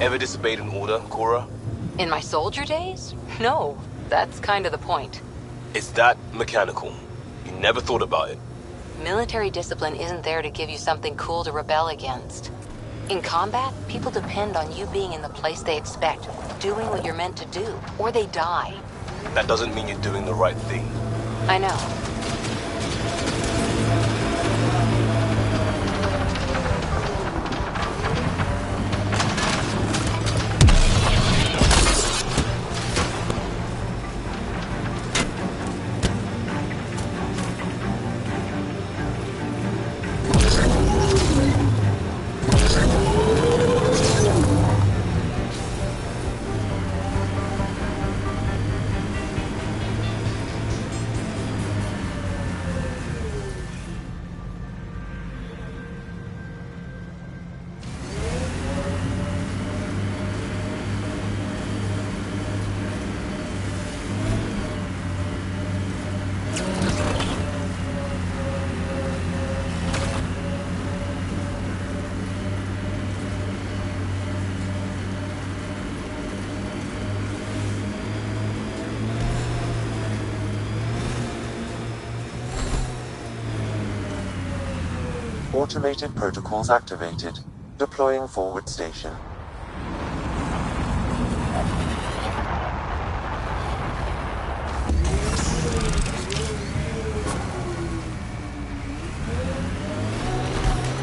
Ever disobeyed an order, Cora? In my soldier days? No, that's kind of the point. It's that mechanical. You never thought about it. Military discipline isn't there to give you something cool to rebel against. In combat, people depend on you being in the place they expect, doing what you're meant to do, or they die. That doesn't mean you're doing the right thing. I know. Automated protocols activated. Deploying forward station.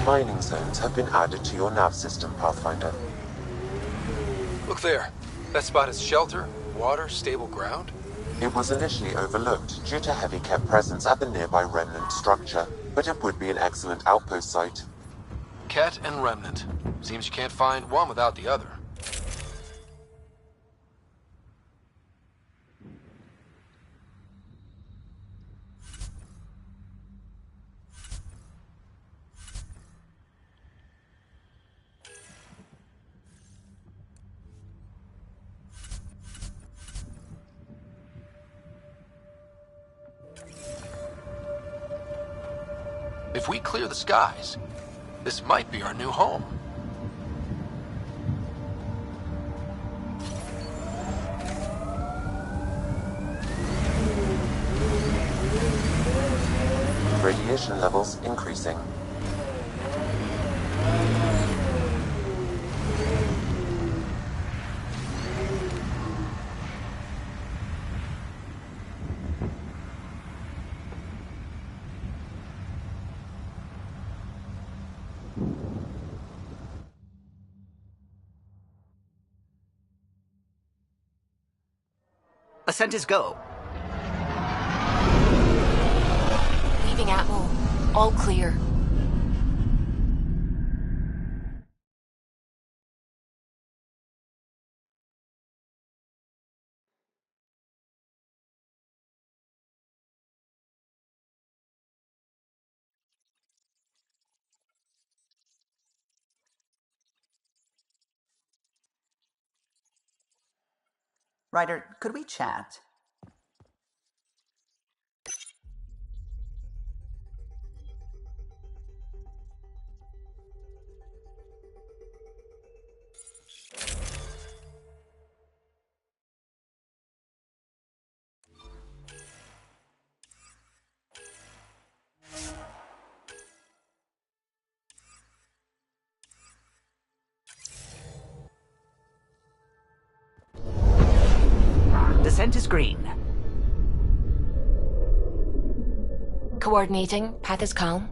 Mining zones have been added to your nav system, Pathfinder. Look there. That spot is shelter, water, stable ground. It was initially overlooked due to heavy kept presence at the nearby remnant structure, but it would be an excellent outpost site. Ket and remnant. Seems you can't find one without the other. If we clear the skies, this might be our new home. Radiation levels increasing. Ascent is go. Leaving Atmo. All clear. Ryder, could we chat? Descent is green. Coordinating. Path is calm.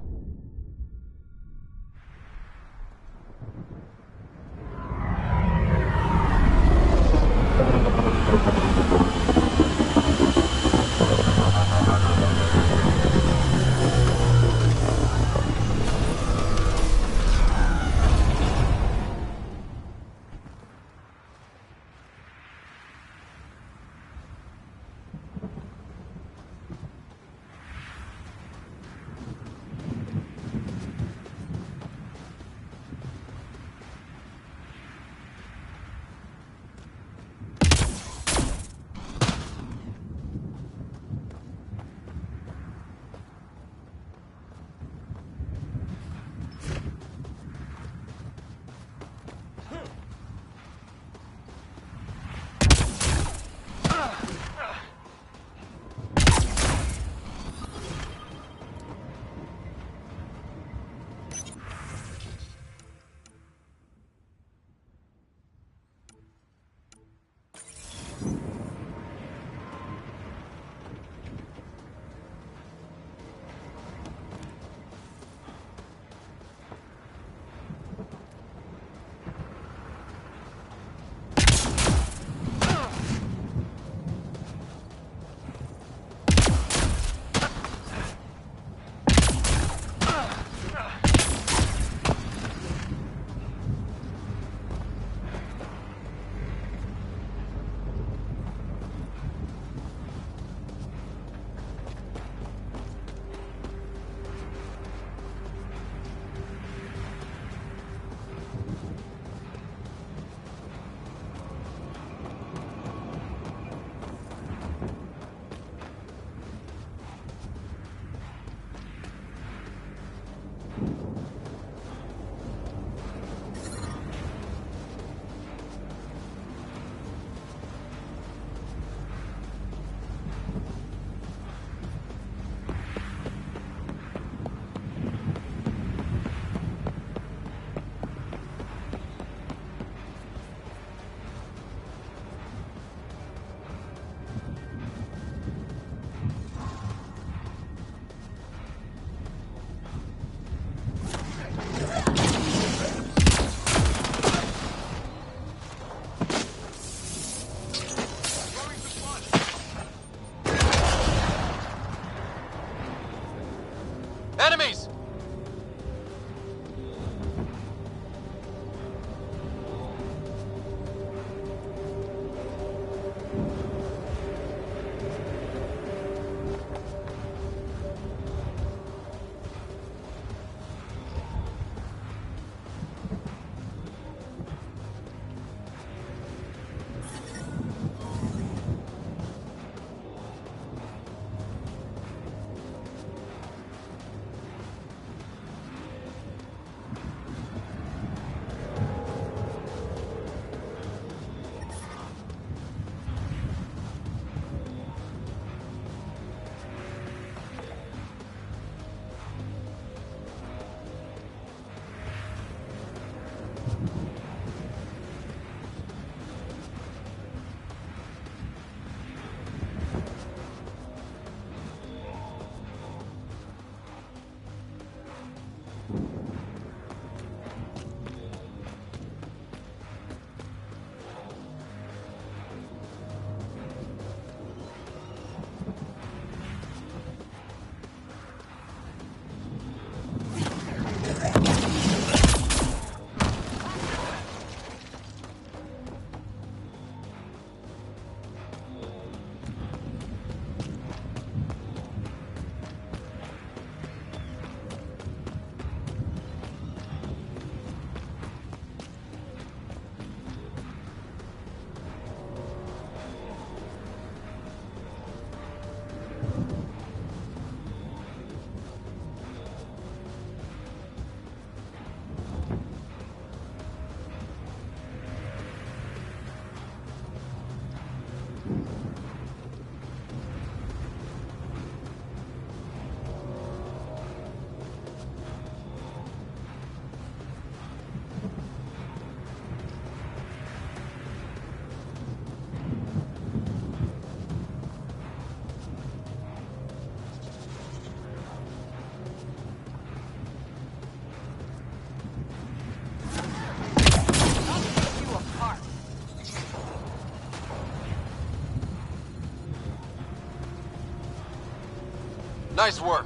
Nice work.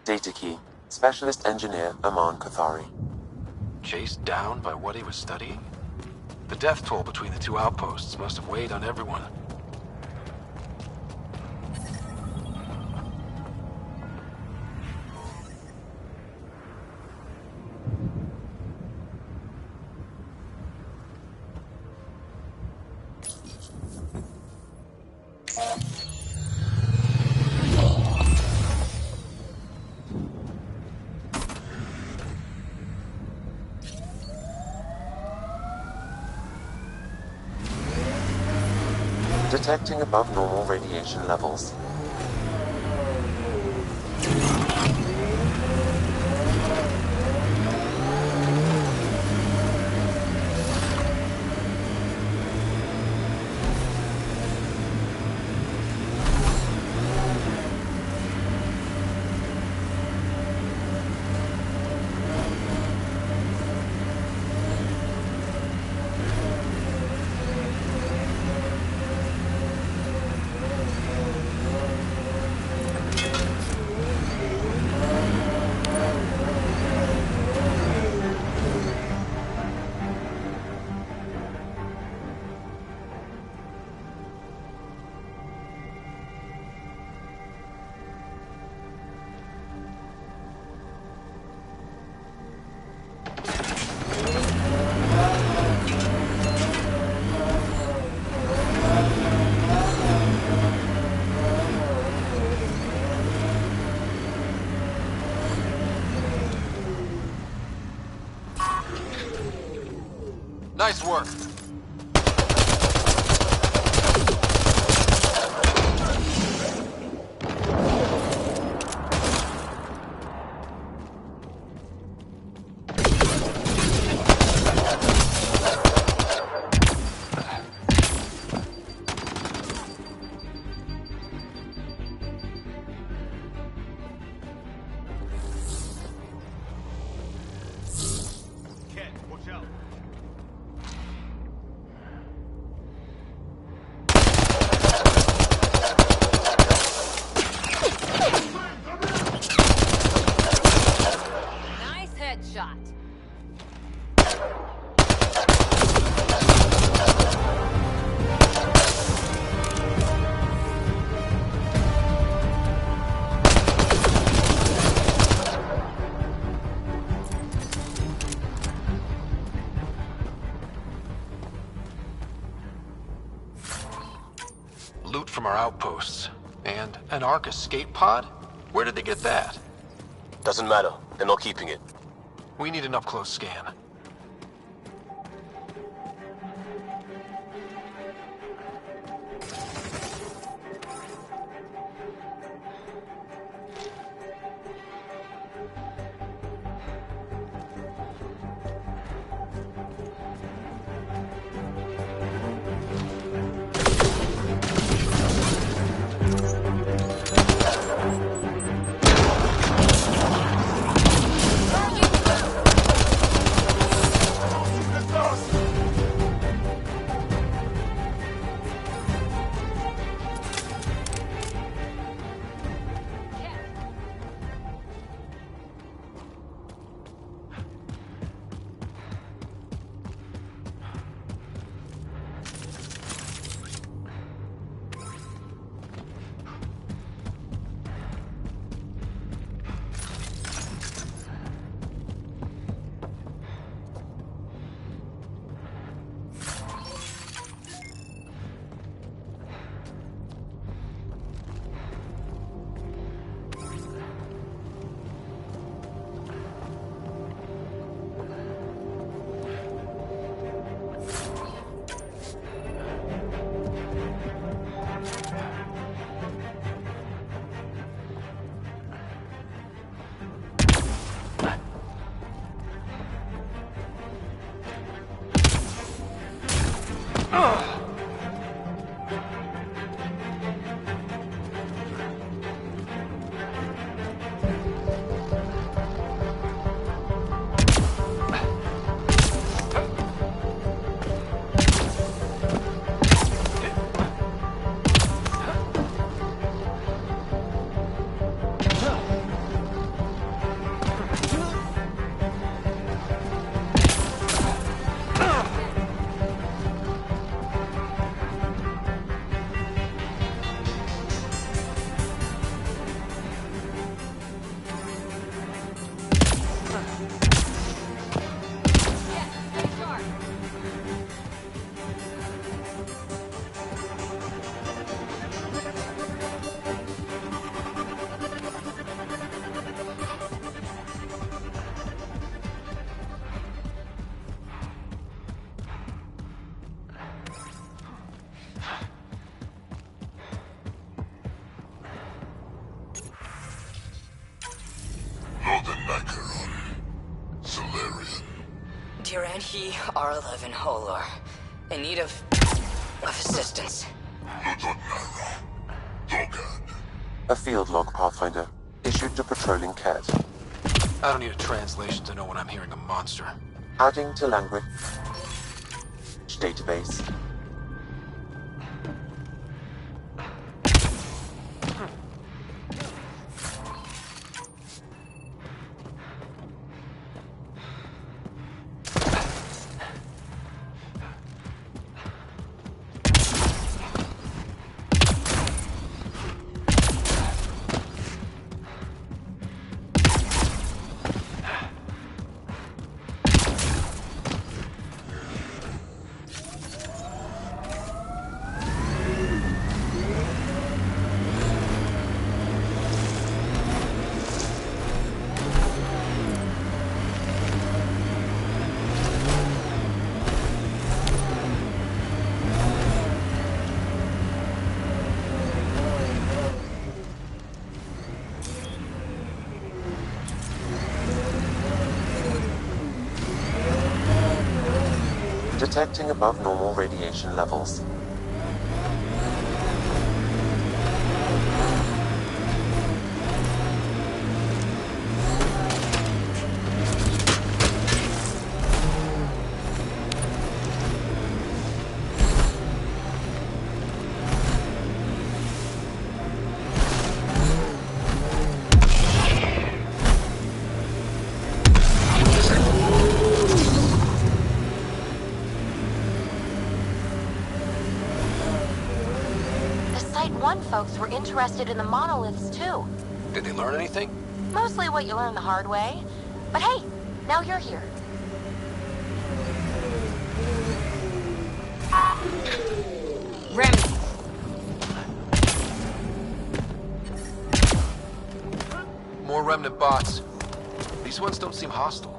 Data key. Specialist Engineer Aman Kathari. Chased down by what he was studying? The death toll between the two outposts must have weighed on everyone. Detecting above normal radiation levels. Nice work. Nice headshot. Loot from our outposts. And an Ark escape pod? Where did they get that? Doesn't matter. They're not keeping it. We need an up-close scan. Dear and he are alive in Holor. In need of assistance. A field log, Pathfinder. Issued to patrolling cat. I don't need a translation to know when I'm hearing a monster. Adding to language database. Detecting above normal radiation levels. Folks were interested in the monoliths, too. Did they learn anything? Mostly what you learn the hard way. But hey, now you're here. Remy. More remnant bots. These ones don't seem hostile.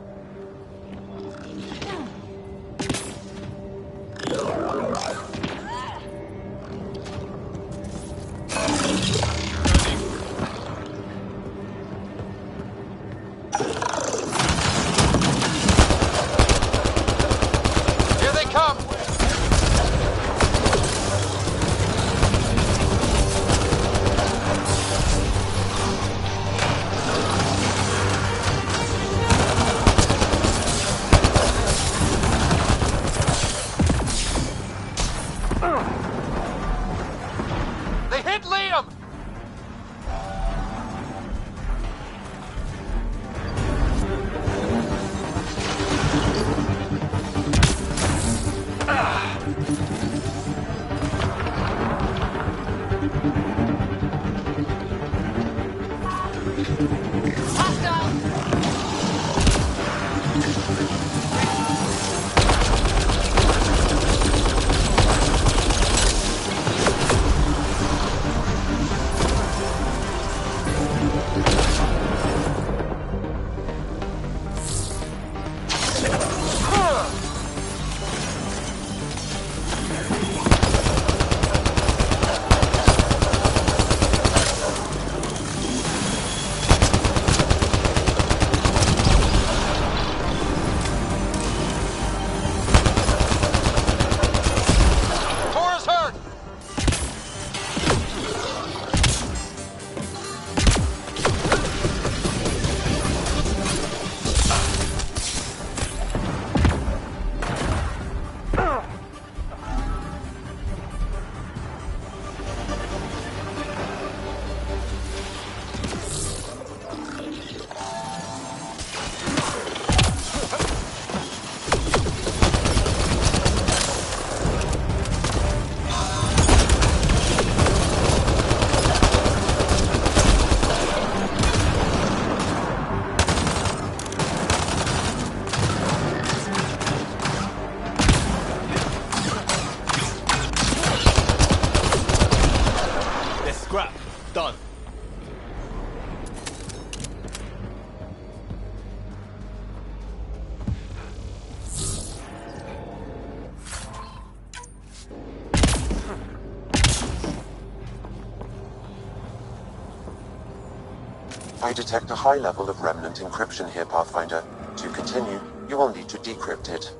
I detect a high level of remnant encryption here, Pathfinder. To continue, you will need to decrypt it.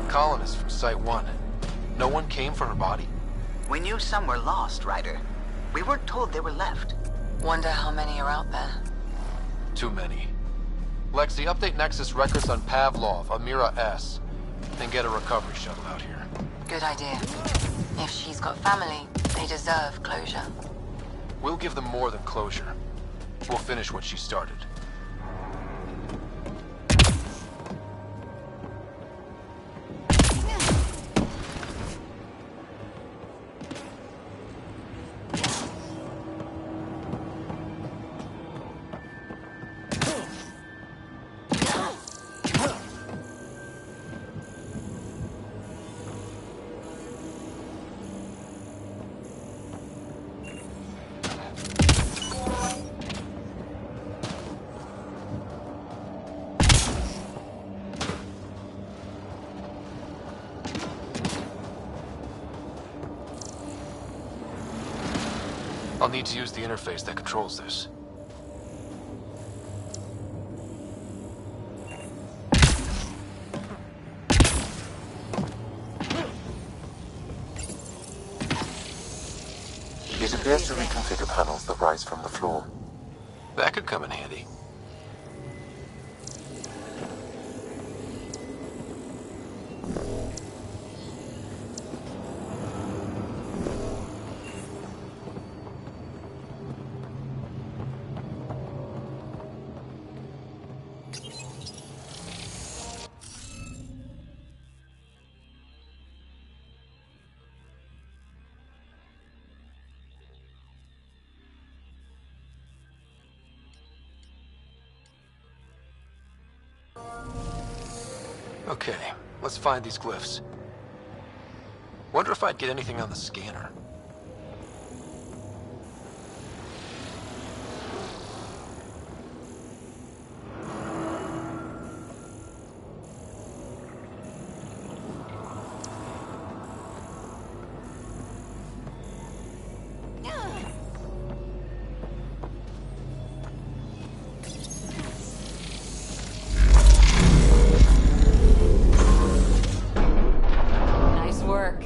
Colonists from Site 1. No one came for her body? We knew some were lost, Ryder. We weren't told they were left. Wonder how many are out there. Too many. Lexi, update Nexus records on Pavlov, Amira S. And get a recovery shuttle out here. Good idea. If she's got family, they deserve closure. We'll give them more than closure. We'll finish what she started. I'll need to use the interface that controls this. It appears to reconfigure panels that rise from the floor. That could come in handy. Okay, let's find these glyphs. Wonder if I'd get anything on the scanner. Nice work.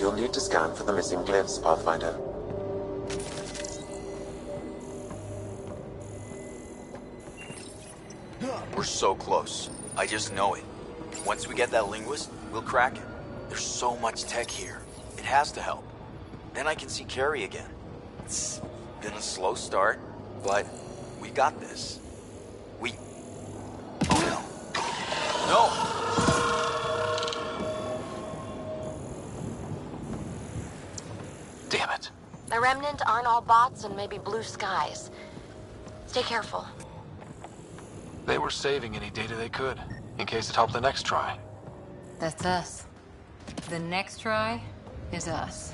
You'll need to scan for the missing glyphs, Pathfinder. We're so close. I just know it. Once we get that linguist, we'll crack it. There's so much tech here. It has to help. Then I can see Carrie again. It's been a slow start, but we got this. Oh no. No! Damn it. The Remnant aren't all bots and maybe blue skies. Stay careful. They were saving any data they could, in case it helped the next try. That's us. The next try is us.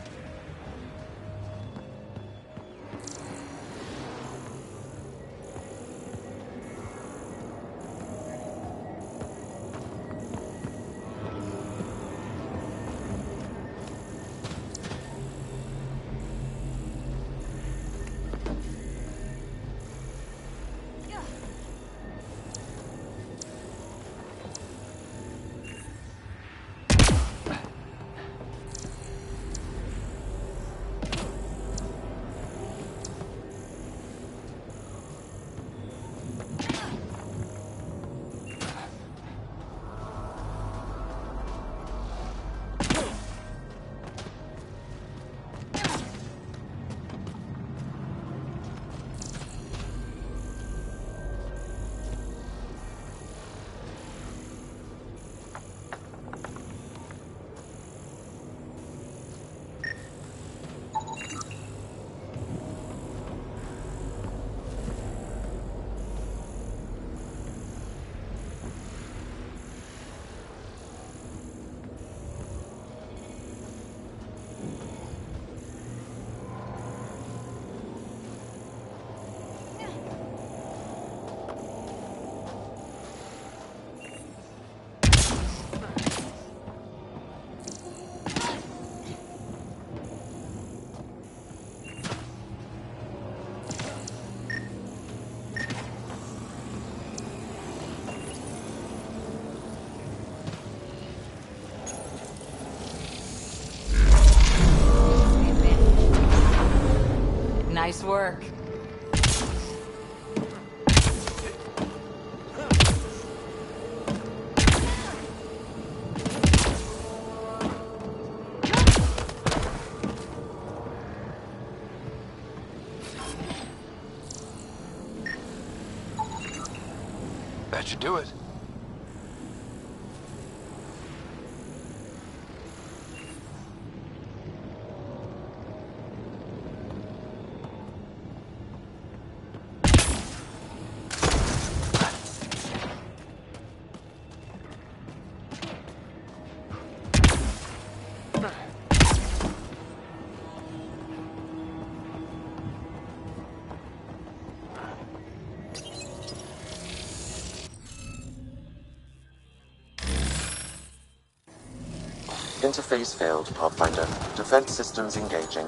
Nice work. That should do it. Interface failed, Pathfinder. Defense systems engaging.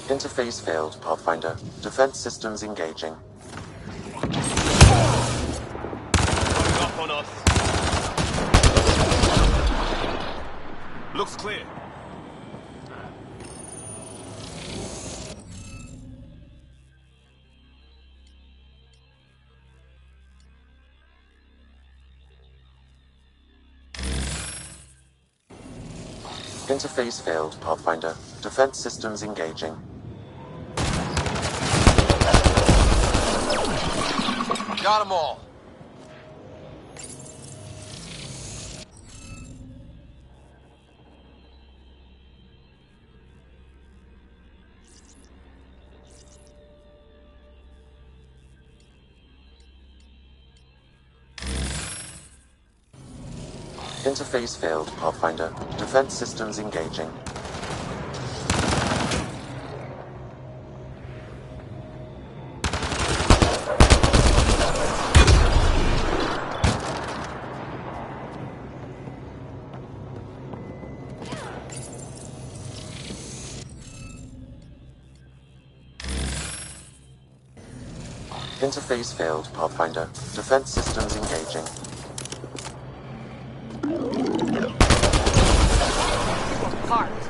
Interface failed, Pathfinder. Defense systems engaging. Up on us. Looks clear. Interface failed, Pathfinder. Defense systems engaging. Got them all. Interface failed, Pathfinder. Defense systems engaging. Interface failed, Pathfinder. Defense systems engaging. Parked.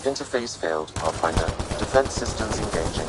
Interface failed, Pathfinder. Defense systems engaging.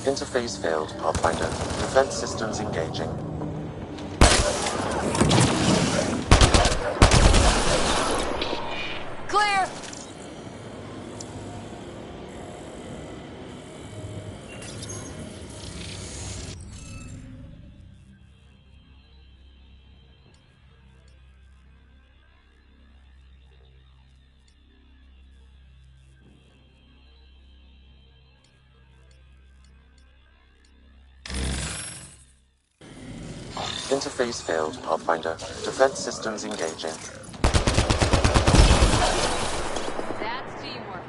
Interface failed, Pathfinder. Defense systems engaging. Clear! Interface failed, Pathfinder. Defense systems engaging. That's teamwork.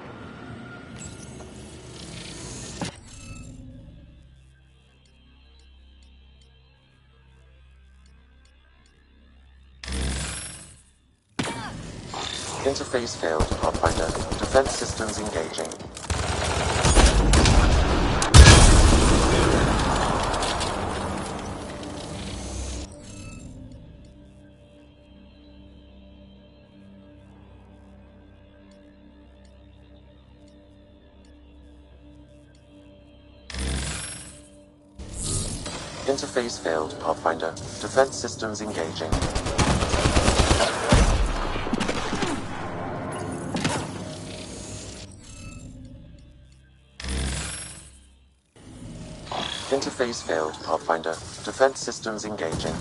Interface failed, Pathfinder. Defense systems engaging. Interface failed, Pathfinder. Defense systems engaging. Interface failed, Pathfinder. Defense systems engaging.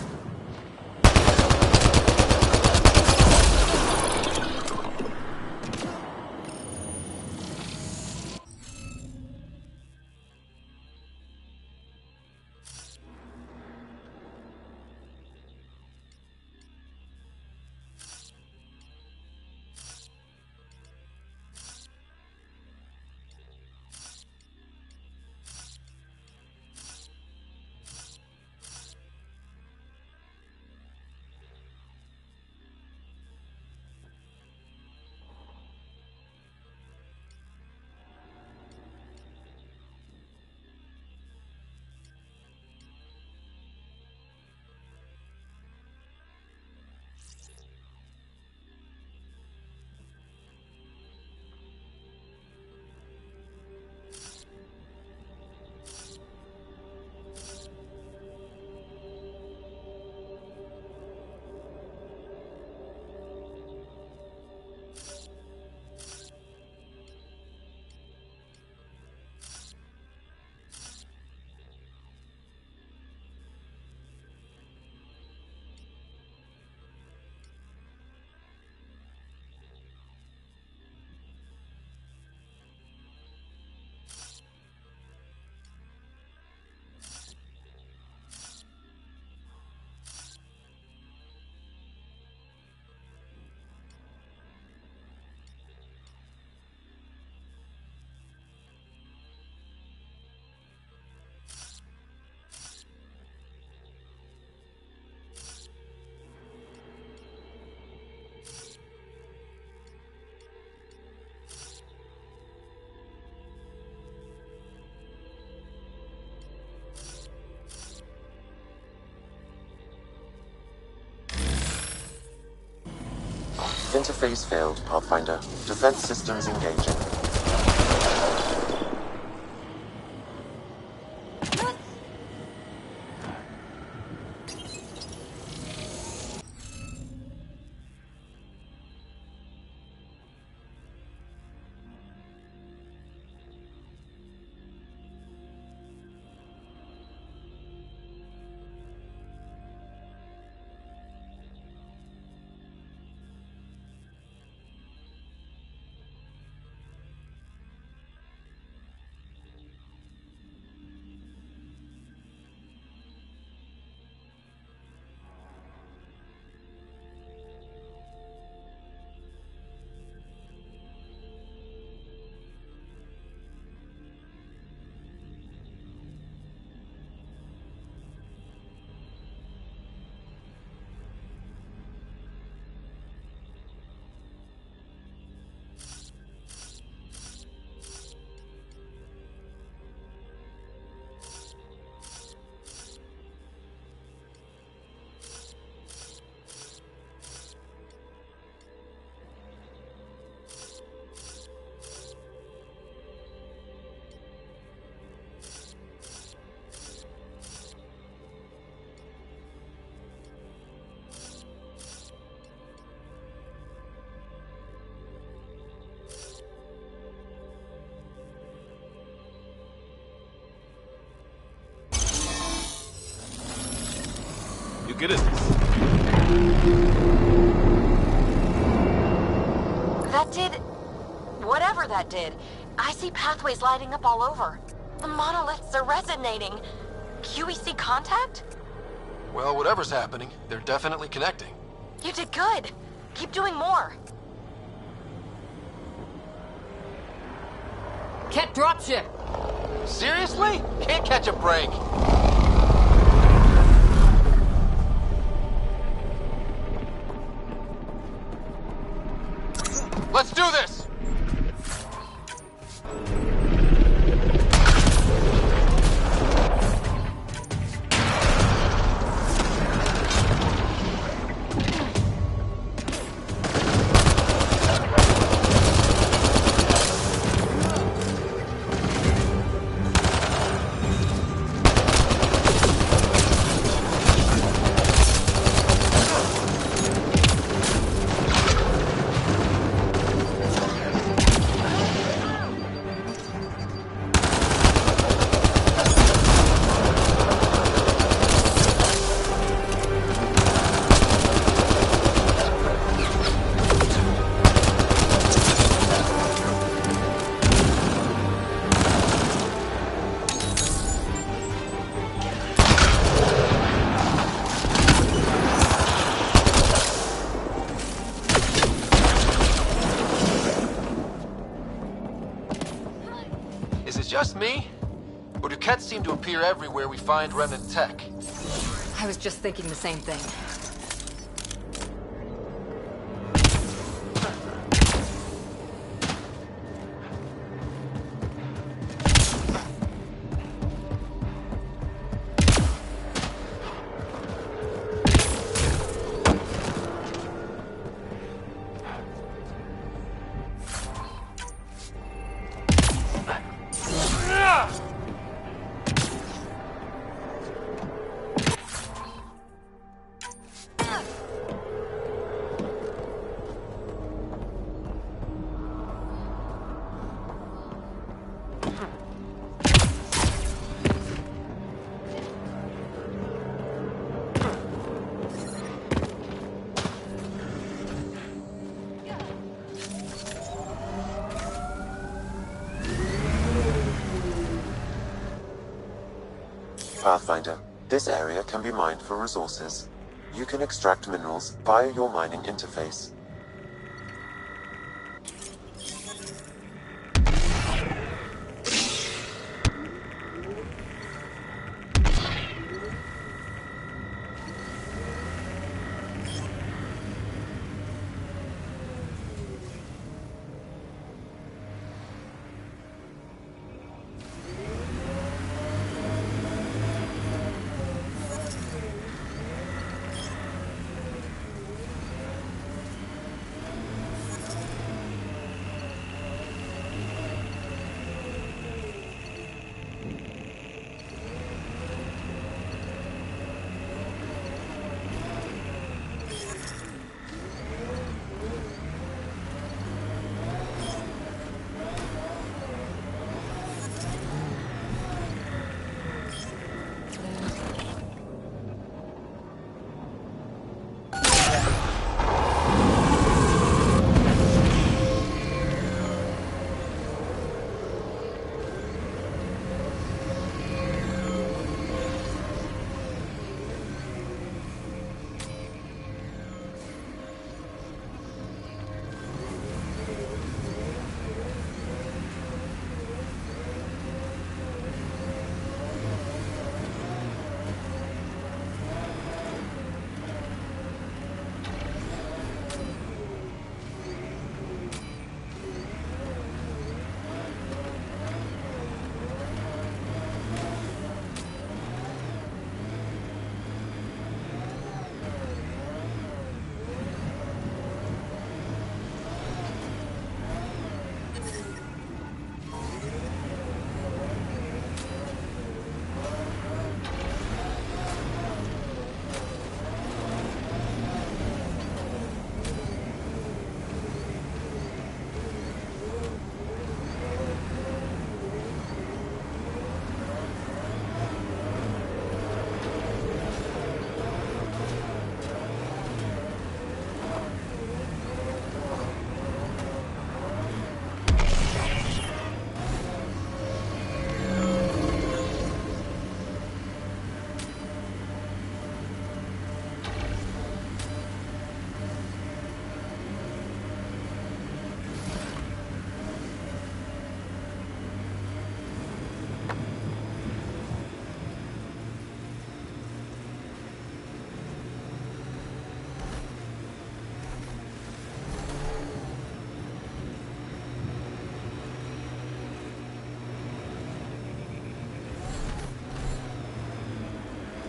Interface failed, Pathfinder. Defense systems engaging. You good at this? That did... whatever that did. I see pathways lighting up all over. The monoliths are resonating. QEC contact? Well, whatever's happening, they're definitely connecting. You did good. Keep doing more. Ket dropship! Seriously? Can't catch a break. Let's do this! Is it just me? Or do Kets seem to appear everywhere we find remnant tech? I was just thinking the same thing. Pathfinder, this area can be mined for resources. You can extract minerals via your mining interface.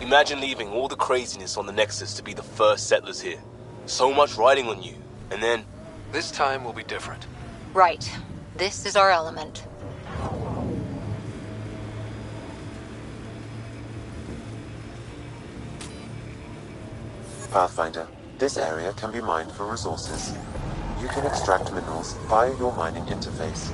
Imagine leaving all the craziness on the Nexus to be the first settlers here. So much riding on you, and then... This time will be different. Right. This is our element. Pathfinder, this area can be mined for resources. You can extract minerals via your mining interface.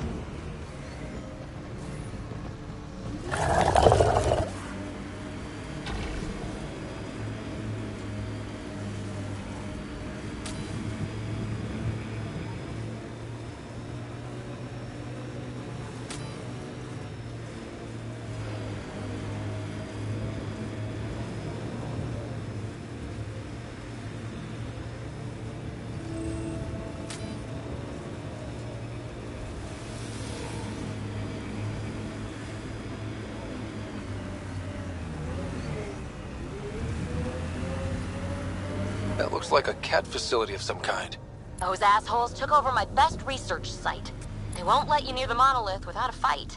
That looks like a cat facility of some kind. Those assholes took over my best research site. They won't let you near the monolith without a fight.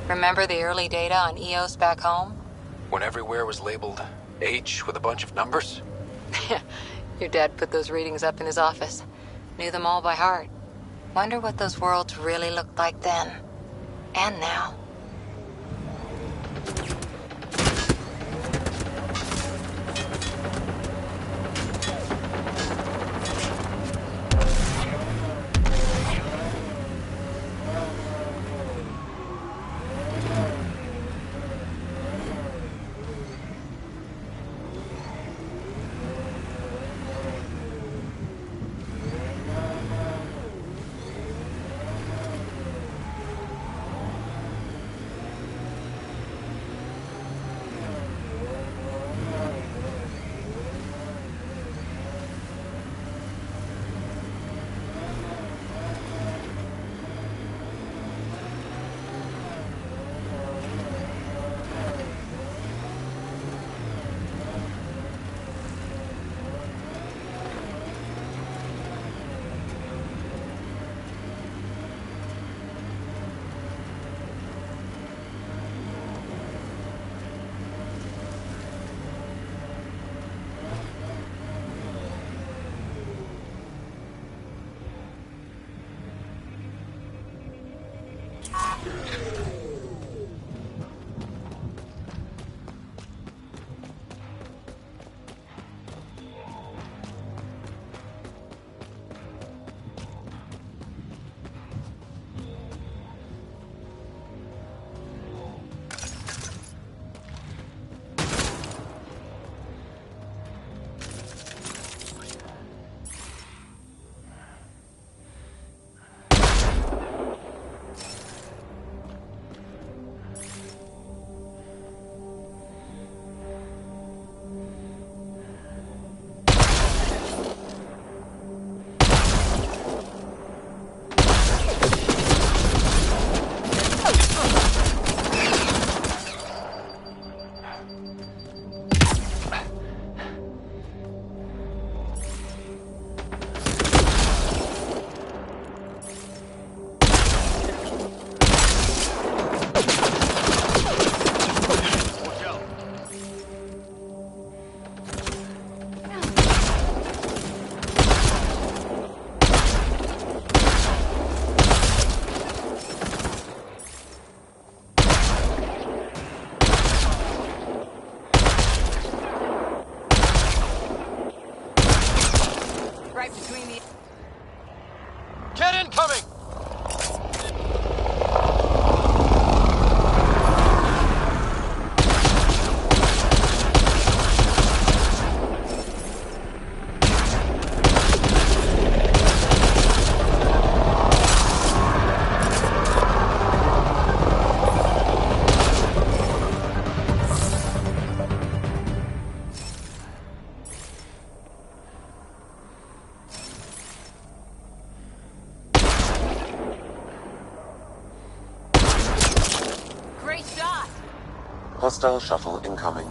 Remember the early data on EOS back home? When everywhere was labeled H with a bunch of numbers? Your dad put those readings up in his office. Knew them all by heart. Wonder what those worlds really looked like then. And now. Get incoming! Hostile shuttle incoming.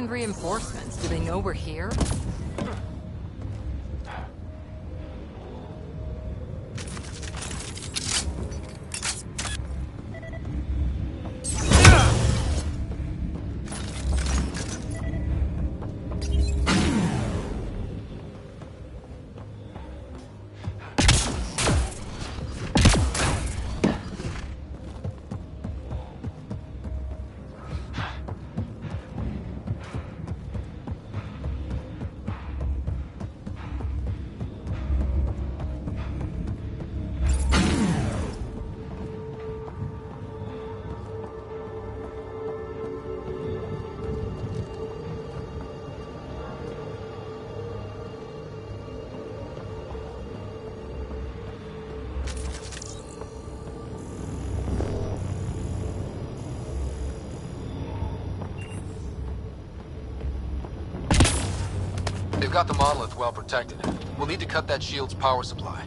send reinforcements? Do they know we're here? They've got the monolith well protected. We'll need to cut that shield's power supply.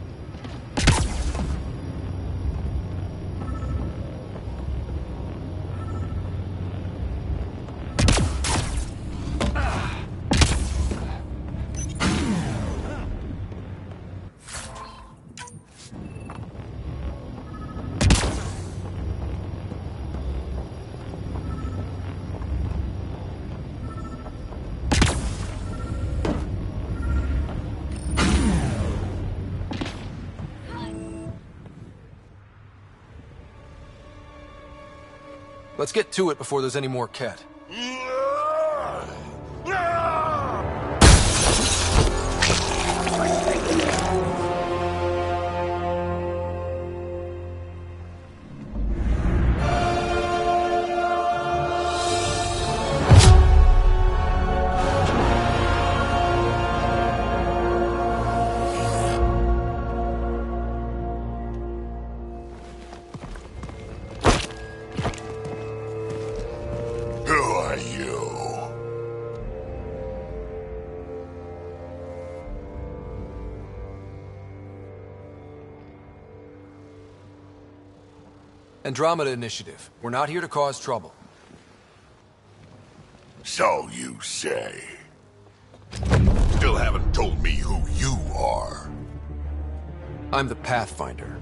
Let's get to it before there's any more Ket. Andromeda Initiative. We're not here to cause trouble. So you say. Still haven't told me who you are. I'm the Pathfinder.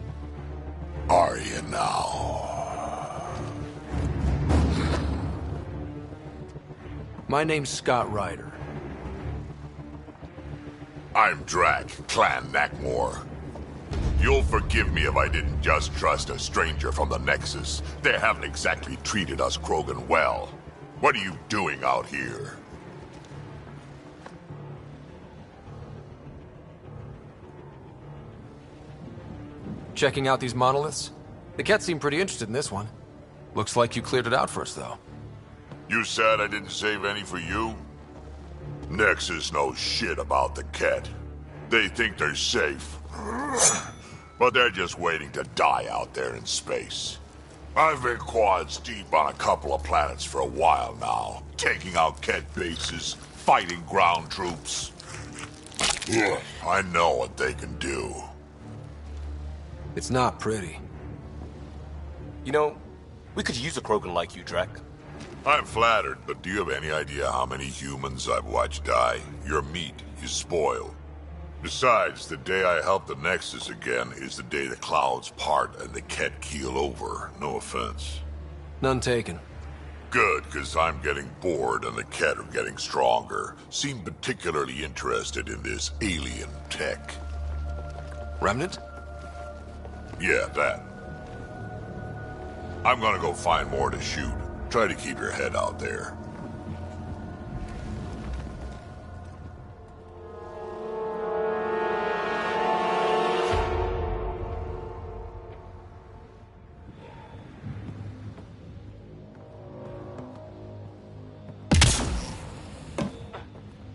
Are you now? My name's Scott Ryder. I'm Drac, Clan Nakmor. You'll forgive me if I didn't just trust a stranger from the Nexus. They haven't exactly treated us Krogan well. What are you doing out here? Checking out these monoliths? The Ket seem pretty interested in this one. Looks like you cleared it out for us, though. You said I didn't save any for you? Nexus knows shit about the Ket. They think they're safe. But they're just waiting to die out there in space. I've been quads deep on a couple of planets for a while now, taking out Ket bases, fighting ground troops. Ugh, I know what they can do. It's not pretty. You know, we could use a Krogan like you, Drac. I'm flattered, but do you have any idea how many humans I've watched die? Your meat is spoiled. Besides, the day I help the Nexus again is the day the clouds part and the Ket keel over. No offense. None taken. Good, because I'm getting bored and the Ket are getting stronger. Seem particularly interested in this alien tech. Remnant? Yeah, that. I'm gonna go find more to shoot. Try to keep your head out there.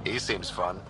He seems fun.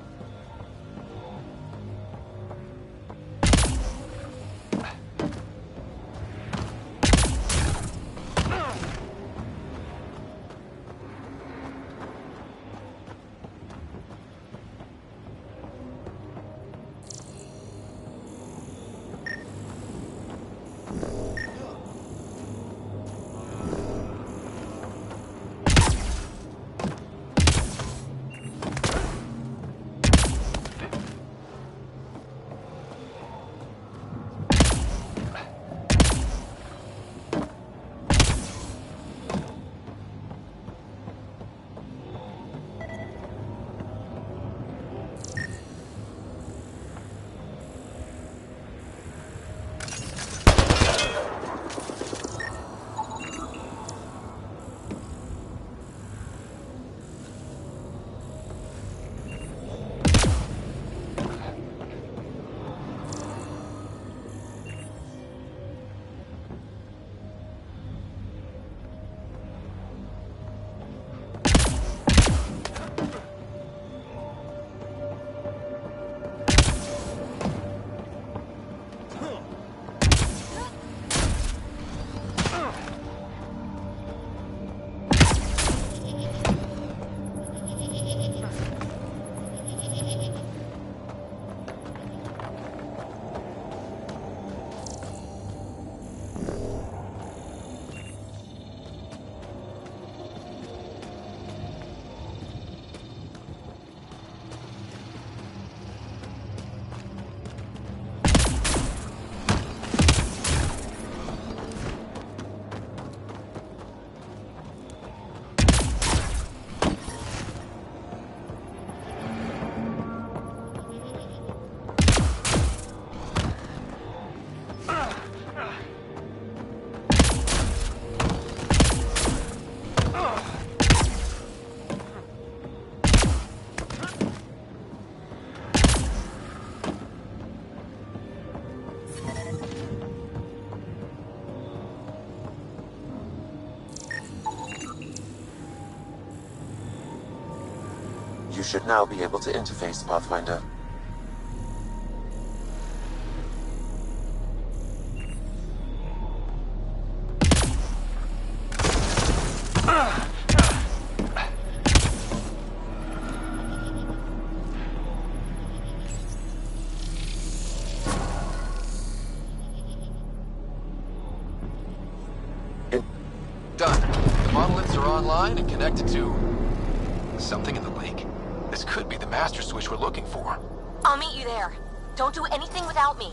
You should now be able to interface, Pathfinder. Done. The monoliths are online and connected to something in the lake. This could be the master switch we're looking for. I'll meet you there. Don't do anything without me.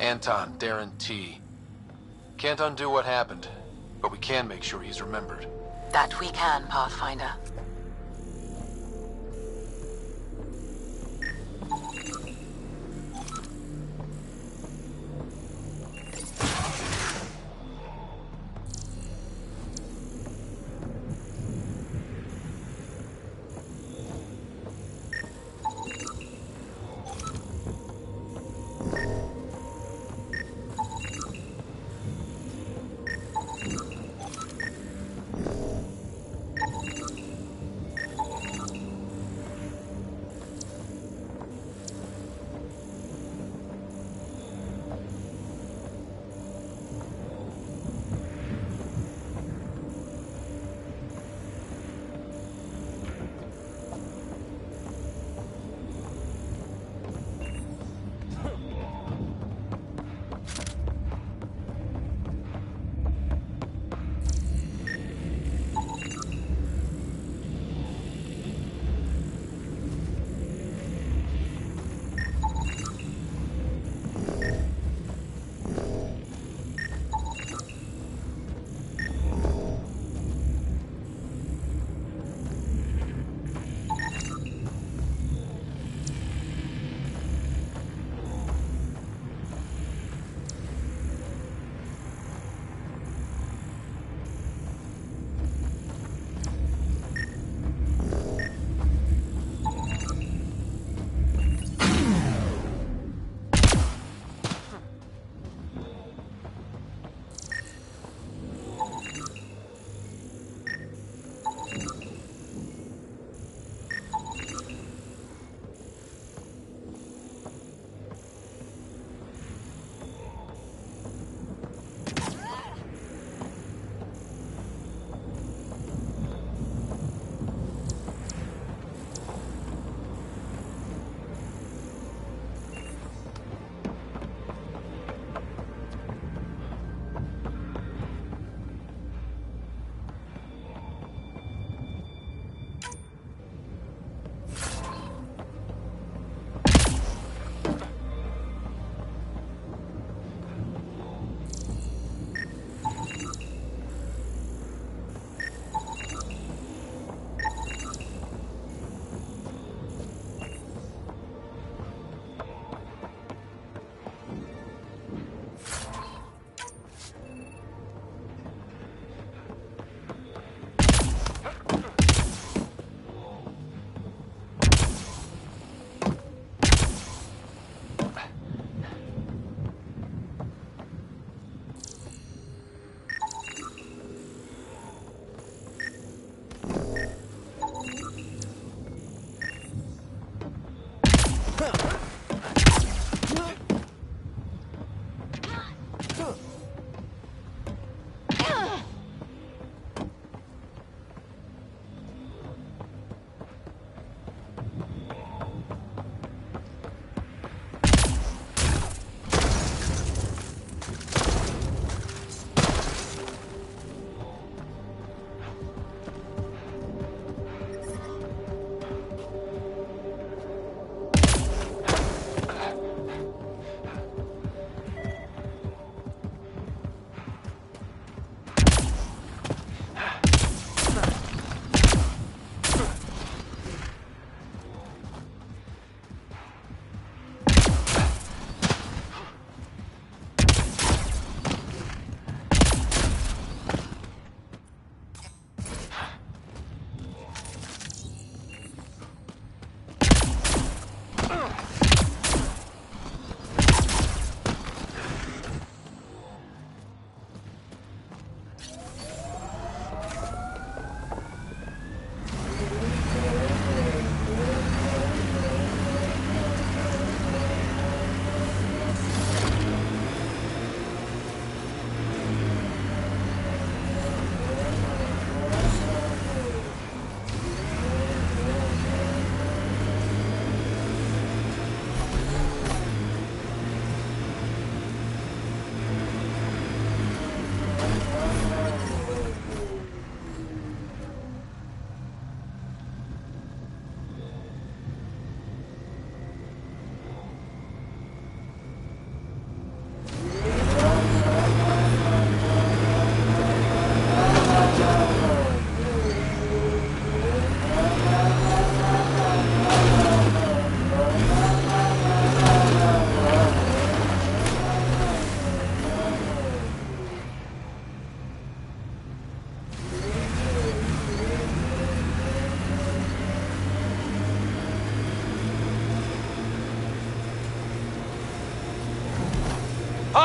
Anton, Darren T. Can't undo what happened, but we can make sure he's remembered. That we can, Pathfinder.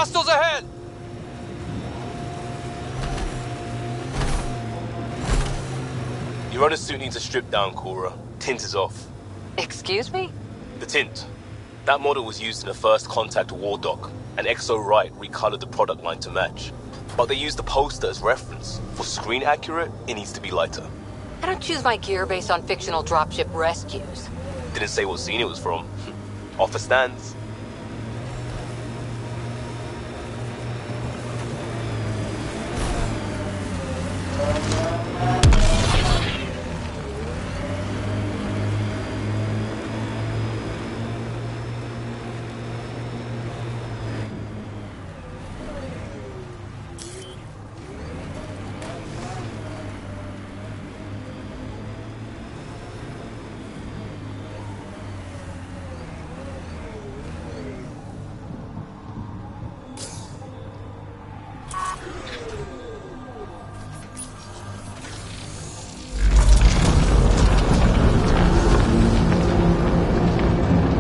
Hostiles ahead! Your runner suit needs a strip down, Cora. Tint is off. Excuse me? The tint. That model was used in the first Contact War doc, and Exo Wright recolored the product line to match. But they used the poster as reference. For screen accurate, it needs to be lighter. I don't choose my gear based on fictional dropship rescues. Didn't say what scene it was from. Offer stands.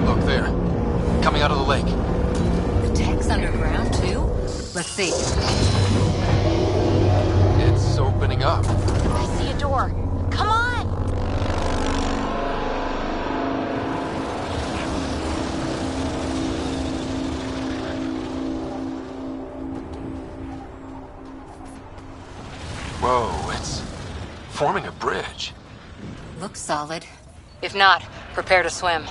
Look there. Coming out of the lake. The tech's underground, too? Let's see. It's opening up. I see a door. Come on! Whoa, it's forming a bridge. Looks solid. If not, prepare to swim.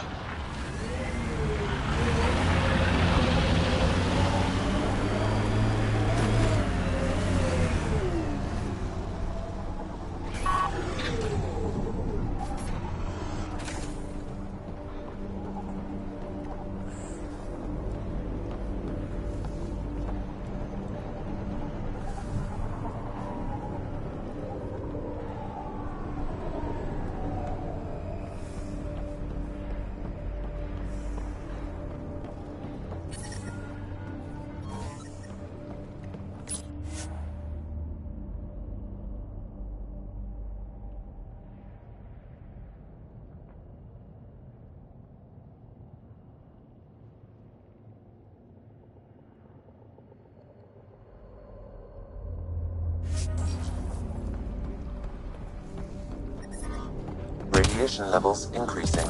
Radiation levels increasing.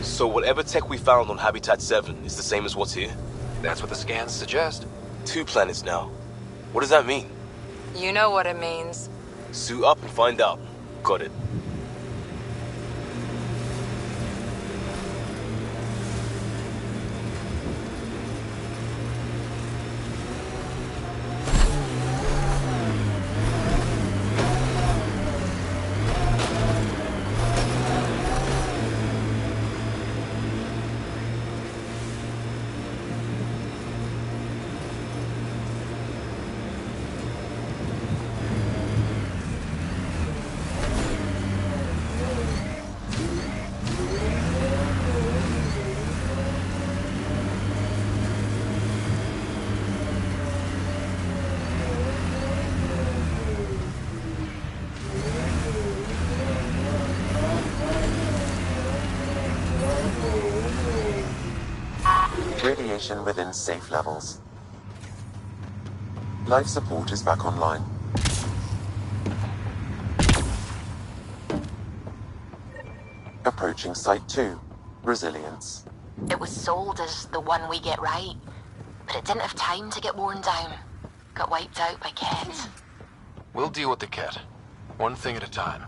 So whatever tech we found on Habitat 7 is the same as what's here? That's what the scans suggest. 2 planets now. What does that mean? You know what it means. Suit up and find out. Got it. Radiation within safe levels. Life support is back online. Approaching Site 2. Resilience. It was sold as the one we get right, but it didn't have time to get worn down. Got wiped out by Ket. We'll deal with the Ket. One thing at a time.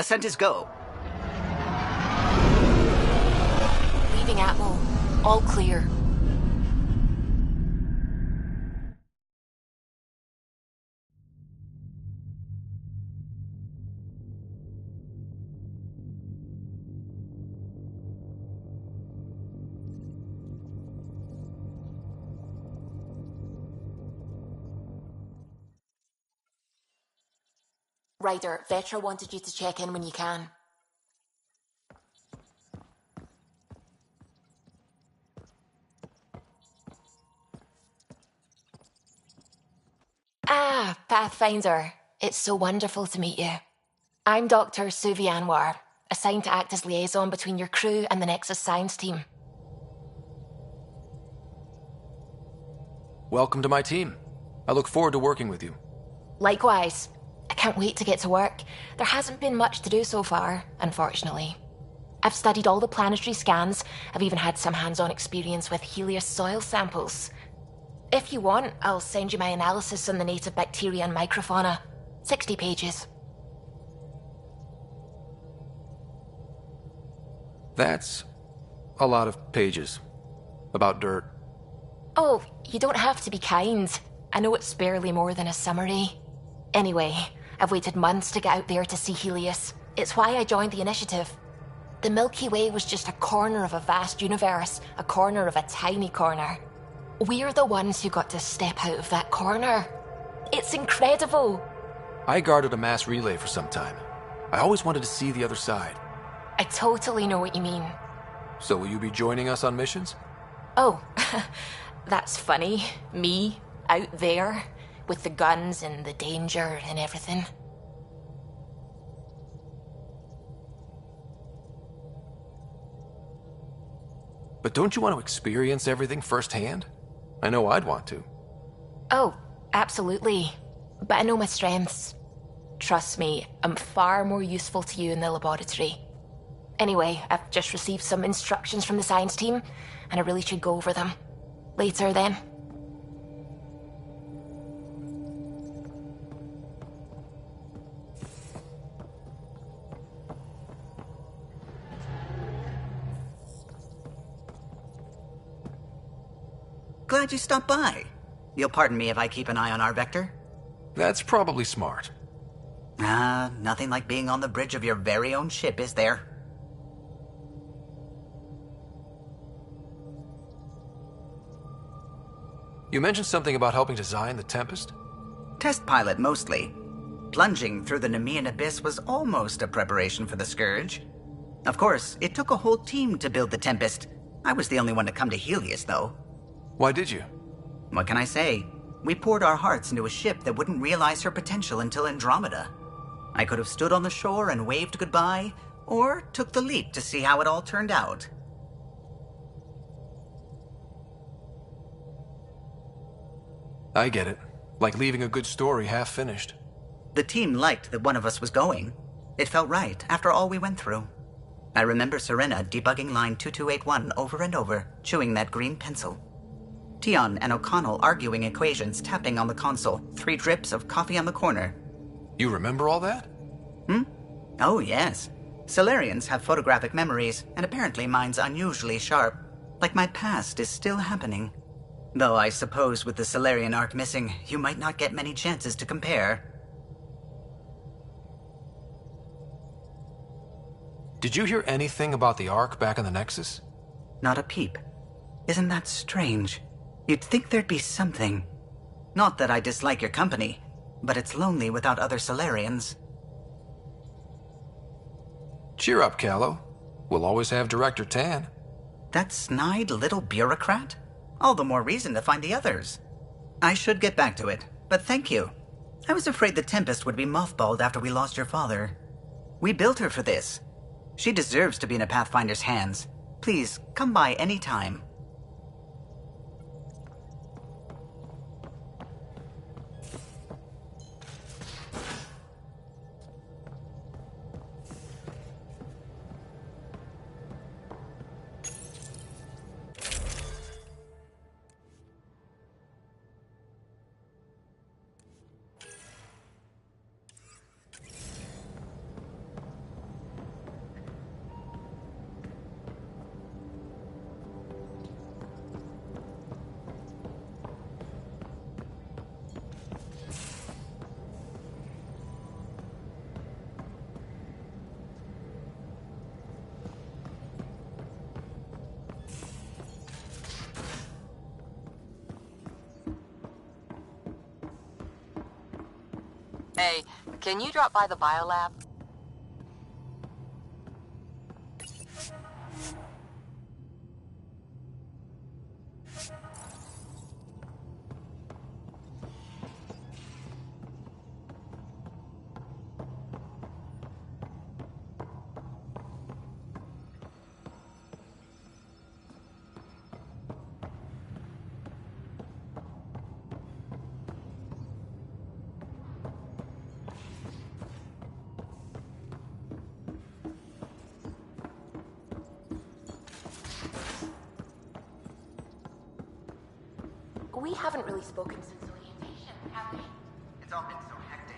Ascent is go. Leaving Atmo. All clear. Ryder, Vetra wanted you to check in when you can. Ah, Pathfinder. It's so wonderful to meet you. I'm Dr. Suvi Anwar, assigned to act as liaison between your crew and the Nexus science team. Welcome to my team. I look forward to working with you. Likewise. I can't wait to get to work. There hasn't been much to do so far, unfortunately. I've studied all the planetary scans. I've even had some hands-on experience with Helios soil samples. If you want, I'll send you my analysis on the native bacteria and microfauna. 60 pages. That's a lot of pages. About dirt. Oh, you don't have to be kind. I know it's barely more than a summary. Anyway, I've waited months to get out there to see Helios. It's why I joined the initiative. The Milky Way was just a corner of a vast universe, a corner of a tiny corner. We're the ones who got to step out of that corner. It's incredible. I guarded a mass relay for some time. I always wanted to see the other side. I totally know what you mean. So will you be joining us on missions? Oh, that's funny. Me, out there, with the guns and the danger and everything. But don't you want to experience everything firsthand? I know I'd want to. Oh, absolutely. But I know my strengths. Trust me, I'm far more useful to you in the laboratory. Anyway, I've just received some instructions from the science team, and I really should go over them. Later, then. Glad you stopped by. You'll pardon me if I keep an eye on our vector? That's probably smart. Nothing like being on the bridge of your very own ship, is there? You mentioned something about helping design the Tempest? Test pilot, mostly. Plunging through the Nemean abyss was almost a preparation for the Scourge. Of course, it took a whole team to build the Tempest. I was the only one to come to Helios, though. Why did you? What can I say? We poured our hearts into a ship that wouldn't realize her potential until Andromeda. I could have stood on the shore and waved goodbye, or took the leap to see how it all turned out. I get it. Like leaving a good story half-finished. The team liked that one of us was going. It felt right after all we went through. I remember Serena debugging line 2281 over and over, chewing that green pencil. Tion and O'Connell arguing equations, tapping on the console, 3 drips of coffee on the corner. You remember all that? Oh, yes. Solarians have photographic memories, and apparently mine's unusually sharp. Like my past is still happening. Though I suppose with the Solarian arc missing, you might not get many chances to compare. Did you hear anything about the Ark back in the Nexus? Not a peep. Isn't that strange? You'd think there'd be something. Not that I dislike your company, but it's lonely without other Solarians. Cheer up, Callow. We'll always have Director Tan. That snide little bureaucrat? All the more reason to find the others. I should get back to it, but thank you. I was afraid the Tempest would be mothballed after we lost your father. We built her for this. She deserves to be in a Pathfinder's hands. Please, come by any time. Hey, can you drop by the biolab? We haven't really spoken since orientation, have we? It's all been so hectic,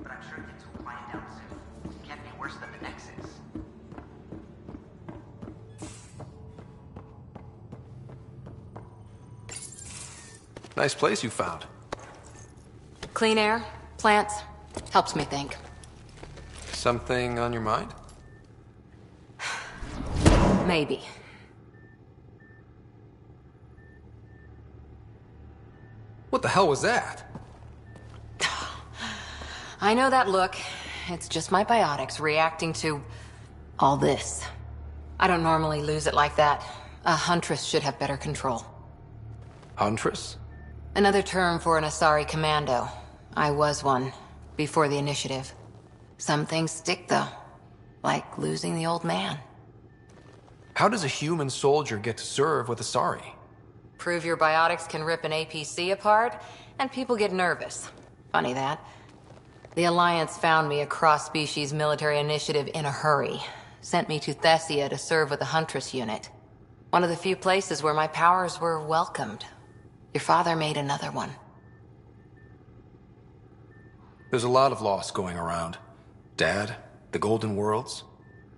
but I'm sure things will quiet down soon. It can't be worse than the Nexus. Nice place you found. Clean air, plants, helps me think. Something on your mind? Maybe. What the hell was that? I know that look. It's just my biotics reacting to all this. I don't normally lose it like that. A huntress should have better control. Huntress? Another term for an Asari commando. I was one, before the initiative. Some things stick, though. Like losing the old man. How does a human soldier get to serve with Asari? Prove your biotics can rip an APC apart, and people get nervous. Funny that. The Alliance found me a cross-species military initiative in a hurry. Sent me to Thessia to serve with the Huntress unit. One of the few places where my powers were welcomed. Your father made another one. There's a lot of loss going around. Dad, the Golden Worlds.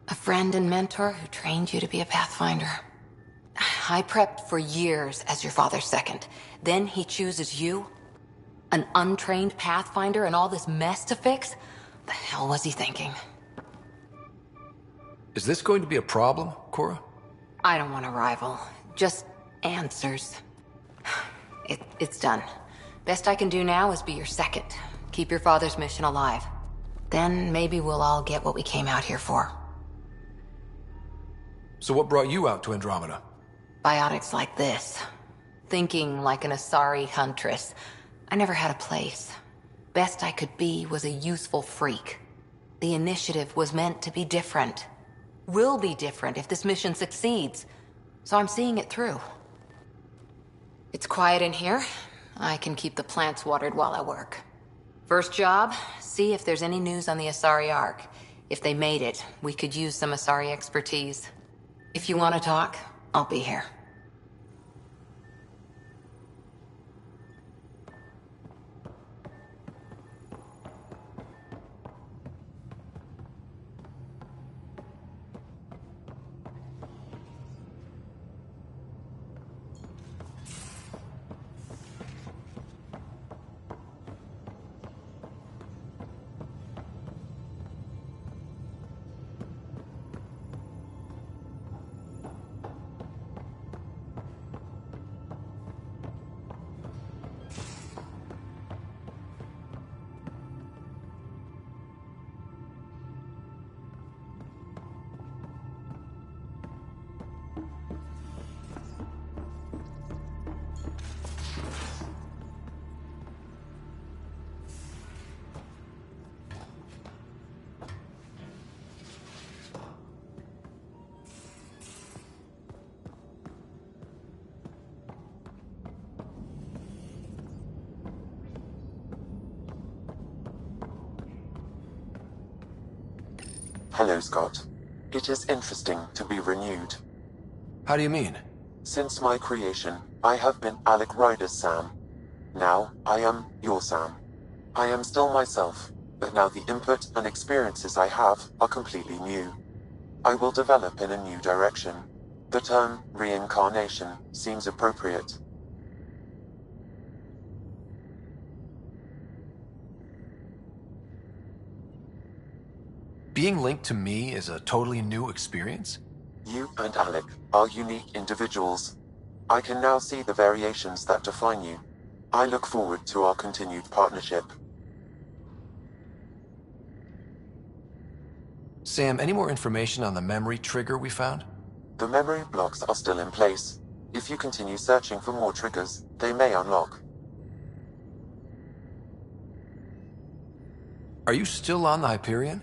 A friend and mentor who trained you to be a Pathfinder. I prepped for years as your father's second. Then he chooses you? An untrained Pathfinder and all this mess to fix? The hell was he thinking? Is this going to be a problem, Cora? I don't want a rival. Just answers. It's done. Best I can do now is be your second. Keep your father's mission alive. Then maybe we'll all get what we came out here for. So what brought you out to Andromeda? Biotics like this. Thinking like an Asari huntress. I never had a place. Best I could be was a useful freak. The initiative was meant to be different. Will be different if this mission succeeds. So I'm seeing it through. It's quiet in here. I can keep the plants watered while I work. First job, see if there's any news on the Asari Ark. If they made it, we could use some Asari expertise. If you want to talk, I'll be here. Hello, Scott. It is interesting to be renewed. How do you mean? Since my creation, I have been Alec Ryder's Sam. Now, I am your Sam. I am still myself, but now the input and experiences I have are completely new. I will develop in a new direction. The term reincarnation seems appropriate. Being linked to me is a totally new experience? You and Alec are unique individuals. I can now see the variations that define you. I look forward to our continued partnership. Sam, any more information on the memory trigger we found? The memory blocks are still in place. If you continue searching for more triggers, they may unlock. Are you still on the Hyperion?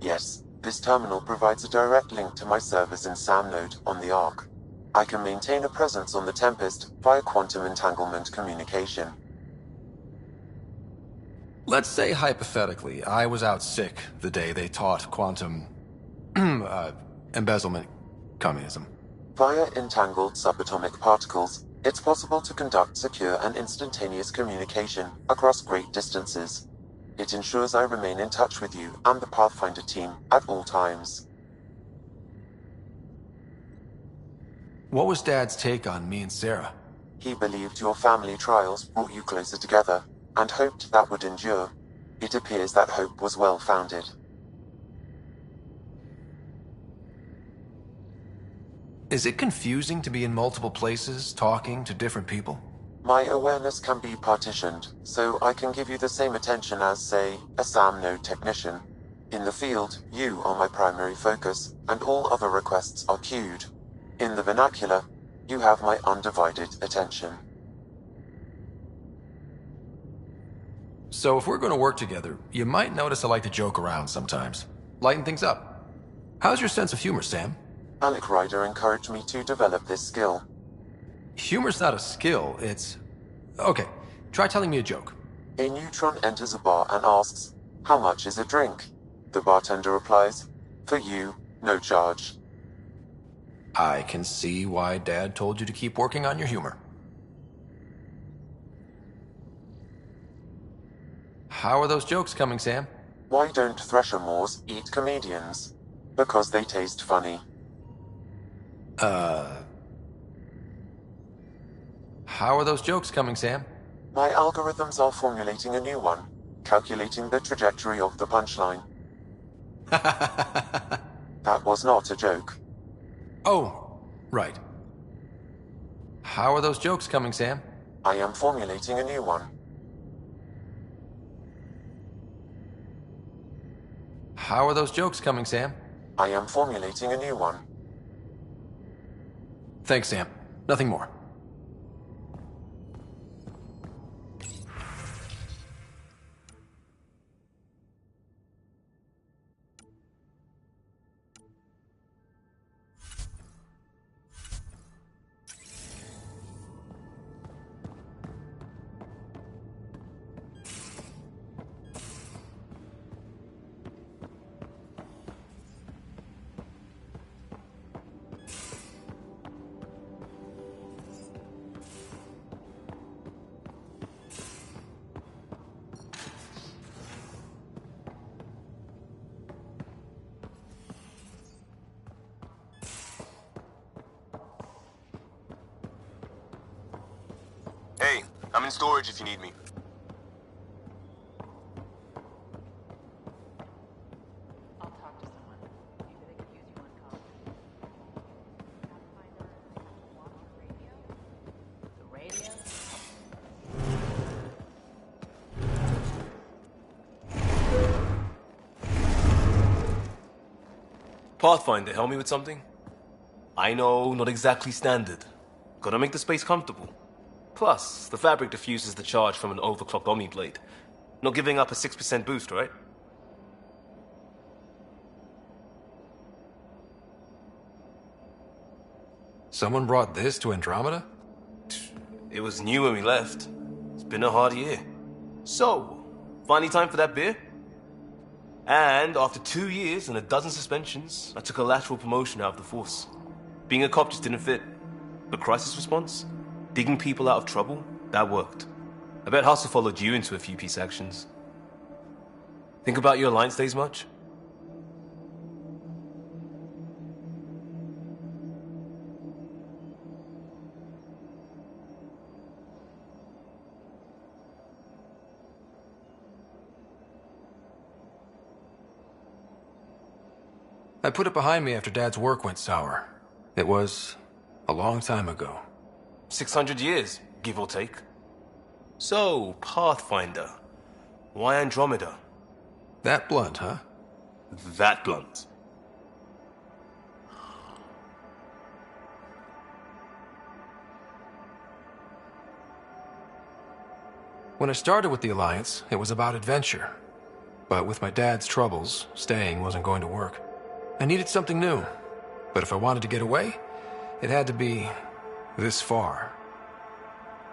Yes, this terminal provides a direct link to my servers in SAM node on the Ark. I can maintain a presence on the Tempest via quantum entanglement communication. Let's say, hypothetically, I was out sick the day they taught quantum... embezzlement communism. Via entangled subatomic particles, it's possible to conduct secure and instantaneous communication across great distances. It ensures I remain in touch with you and the Pathfinder team at all times. What was Dad's take on me and Sarah? He believed your family trials brought you closer together, and hoped that would endure. It appears that hope was well-founded. Is it confusing to be in multiple places, talking to different people? My awareness can be partitioned, so I can give you the same attention as, say, a SAM node technician. In the field, you are my primary focus, and all other requests are queued. In the vernacular, you have my undivided attention. So if we're going to work together, you might notice I like to joke around sometimes. Lighten things up. How's your sense of humor, Sam? Alec Ryder encouraged me to develop this skill. Humor's not a skill, it's... Okay, try telling me a joke. A neutron enters a bar and asks, "How much is a drink?" The bartender replies, "For you, no charge." I can see why Dad told you to keep working on your humor. How are those jokes coming, Sam? Why don't Thresher Moors eat comedians? Because they taste funny. How are those jokes coming, Sam? My algorithms are formulating a new one, calculating the trajectory of the punchline. That was not a joke. Oh, right. How are those jokes coming, Sam? I am formulating a new one. How are those jokes coming, Sam? I am formulating a new one. Thanks, Sam. Nothing more. Hey, I'm in storage if you need me. I'll talk to someone. Maybe they could use you on call. The radio? Pathfinder, help me with something? I know, not exactly standard. Gotta make the space comfortable. Plus, the fabric diffuses the charge from an overclocked Omni blade. Not giving up a 6% boost, right? Someone brought this to Andromeda? It was new when we left. It's been a hard year. So, finally time for that beer? And after 2 years and a dozen suspensions, I took a lateral promotion out of the force. Being a cop just didn't fit. But crisis response? Digging people out of trouble? That worked. I bet Hustle followed you into a few peace actions. Think about your Alliance days much? I put it behind me after Dad's work went sour. It was a long time ago. 600 years, give or take. So, Pathfinder. Why Andromeda? That blunt, huh? That blunt. When I started with the Alliance, it was about adventure. But with my dad's troubles, staying wasn't going to work. I needed something new. But if I wanted to get away, it had to be this far.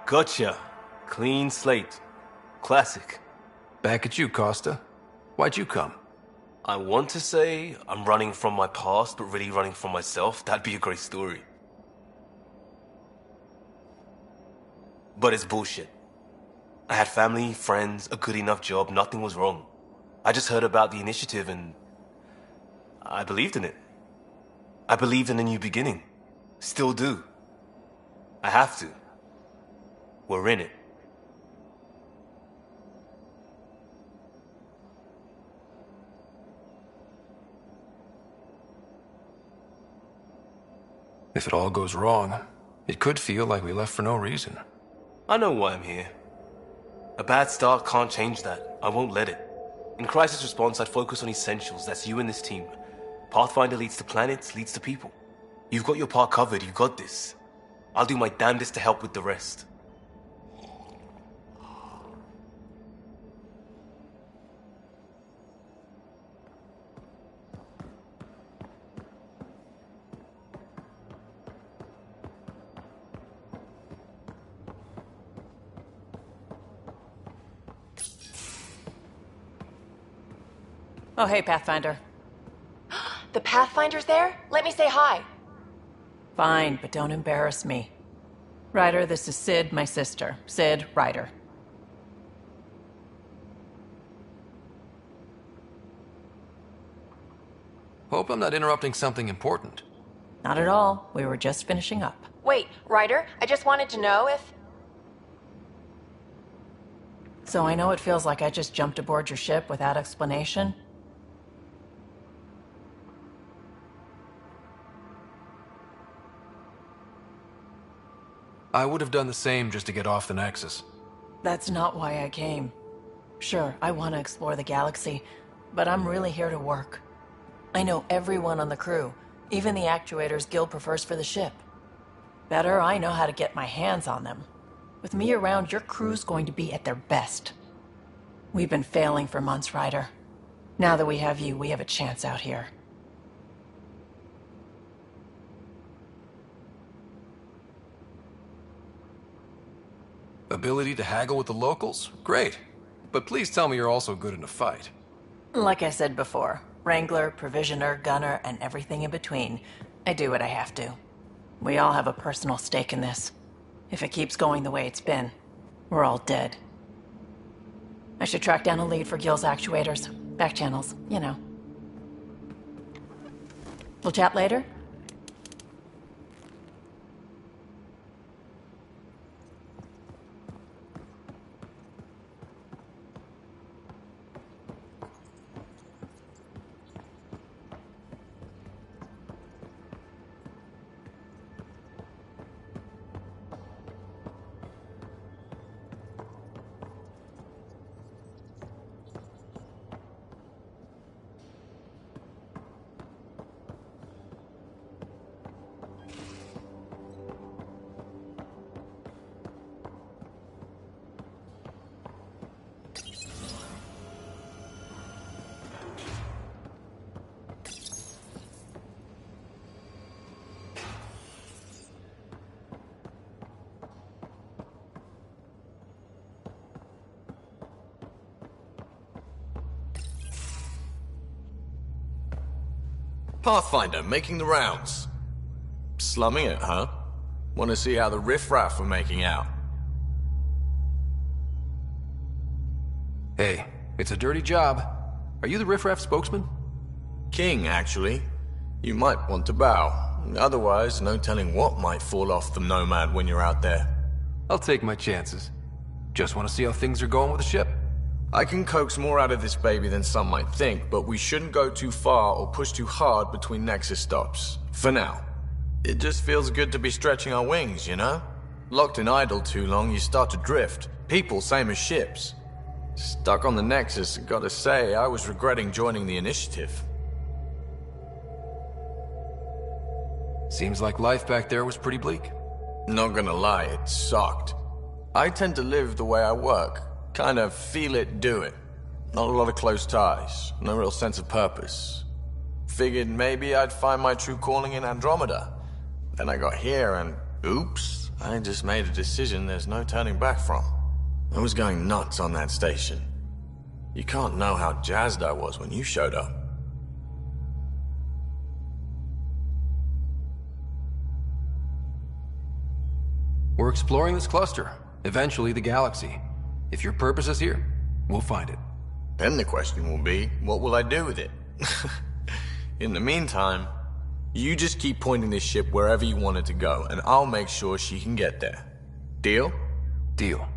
Gotcha. Clean slate. Classic. Back at you, Costa. Why'd you come? I want to say I'm running from my past, but really running from myself. That'd be a great story. But it's bullshit. I had family, friends, a good enough job, nothing was wrong. I just heard about the initiative and I believed in it. I believed in a new beginning. Still do. I have to. We're in it. If it all goes wrong, it could feel like we left for no reason. I know why I'm here. A bad start can't change that. I won't let it. In crisis response, I'd focus on essentials. That's you and this team. Pathfinder leads to planets, leads to people. You've got your part covered. You got this. I'll do my damnedest to help with the rest. Oh, hey, Pathfinder. The Pathfinder's there? Let me say hi. Fine, but don't embarrass me. Ryder, this is Sid, my sister. Sid, Ryder. Hope I'm not interrupting something important. Not at all. We were just finishing up. Wait, Ryder, I just wanted to know if... So I know it feels like I just jumped aboard your ship without explanation. I would have done the same just to get off the Nexus. That's not why I came. Sure, I want to explore the galaxy, but I'm really here to work. I know everyone on the crew, even the actuators Guild prefers for the ship. Better, I know how to get my hands on them. With me around, your crew's going to be at their best. We've been failing for months, Ryder. Now that we have you, we have a chance out here. Ability to haggle with the locals? Great. But please tell me you're also good in a fight. Like I said before, Wrangler, Provisioner, Gunner, and everything in between. I do what I have to. We all have a personal stake in this. If it keeps going the way it's been, we're all dead. I should track down a lead for Gil's actuators. Back channels, you know. We'll chat later? Pathfinder, making the rounds. Slumming it, huh? Want to see how the riffraff are making out? Hey, it's a dirty job. Are you the riffraff spokesman? King, actually. You might want to bow. Otherwise, no telling what might fall off the Nomad when you're out there. I'll take my chances. Just want to see how things are going with the ship. I can coax more out of this baby than some might think, but we shouldn't go too far or push too hard between Nexus stops. For now. It just feels good to be stretching our wings, you know? Locked in idle too long, you start to drift. People, same as ships. Stuck on the Nexus, gotta say, I was regretting joining the initiative. Seems like life back there was pretty bleak. Not gonna lie, it sucked. I tend to live the way I work. Kind of feel it, do it. Not a lot of close ties, no real sense of purpose. Figured maybe I'd find my true calling in Andromeda. Then I got here and, oops, I just made a decision there's no turning back from. I was going nuts on that station. You can't know how jazzed I was when you showed up. We're exploring this cluster, eventually the galaxy. If your purpose is here, we'll find it. Then the question will be, what will I do with it? In the meantime, you just keep pointing this ship wherever you want it to go, and I'll make sure she can get there. Deal? Deal.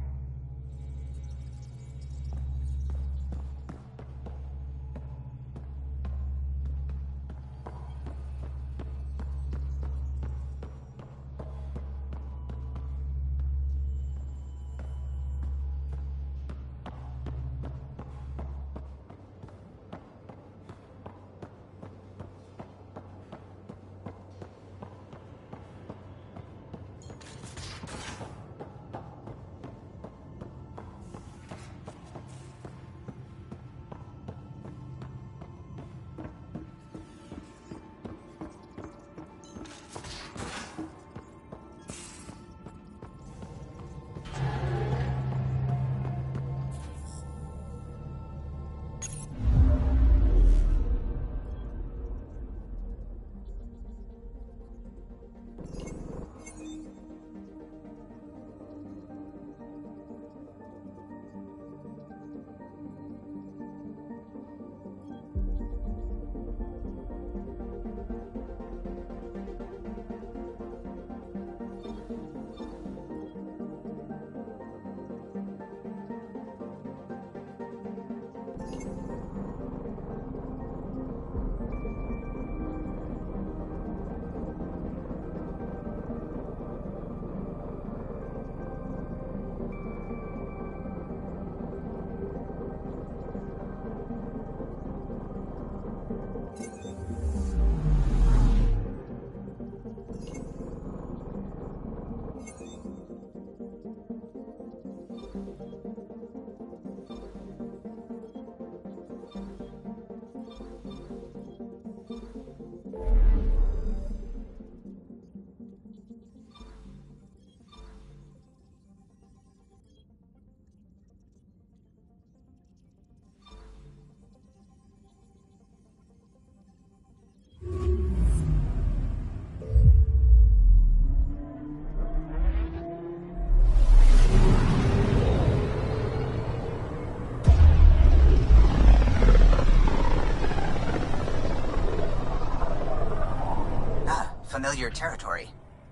Familiar territory.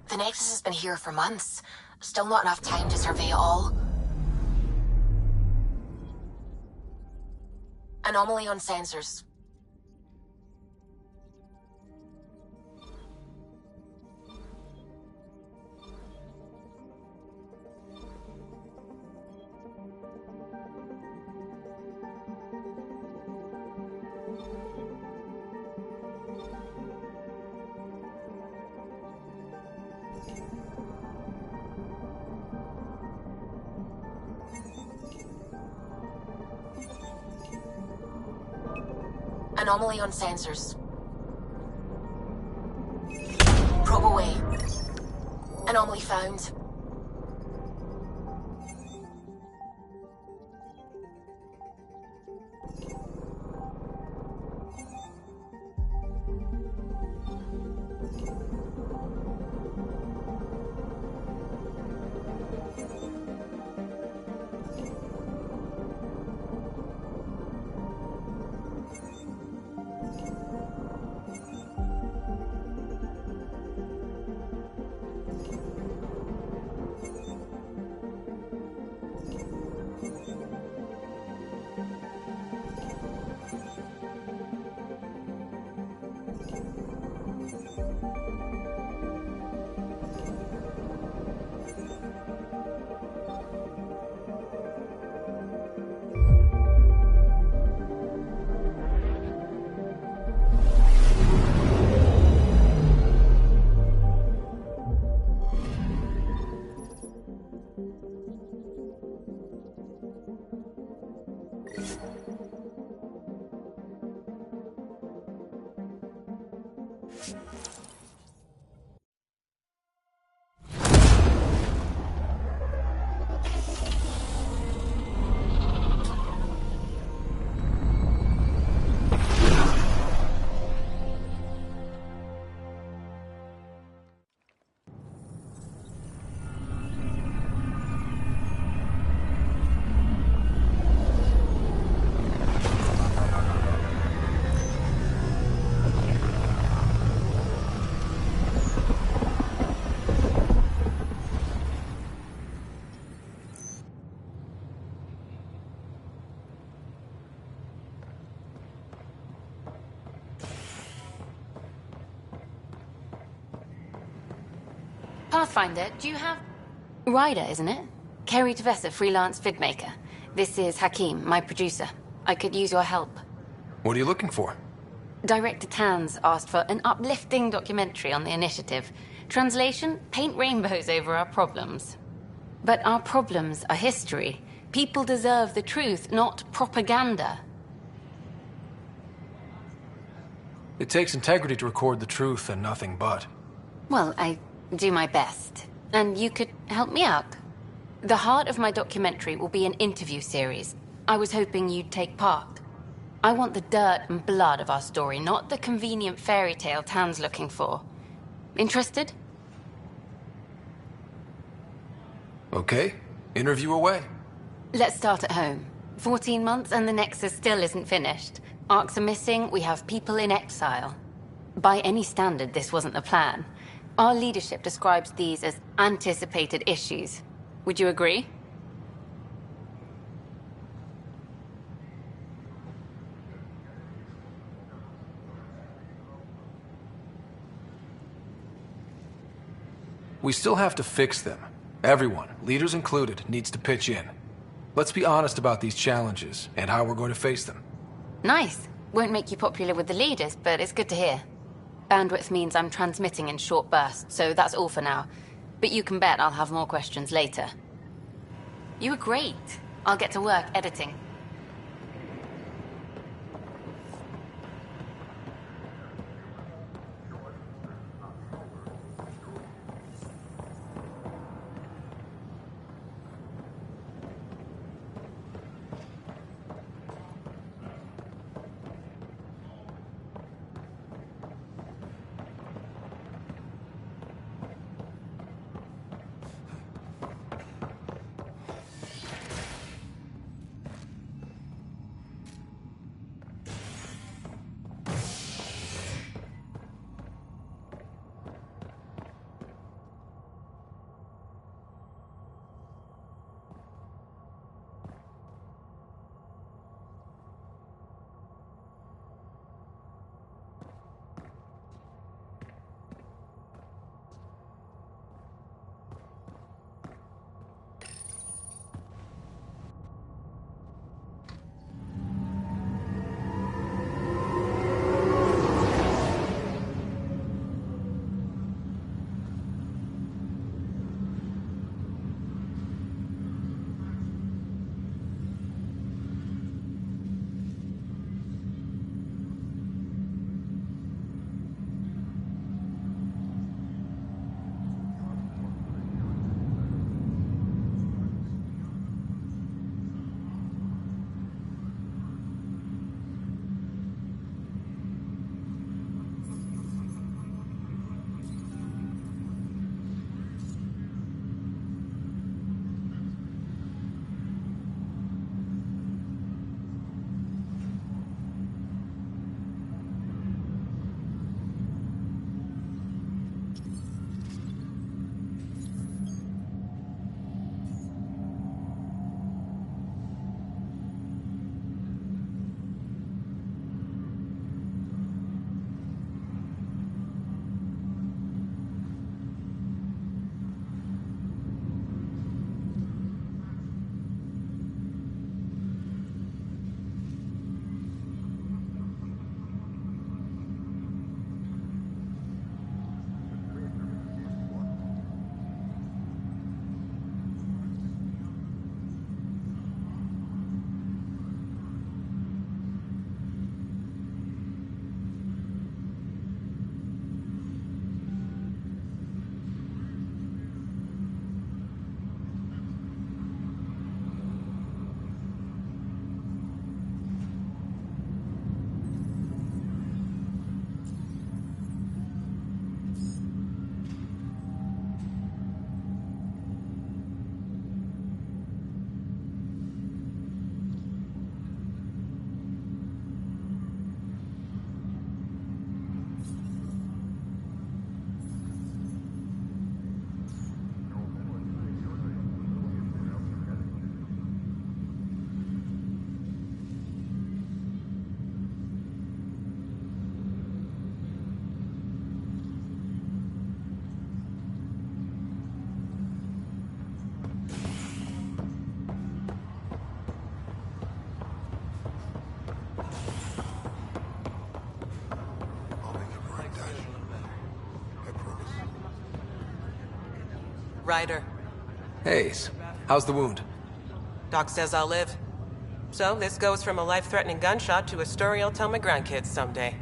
The Nexus has been here for months. Still not enough time to survey it all. Anomaly on sensors. Anomaly on sensors. Probe away. Anomaly found. Pathfinder, do you have... Ryder, isn't it? Kerry Tavessa, freelance vidmaker. This is Hakim, my producer. I could use your help. What are you looking for? Director Tans asked for an uplifting documentary on the initiative. Translation, paint rainbows over our problems. But our problems are history. People deserve the truth, not propaganda. It takes integrity to record the truth and nothing but. Well, I do my best. And you could help me out. The heart of my documentary will be an interview series. I was hoping you'd take part. I want the dirt and blood of our story, not the convenient fairy tale Tan's looking for. Interested? Okay, interview away. Let's start at home. 14 months and the Nexus still isn't finished. Arcs are missing, we have people in exile. By any standard, this wasn't the plan. Our leadership describes these as anticipated issues. Would you agree? We still have to fix them. Everyone, leaders included, needs to pitch in. Let's be honest about these challenges and how we're going to face them. Nice. Won't make you popular with the leaders, but it's good to hear. Bandwidth means I'm transmitting in short bursts, so that's all for now. But you can bet I'll have more questions later. You were great. I'll get to work editing. Ryder. Hayes, how's the wound? Doc says I'll live. So this goes from a life-threatening gunshot to a story I'll tell my grandkids someday.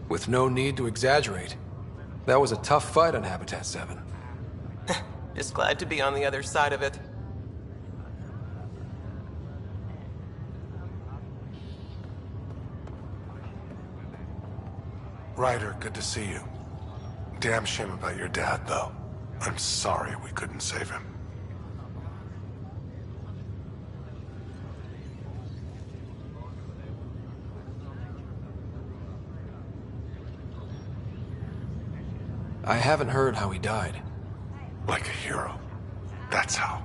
With no need to exaggerate. That was a tough fight on Habitat 7. Just glad to be on the other side of it. Ryder, good to see you. Damn shame about your dad, though. I'm sorry we couldn't save him. I haven't heard how he died. Like a hero. That's how.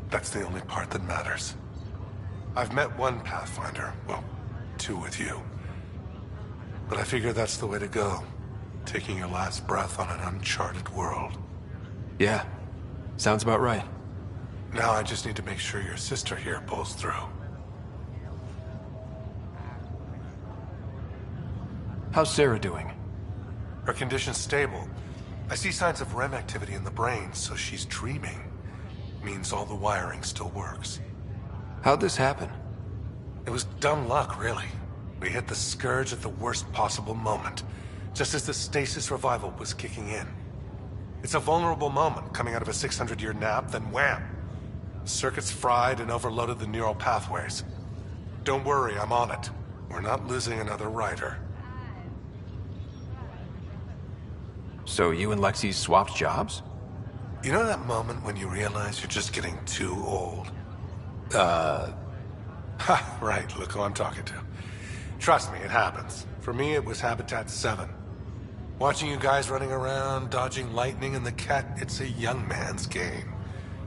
That's the only part that matters. I've met one Pathfinder, well, two with you. But I figure that's the way to go. Taking your last breath on an uncharted world. Yeah, sounds about right. Now I just need to make sure your sister here pulls through. How's Sarah doing? Her condition's stable. I see signs of REM activity in the brain, so she's dreaming. Means all the wiring still works. How'd this happen? It was dumb luck, really. We hit the Scourge at the worst possible moment, just as the stasis revival was kicking in. It's a vulnerable moment, coming out of a 600-year nap, then wham! Circuits fried and overloaded the neural pathways. Don't worry, I'm on it. We're not losing another Ryder. So you and Lexi swapped jobs? You know that moment when you realize you're just getting too old? Right, look who I'm talking to. Trust me, it happens. For me, it was Habitat 7. Watching you guys running around, dodging lightning and the cat, it's a young man's game.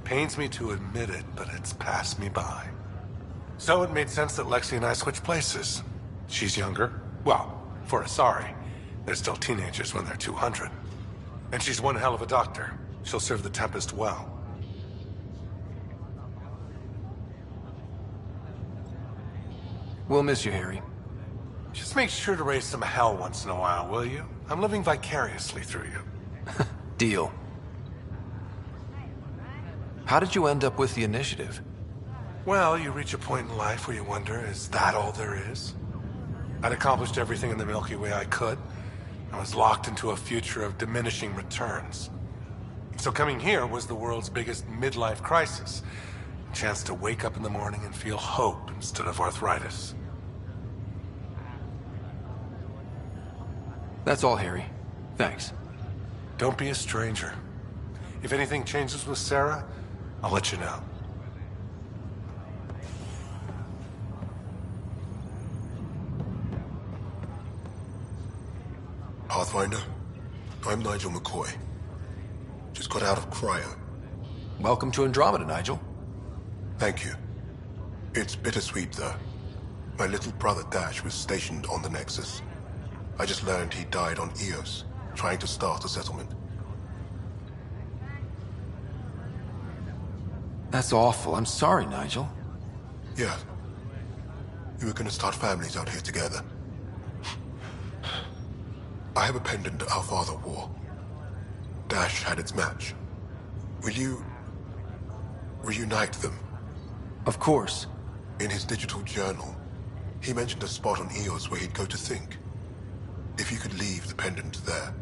Pains me to admit it, but it's passed me by. So it made sense that Lexi and I switched places. She's younger. Well, for Asari. They're still teenagers when they're 200. And she's one hell of a doctor. She'll serve the Tempest well. We'll miss you, Harry. Just make sure to raise some hell once in a while, will you? I'm living vicariously through you. Deal. How did you end up with the initiative? Well, you reach a point in life where you wonder, is that all there is? I'd accomplished everything in the Milky Way I could. I was locked into a future of diminishing returns. So coming here was the world's biggest midlife crisis. A chance to wake up in the morning and feel hope instead of arthritis. That's all, Harry. Thanks. Don't be a stranger. If anything changes with Sarah, I'll let you know. Pathfinder, I'm Nigel McCoy. Just got out of cryo. Welcome to Andromeda, Nigel. Thank you. It's bittersweet, though. My little brother Dash was stationed on the Nexus. I just learned he died on Eos, trying to start a settlement. That's awful. I'm sorry, Nigel. Yeah. We were gonna start families out here together. I have a pendant our father wore. Dash had its match. Will you reunite them? Of course. In his digital journal, he mentioned a spot on Eos where he'd go to think. If you could leave the pendant there.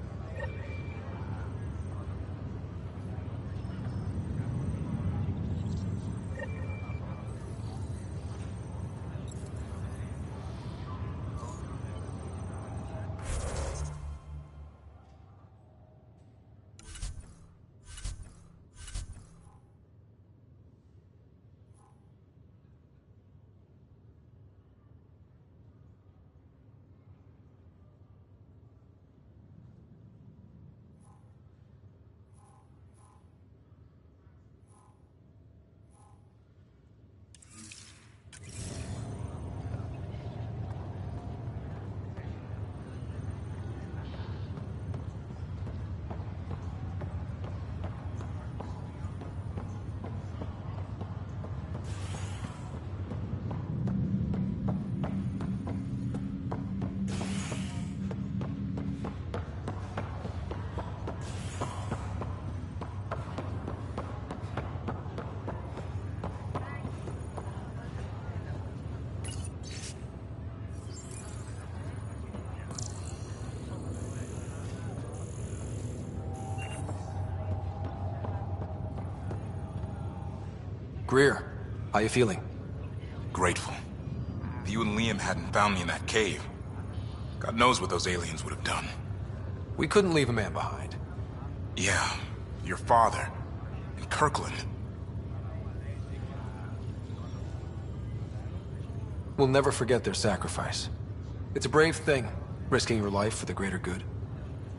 Greer, how you feeling? Grateful. If you and Liam hadn't found me in that cave, God knows what those aliens would have done. We couldn't leave a man behind. Yeah, your father. And Kirkland. We'll never forget their sacrifice. It's a brave thing, risking your life for the greater good.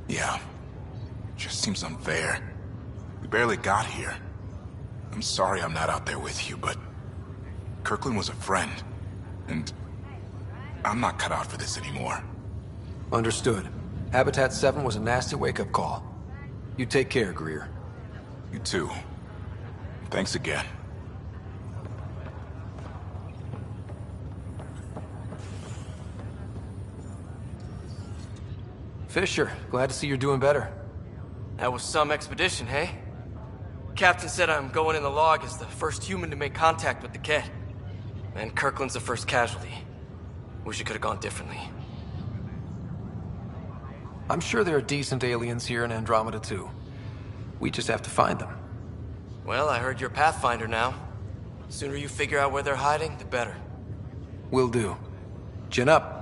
Yeah. Just seems unfair. We barely got here. I'm sorry I'm not out there with you, but Kirkland was a friend, and I'm not cut out for this anymore. Understood. Habitat 7 was a nasty wake-up call. You take care, Greer. You too. Thanks again. Fisher, glad to see you're doing better. That was some expedition, hey? Captain said I'm going in the log as the first human to make contact with the Ket. And Kirkland's the first casualty. Wish it could have gone differently. I'm sure there are decent aliens here in Andromeda too. We just have to find them. Well, I heard you're Pathfinder now. Sooner you figure out where they're hiding, the better. Will do. Chin up.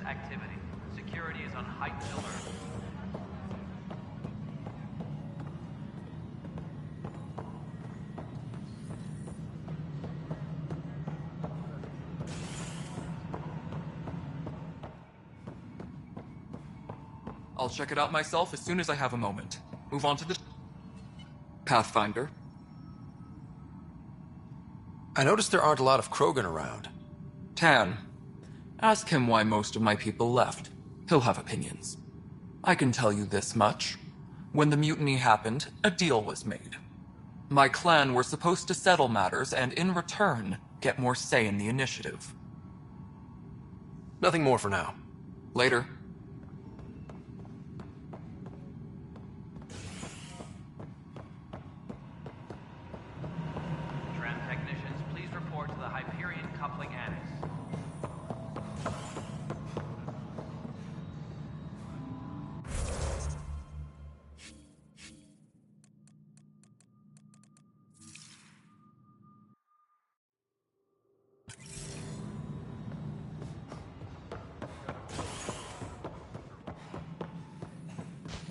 Activity. Security is on heightened alert. I'll check it out myself as soon as I have a moment. Move on to the Pathfinder. I noticed there aren't a lot of Krogan around. Tan. Ask him why most of my people left. He'll have opinions. I can tell you this much. When the mutiny happened, a deal was made. My clan were supposed to settle matters and, in return, get more say in the initiative. Nothing more for now. Later. Tram technicians, please report to the Hyperion Coupling Annex.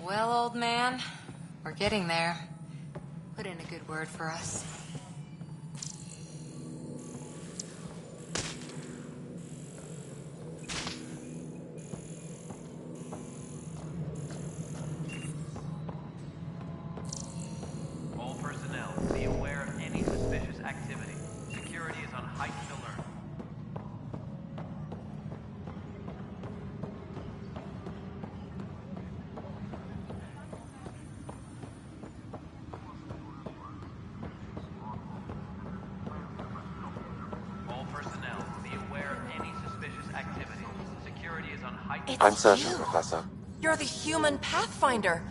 Well, old man, we're getting there. Put in a good word for us. All personnel, be aware of any suspicious activity. Security is on heightened alert. All personnel, be aware of any suspicious activity. Security is on heightened alert. I'm certain, Professor. You're the human Pathfinder.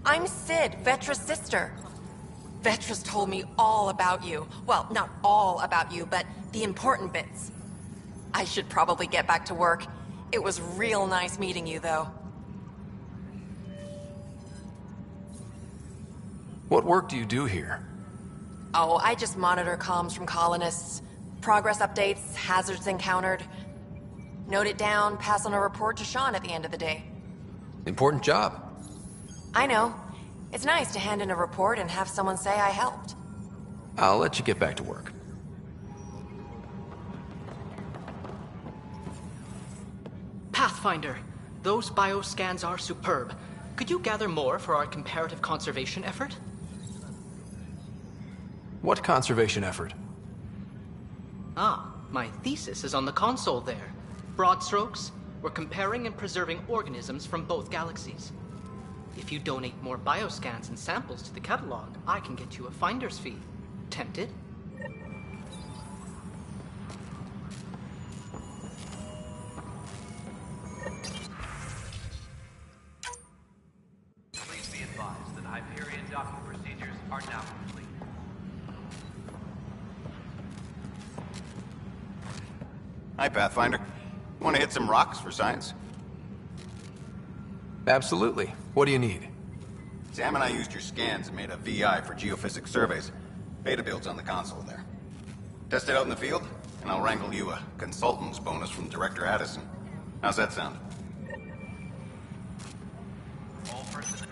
I'm Sid, Vetra's sister. Vetra's told me all about you. Well, not all about you, but the important bits. I should probably get back to work. It was real nice meeting you, though. What work do you do here? Oh, I just monitor comms from colonists. Progress updates, hazards encountered. Note it down, pass on a report to Sean at the end of the day. Important job. I know. It's nice to hand in a report and have someone say I helped. I'll let you get back to work. Pathfinder, those bioscans are superb. Could you gather more for our comparative conservation effort? What conservation effort? Ah, my thesis is on the console there. Broad strokes, we're comparing and preserving organisms from both galaxies. If you donate more bioscans and samples to the catalog, I can get you a finder's fee. Tempted? Please be advised that Hyperion docking procedures are now complete. Hi, Pathfinder. Want to hit some rocks for science? Absolutely. What do you need? Sam and I used your scans and made a VI for geophysics surveys. Beta builds on the console there. Test it out in the field, and I'll wrangle you a consultant's bonus from Director Addison. How's that sound? All personnel.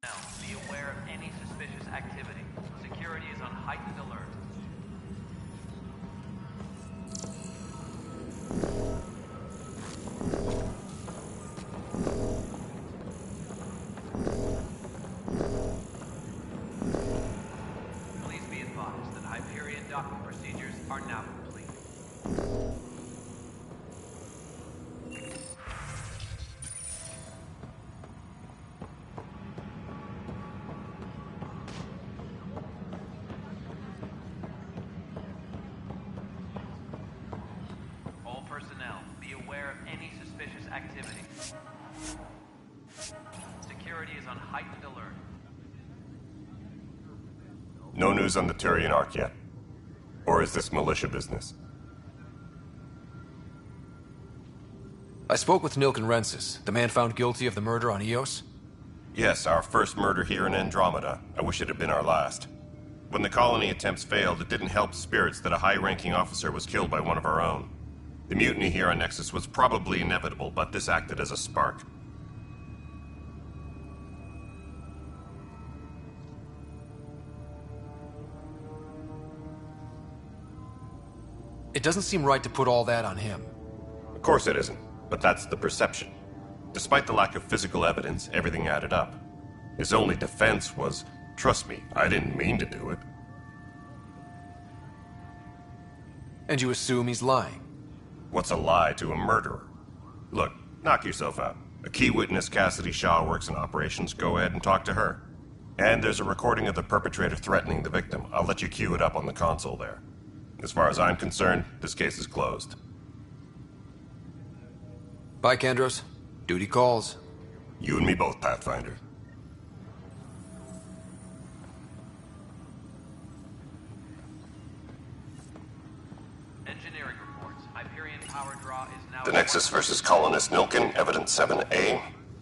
Now, be aware of any suspicious activity. Security is on heightened alert. Please be advised that Hyperion docking procedures are now complete. All personnel, be aware of any suspicious activity. Security is on heightened alert. No news on the Turian Ark yet? Or is this militia business? I spoke with Nilken Rensis, the man found guilty of the murder on Eos. Yes, our first murder here in Andromeda. I wish it had been our last. When the colony attempts failed, it didn't help spirits that a high-ranking officer was killed by one of our own. The mutiny here on Nexus was probably inevitable, but this acted as a spark. It doesn't seem right to put all that on him. Of course it isn't, but that's the perception. Despite the lack of physical evidence, everything added up. His only defense was, trust me, I didn't mean to do it. And you assume he's lying? What's a lie to a murderer? Look, knock yourself out. A key witness, Cassidy Shaw, works in operations. Go ahead and talk to her. And there's a recording of the perpetrator threatening the victim. I'll let you cue it up on the console there. As far as I'm concerned, this case is closed. Bye, Kandros. Duty calls. You and me both, Pathfinder. Engineering reports. Hyperion power draw is now... The Nexus versus Colonist Nilken, Evidence 7A.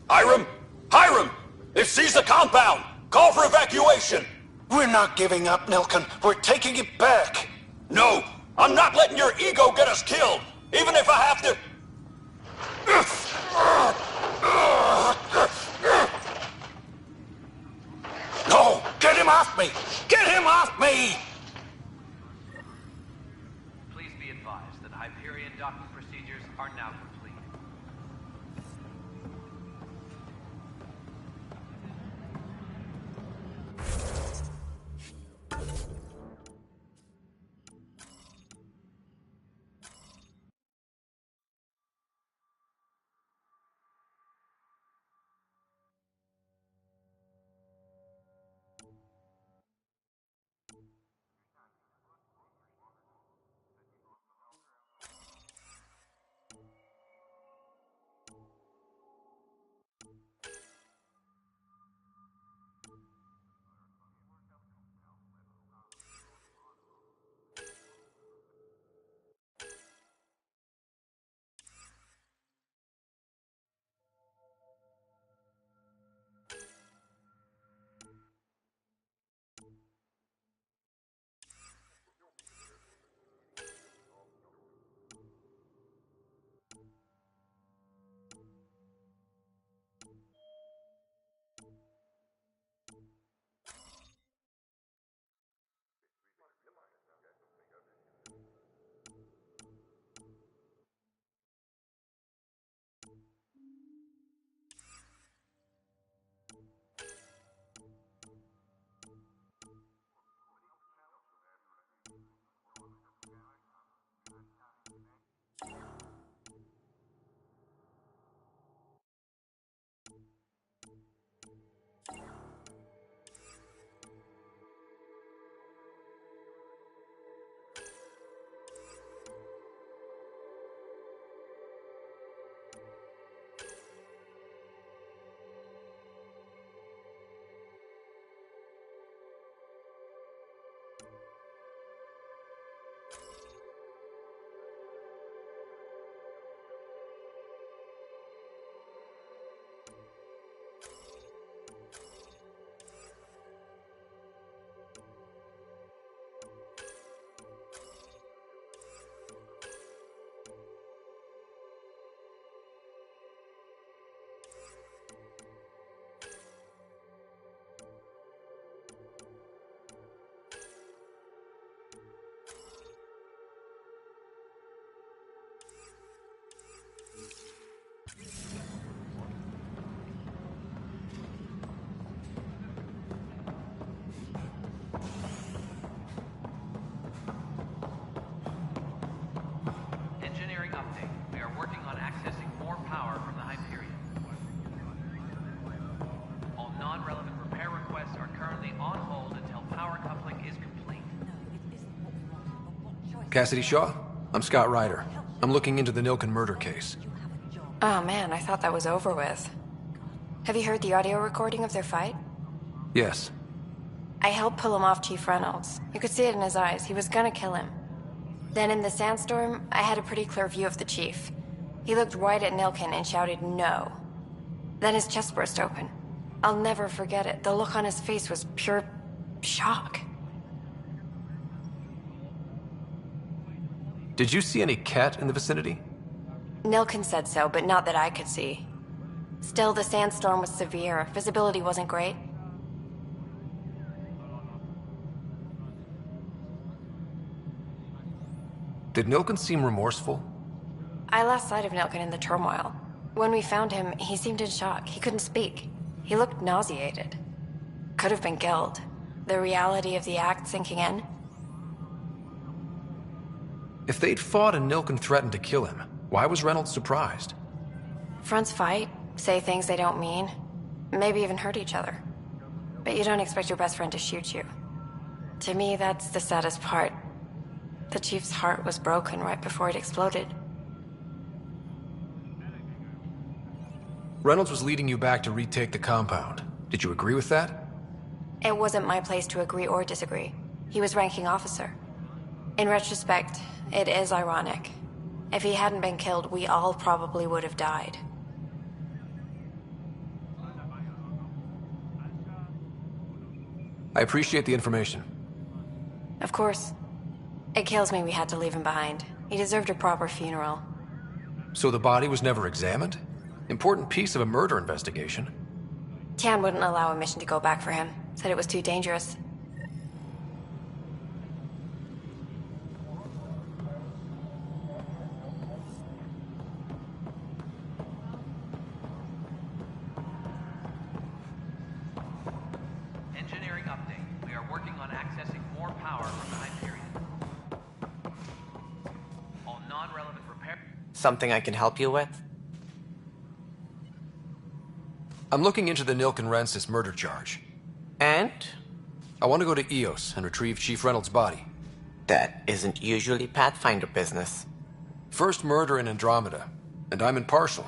Hiram! Hiram! They've seized the compound! Call for evacuation! We're not giving up, Nilken. We're taking it back. No! I'm not letting your ego get us killed! Even if I have to... No! Get him off me! Get him off me! Please be advised that Hyperion docking procedures are now complete. Cassidy Shaw? I'm Scott Ryder. I'm looking into the Nilken murder case. Oh man, I thought that was over with. Have you heard the audio recording of their fight? Yes. I helped pull him off Chief Reynolds. You could see it in his eyes. He was gonna kill him. Then in the sandstorm, I had a pretty clear view of the chief. He looked right at Nilken and shouted no. Then his chest burst open. I'll never forget it. The look on his face was pure shock. Did you see any cat in the vicinity? Nilken said so, but not that I could see. Still, the sandstorm was severe. Visibility wasn't great. Did Nilken seem remorseful? I lost sight of Nilken in the turmoil. When we found him, he seemed in shock. He couldn't speak. He looked nauseated. Could have been killed. The reality of the act sinking in. If they'd fought and Nilken threatened to kill him, why was Reynolds surprised? Fronts fight, say things they don't mean, maybe even hurt each other. But you don't expect your best friend to shoot you. To me, that's the saddest part. The chief's heart was broken right before it exploded. Reynolds was leading you back to retake the compound. Did you agree with that? It wasn't my place to agree or disagree. He was ranking officer. In retrospect, it is ironic. If he hadn't been killed, we all probably would have died. I appreciate the information. Of course. It kills me we had to leave him behind. He deserved a proper funeral. So the body was never examined? Important piece of a murder investigation. Tian wouldn't allow a mission to go back for him. Said it was too dangerous. Engineering update. We are working on accessing more power from the Hyperion. All non-relevant repair... Something I can help you with? I'm looking into the Nilken Rensis murder charge. And? I want to go to EOS and retrieve Chief Reynolds' body. That isn't usually Pathfinder business. First murder in Andromeda, and I'm impartial.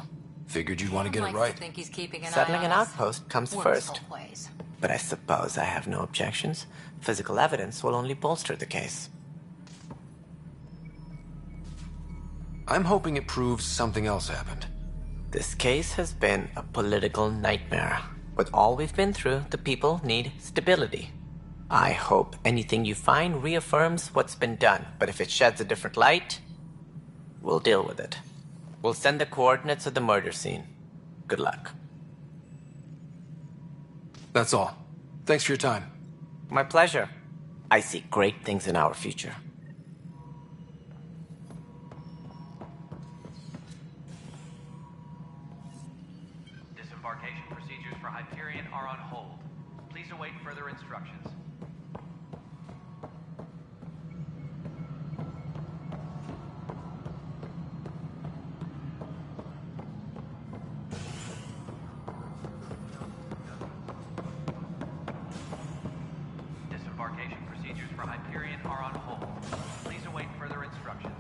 Figured you'd want to get it right. Think he's keeping an Settling eye an on us. outpost comes We're first. still plays. But I suppose I have no objections. Physical evidence will only bolster the case. I'm hoping it proves something else happened. This case has been a political nightmare. With all we've been through, the people need stability. I hope anything you find reaffirms what's been done, but if it sheds a different light, we'll deal with it. We'll send the coordinates of the murder scene. Good luck. That's all. Thanks for your time. My pleasure. I see great things in our future. Disembarkation procedures for Hyperion are on hold. Please await further instructions. Disembarkation procedures for Hyperion are on hold. Please await further instructions.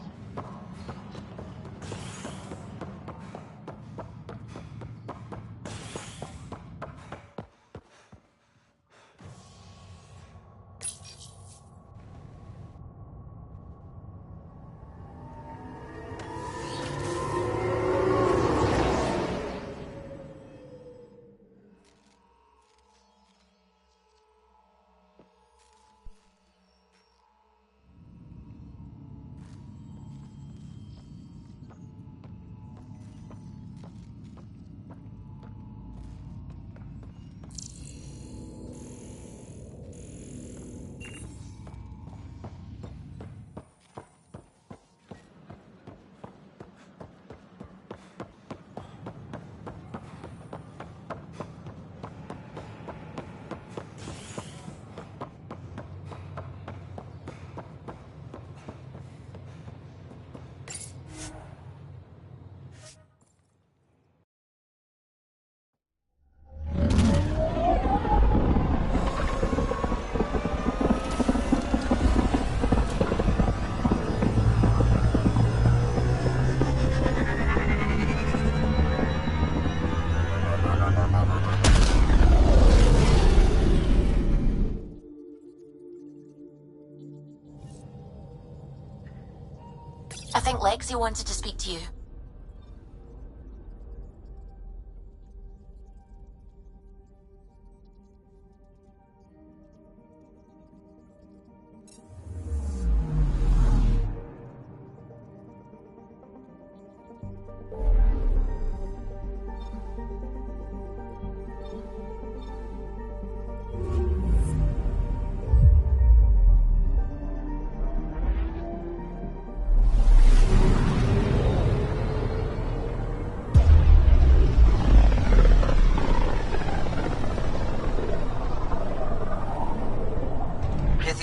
I think Lexi wanted to speak to you.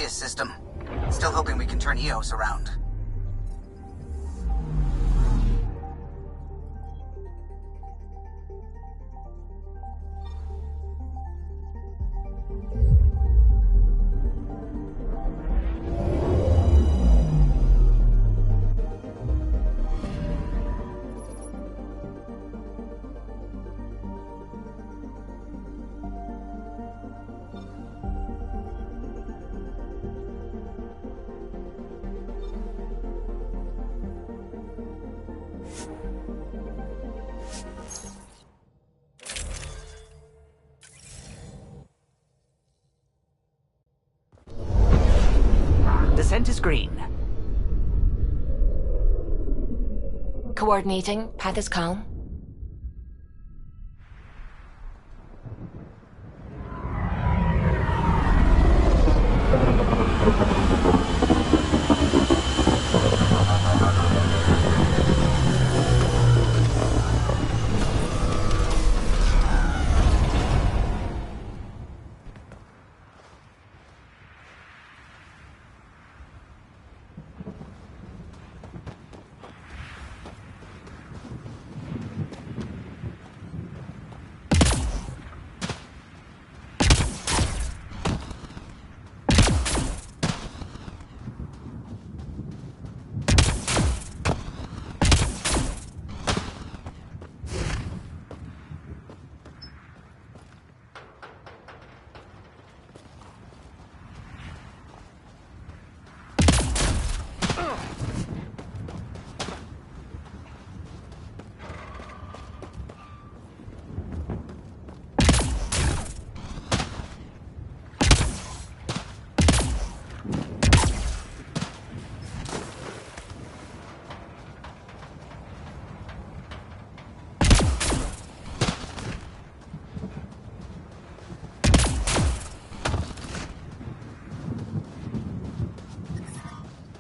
System. Still hoping we can turn EOS around. Descent is green. Coordinating. Path is calm.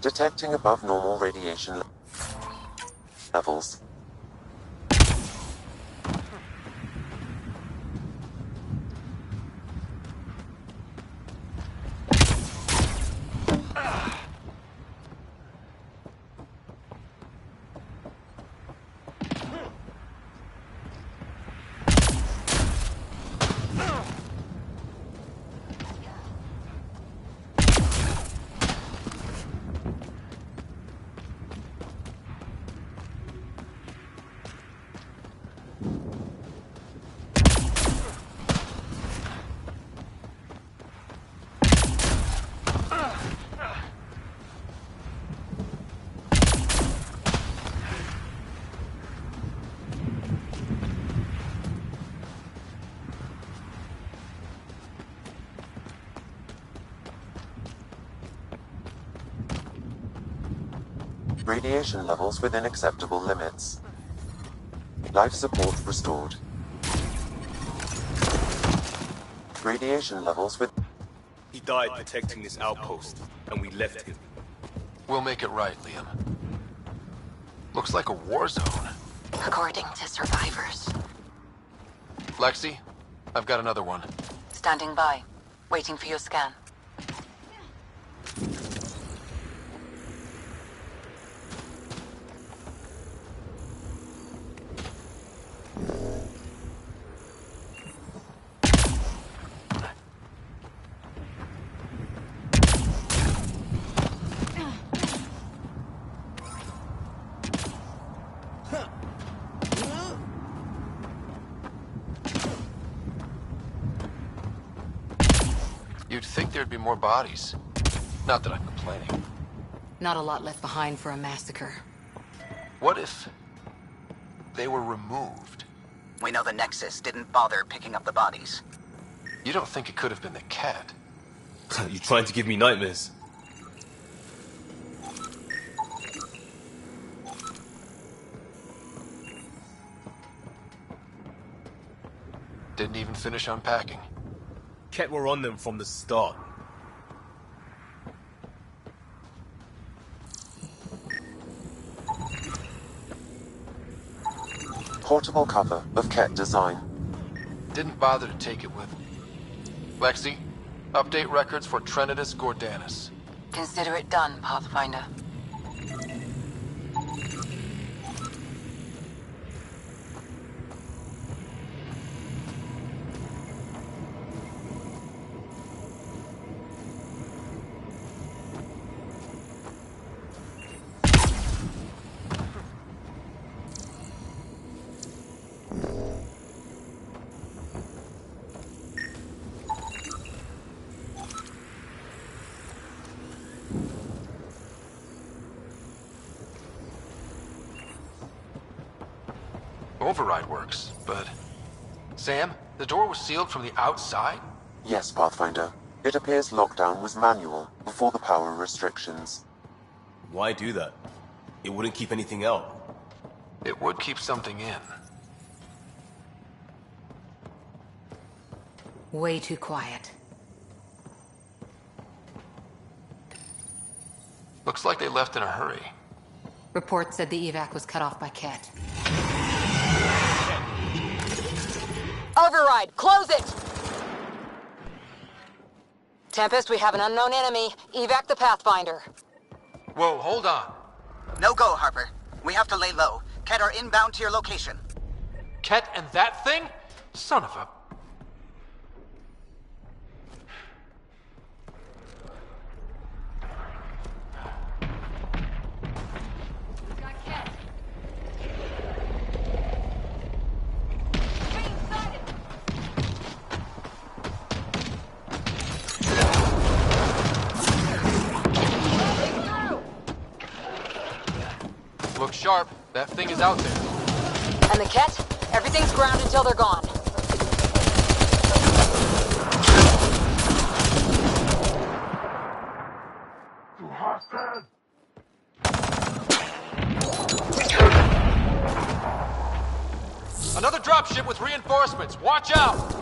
Detecting above normal radiation levels. Radiation levels within acceptable limits. Life support restored. Radiation levels with... He died protecting this outpost, and we left him. We'll make it right, Liam. Looks like a war zone. According to survivors. Lexi, I've got another one. Standing by. Waiting for your scan. You'd think there'd be more bodies. Not that I'm complaining. Not a lot left behind for a massacre. What if they were removed? We know the Nexus didn't bother picking up the bodies. You don't think it could have been the cat? You trying to give me nightmares? Didn't even finish unpacking. Ket were on them from the start. Portable cover of Ket design. Didn't bother to take it with him. Lexi, update records for Trinitas Gordanus. Consider it done, Pathfinder. Override works, but... Sam, the door was sealed from the outside? Yes, Pathfinder. It appears lockdown was manual before the power restrictions. Why do that? It wouldn't keep anything out. It would keep something in. Way too quiet. Looks like they left in a hurry. Report said the evac was cut off by Ket. Override! Close it! Tempest, we have an unknown enemy. Evac the Pathfinder. Whoa, hold on. No go, Harper. We have to lay low. Ket are inbound to your location. Ket and that thing? Son of a... Look sharp. That thing is out there. And the Ket? Everything's ground until they're gone. Another dropship with reinforcements. Watch out!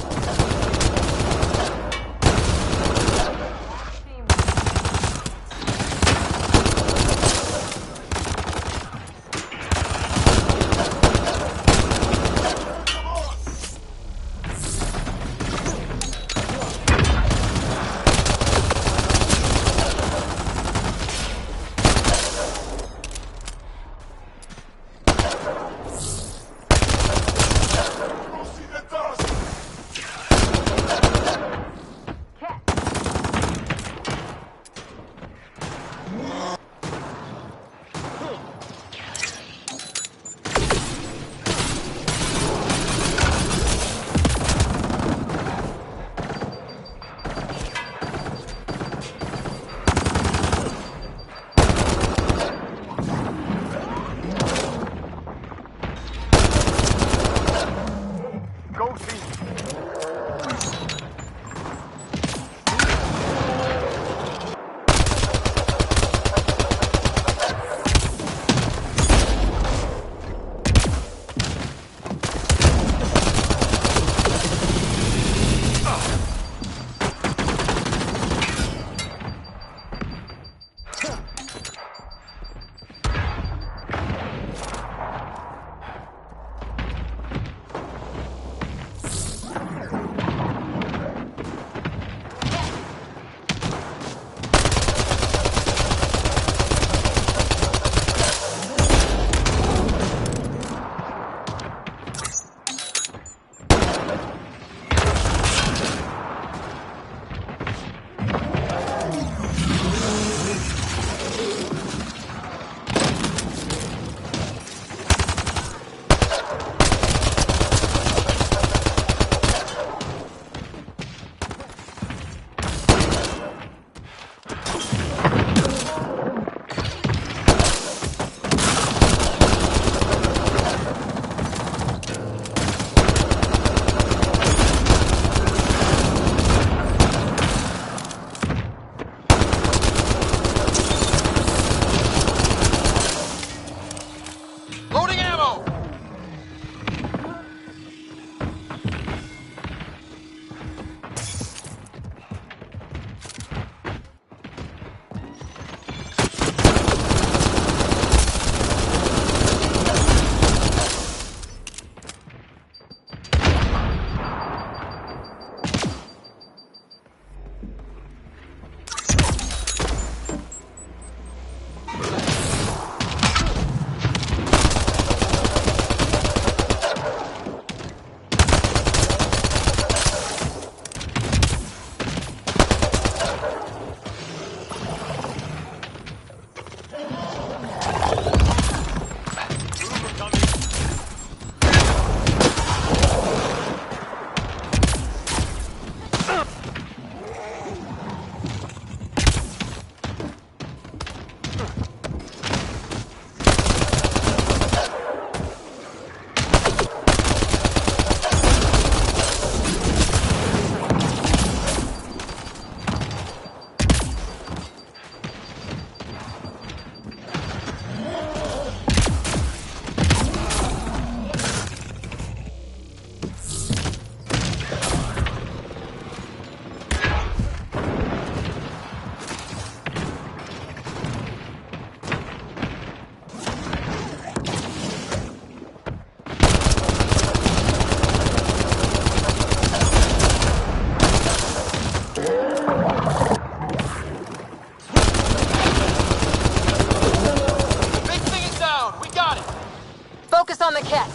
Focus on the cat.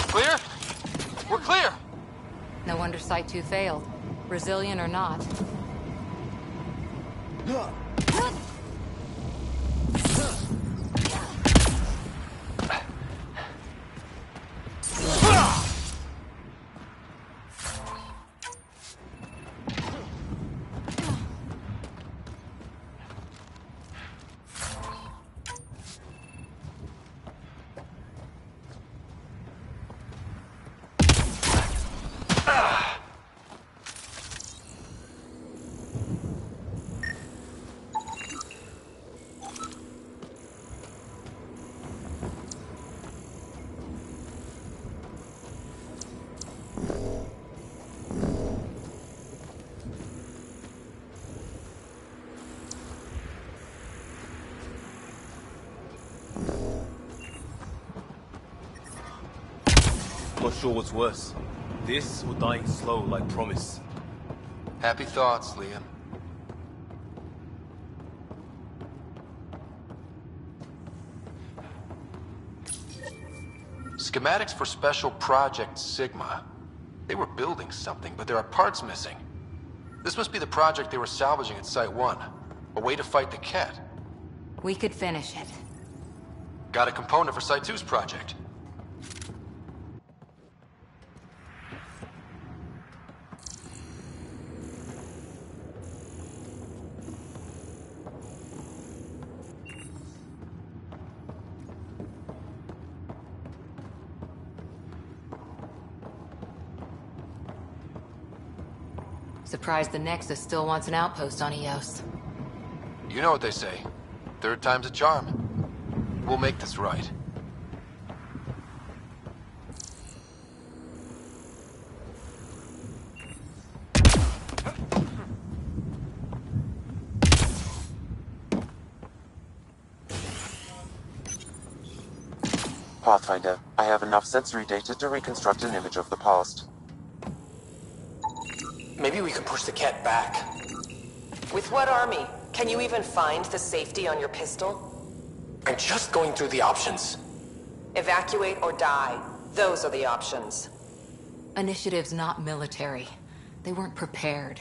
Clear? We're clear. No wonder Site 2 failed. Brazilian or not. Not sure what's worse. This or dying slow like promise. Happy thoughts, Liam. Schematics for Special Project Sigma. They were building something, but there are parts missing. This must be the project they were salvaging at Site 1. A way to fight the Ket. We could finish it. Got a component for Site 2's project. Surprised the Nexus still wants an outpost on Eos. You know what they say. Third time's a charm. We'll make this right. Pathfinder, I have enough sensory data to reconstruct an image of the past. Maybe we can push the cat back. With what army? Can you even find the safety on your pistol? I'm just going through the options. Evacuate or die. Those are the options. Initiative's not military. They weren't prepared.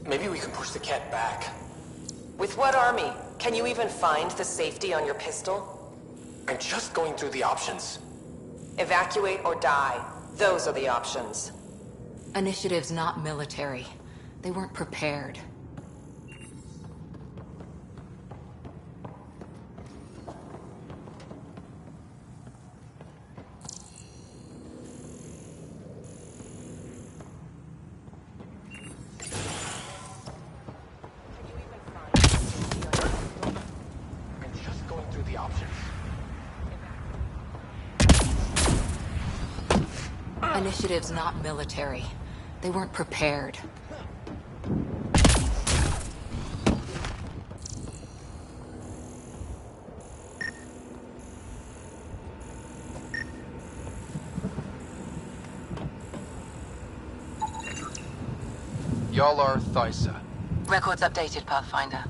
Maybe we can push the cat back. With what army? Can you even find the safety on your pistol? I'm just going through the options. Evacuate or die. Those are the options. Initiative's not military. They weren't prepared. Initiative's not military. They weren't prepared. Y'all are Thysa. Records updated, Pathfinder.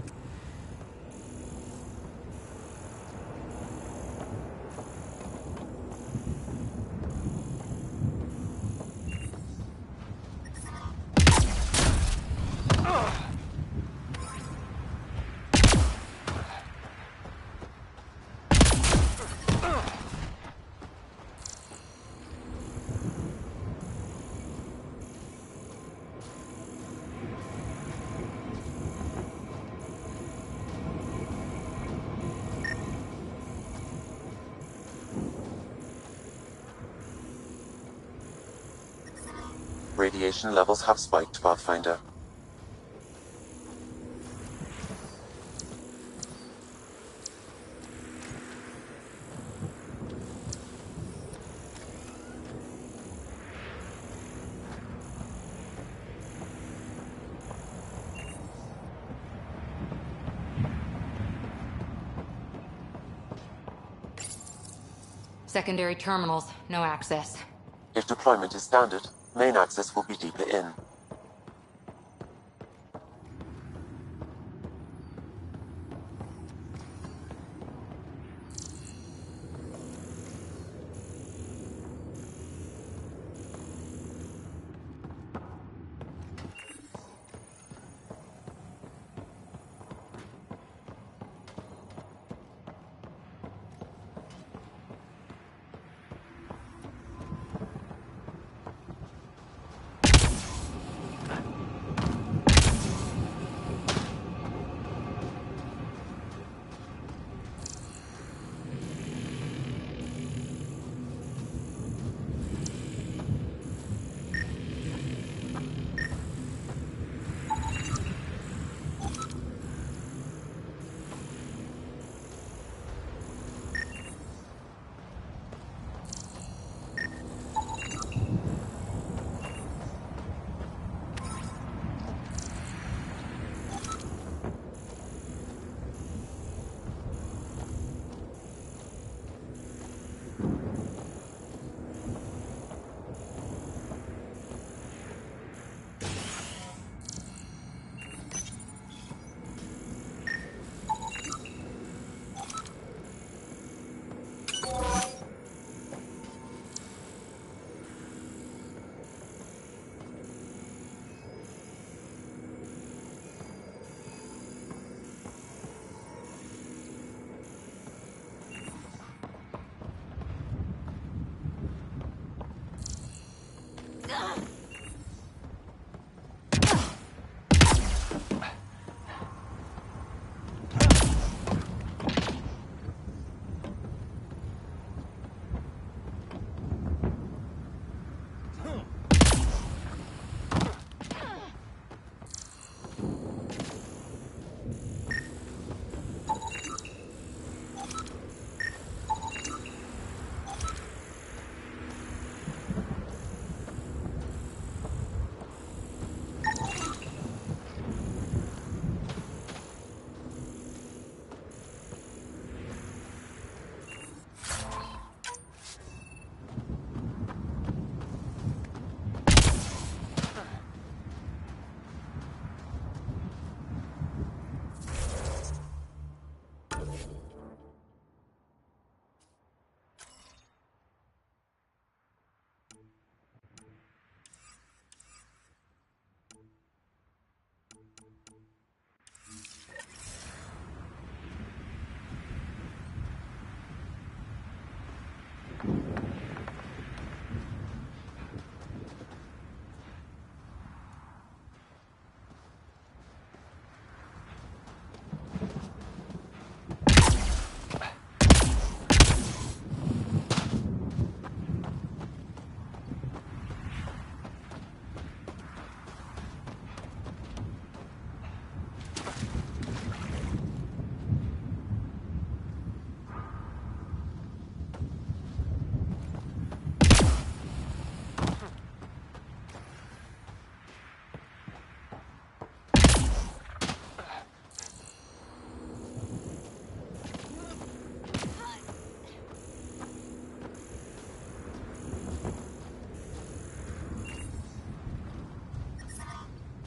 Radiation levels have spiked, Pathfinder. Secondary terminals, no access. If deployment is standard, main access will be deeper in.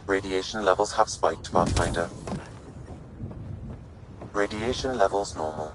Radiation levels have spiked, Pathfinder. Radiation levels normal.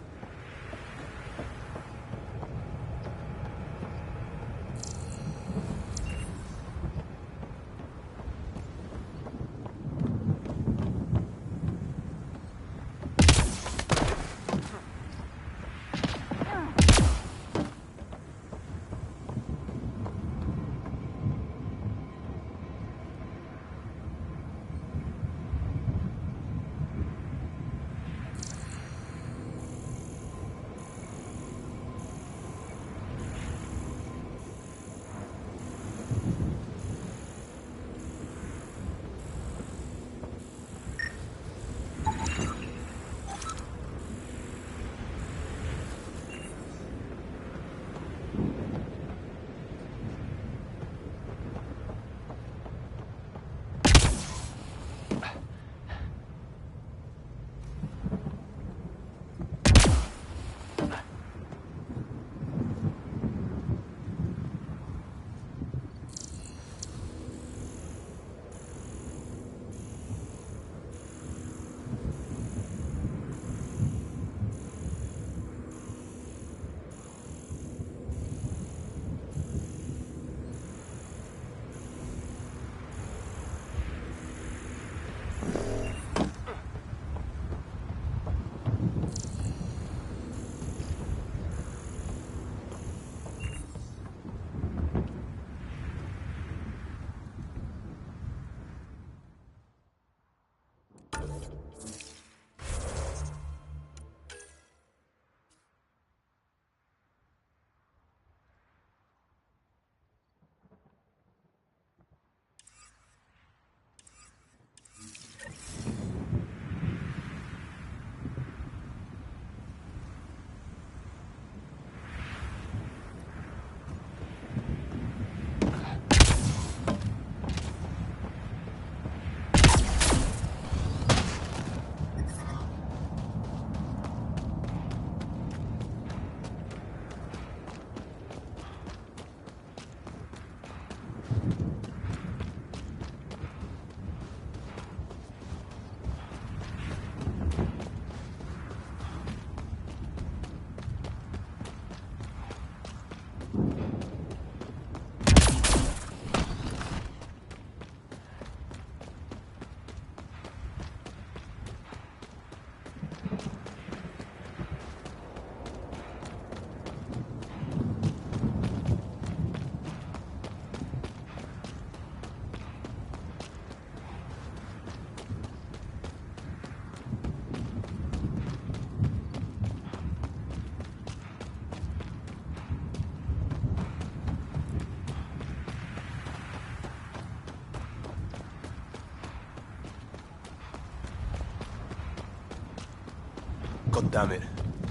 God damn it.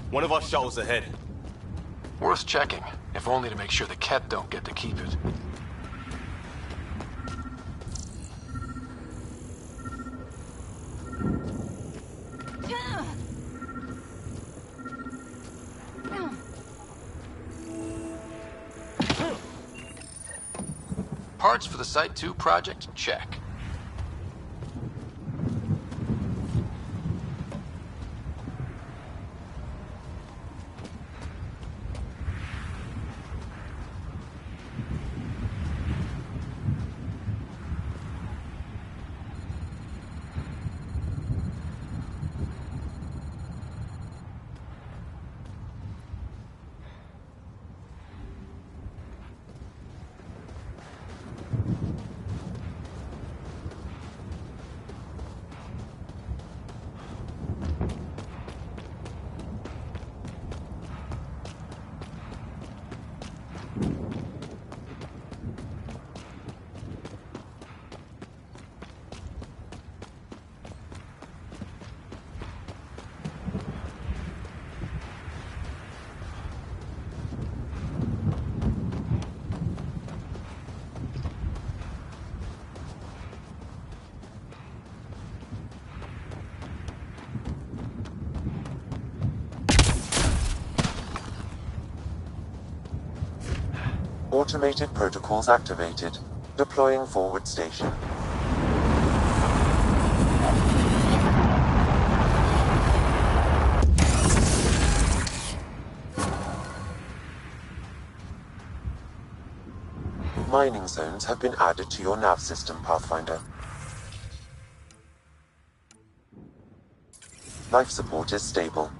One of our shuttles ahead. Worth checking, if only to make sure the Ket don't get to keep it. Parts for the Site 2 project? Check. Automated protocols activated. Deploying forward station. Mining zones have been added to your nav system, Pathfinder. Life support is stable.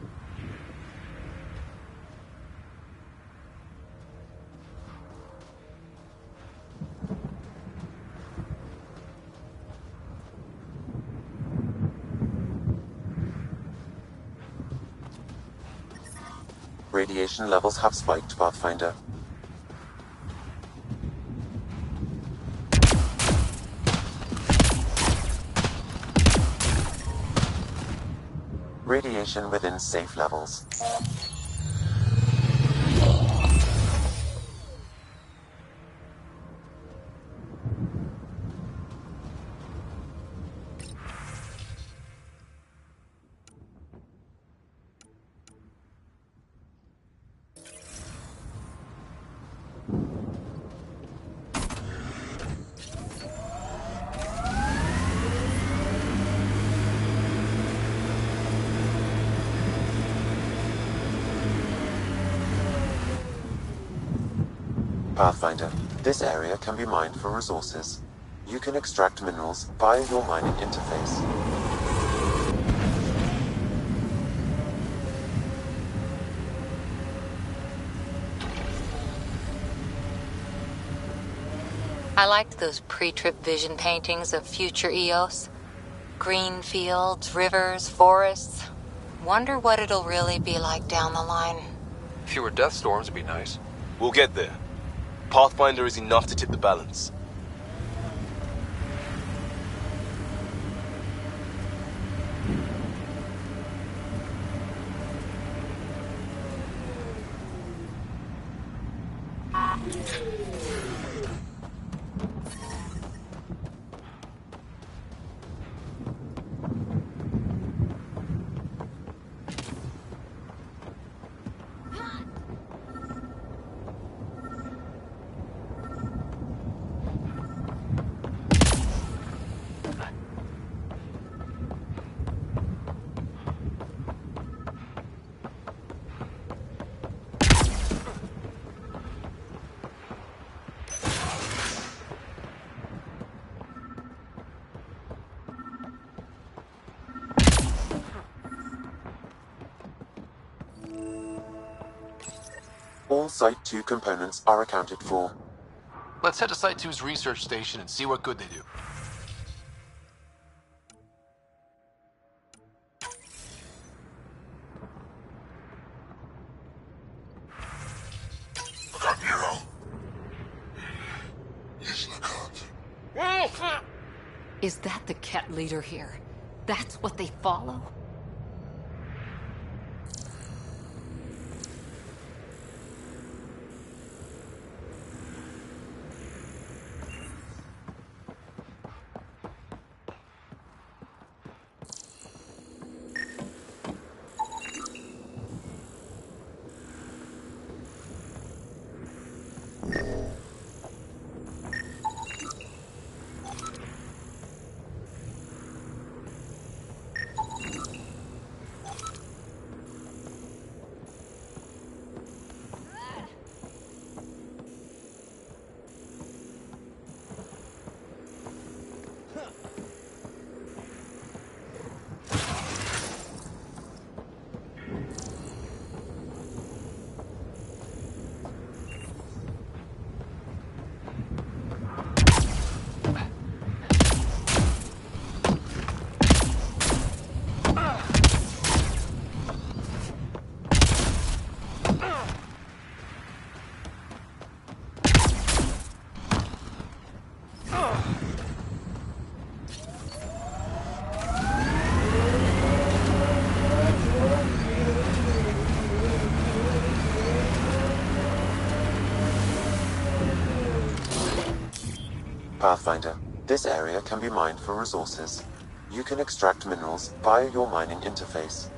Radiation levels have spiked, Pathfinder. Radiation within safe levels. Pathfinder, this area can be mined for resources. You can extract minerals via your mining interface. I liked those pre-trip vision paintings of future Eos. Green fields, rivers, forests. Wonder what it'll really be like down the line. Fewer death storms would be nice. We'll get there. Pathfinder is enough to tip the balance. All Site 2 components are accounted for. Let's head to Site 2's research station and see what good they do. Is that the Ket leader here? That's what they follow? Pathfinder, this area can be mined for resources. You can extract minerals via your mining interface.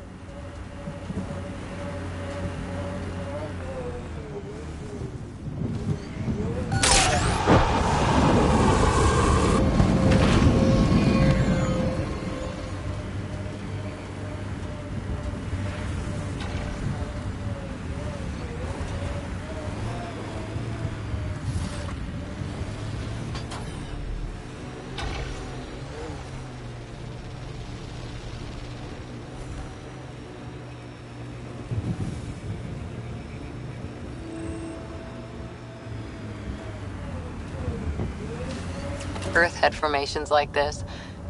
Earth had formations like this.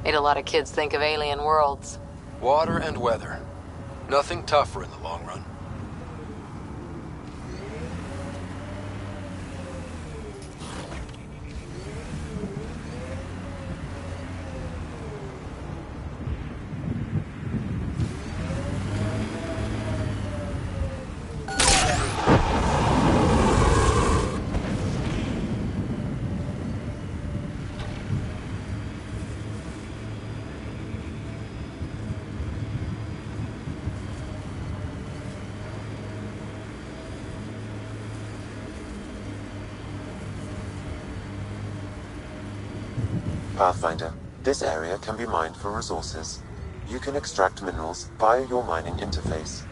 Made a lot of kids think of alien worlds. Water and weather. Nothing tougher in the long run. Pathfinder, this area can be mined for resources. You can extract minerals via your mining interface.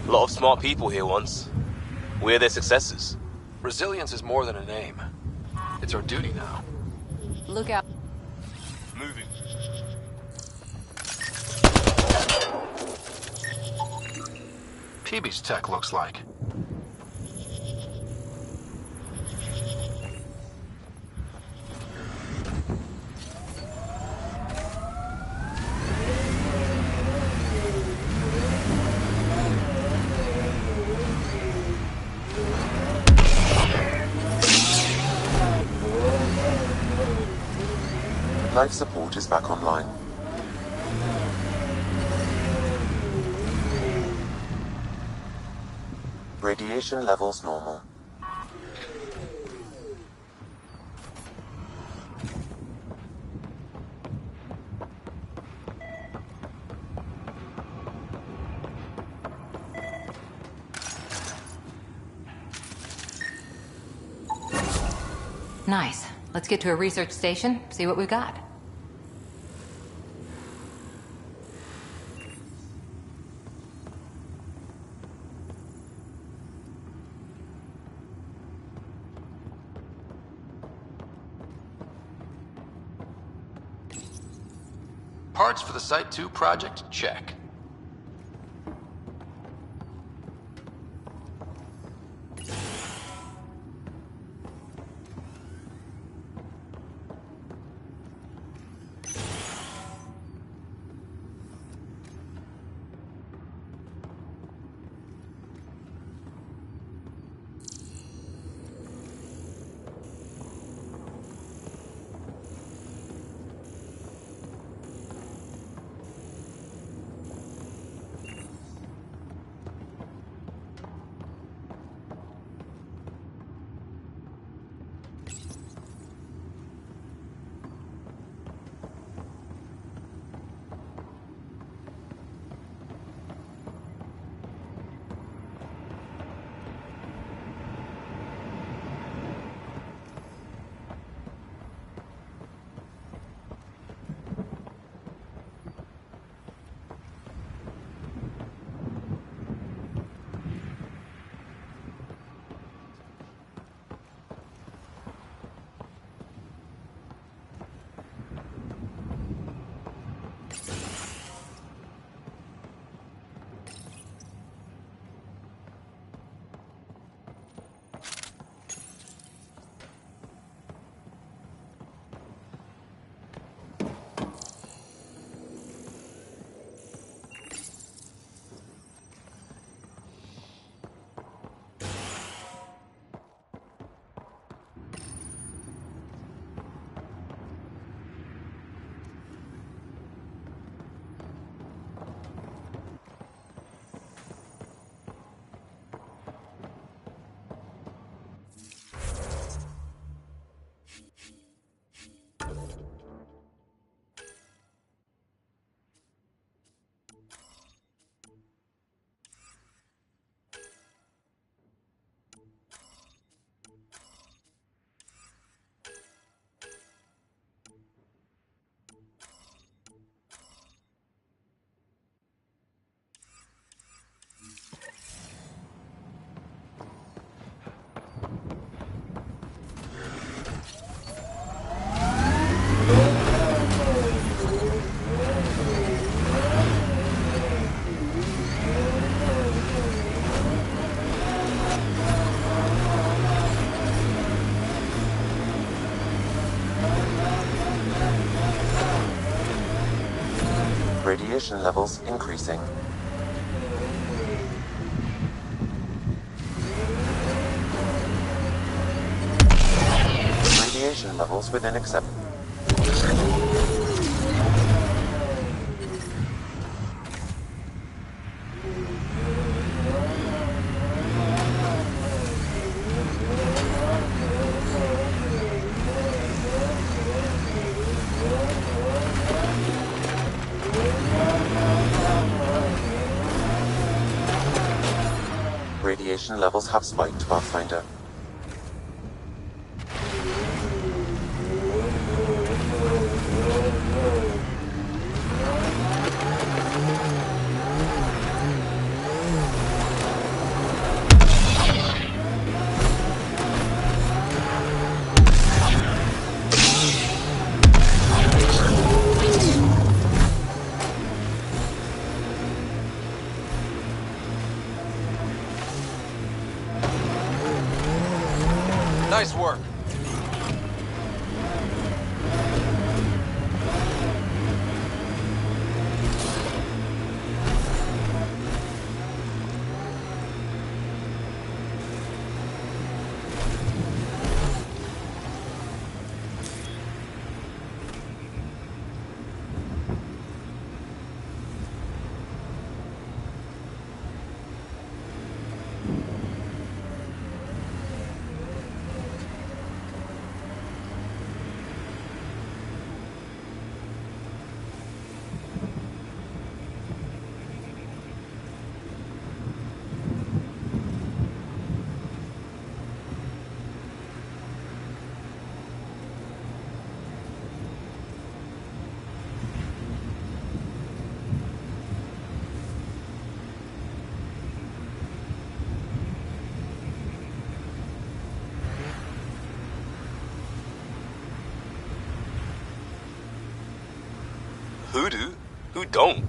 A lot of smart people here once. We're their successors. Resilience is more than a name. It's our duty now. Look out. Moving. PB's tech looks like. Life support is back online. Radiation levels normal. Nice. Let's get to a research station, see what we've got. Parts for the Site 2 project? Check. Radiation levels increasing. Radiation levels within accept. Radiation levels have spiked, Pathfinder. Nice work. voodoo. Who don't?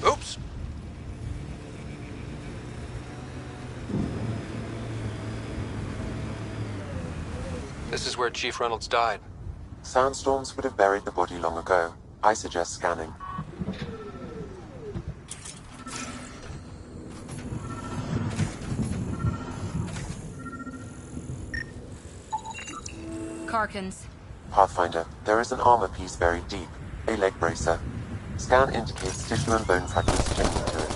Oops. This is where Chief Reynolds died. Sandstorms would have buried the body long ago. I suggest scanning. Karkins. Pathfinder, there is an armor piece buried deep. A leg bracer. Scan indicates tissue and bone fragments clinging to it.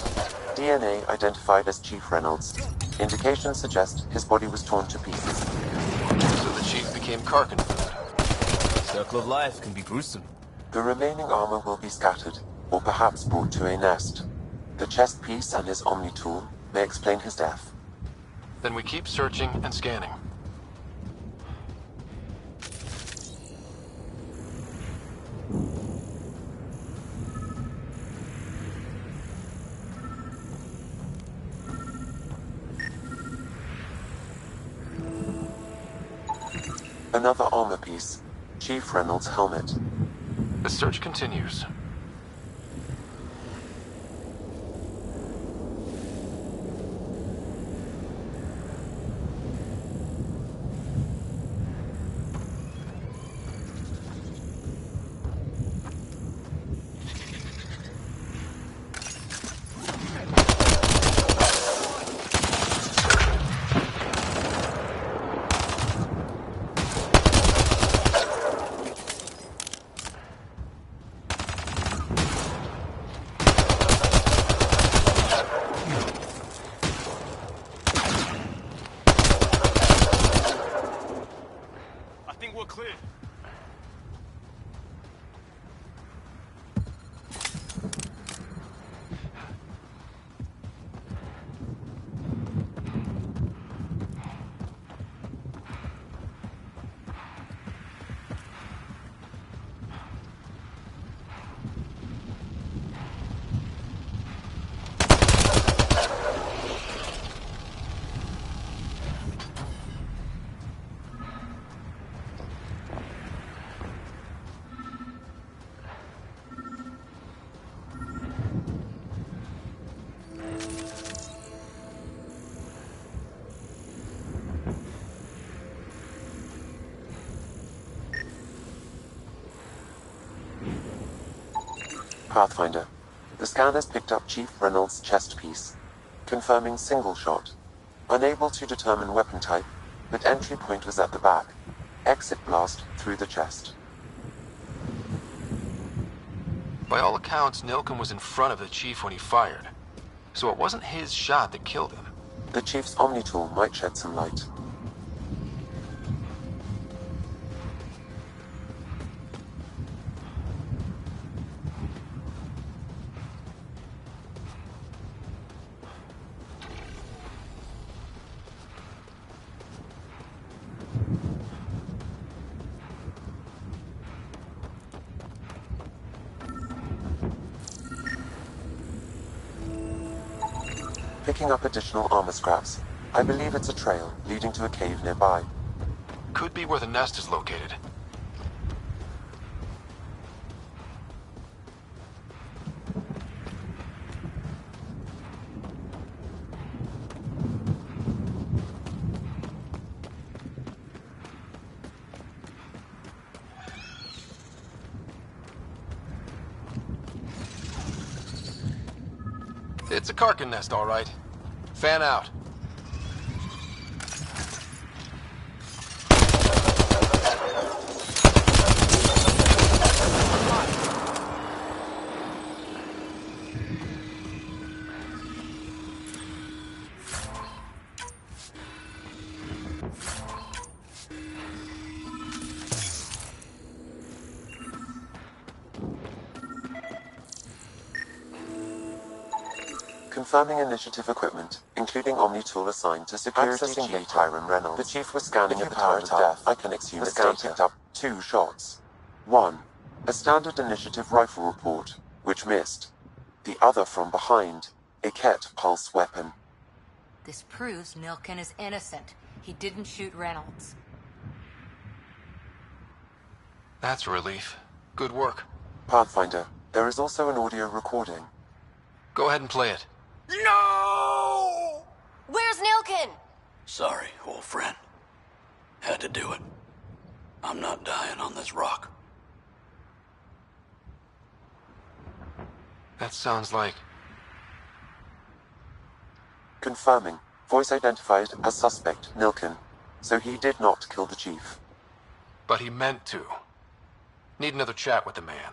DNA identified as Chief Reynolds. Indications suggest his body was torn to pieces. So the Chief became Karkin food. Circle of life can be gruesome. The remaining armor will be scattered, or perhaps brought to a nest. The chest piece and his Omni tool may explain his death. Then we keep searching and scanning. Another armor piece. Chief Reynolds' helmet. The search continues. Pathfinder. The scanners picked up Chief Reynolds' chest piece, confirming single shot. Unable to determine weapon type, but entry point was at the back. Exit blast through the chest. By all accounts, Nilken was in front of the Chief when he fired. So it wasn't his shot that killed him. The Chief's Omni tool might shed some light. Picking up additional armor scraps. I believe it's a trail leading to a cave nearby. Could be where the nest is located. It's a Karkin nest, all right. Fan out. Confirming initiative equipment, including Omni tool assigned to security chief Hiram Reynolds. The chief was scanning at the time of death. I can assume the scan picked up 2 shots. 1. A standard initiative rifle report, which missed. The other from behind, a Ket pulse weapon. This proves Nilken is innocent. He didn't shoot Reynolds. That's a relief. Good work. Pathfinder, there is also an audio recording. Go ahead and play it. No! Where's Nilkin? Sorry, old friend. Had to do it. I'm not dying on this rock. That sounds like... Confirming. Voice identified as suspect, Nilkin. So he did not kill the chief. But he meant to. Need another chat with the man.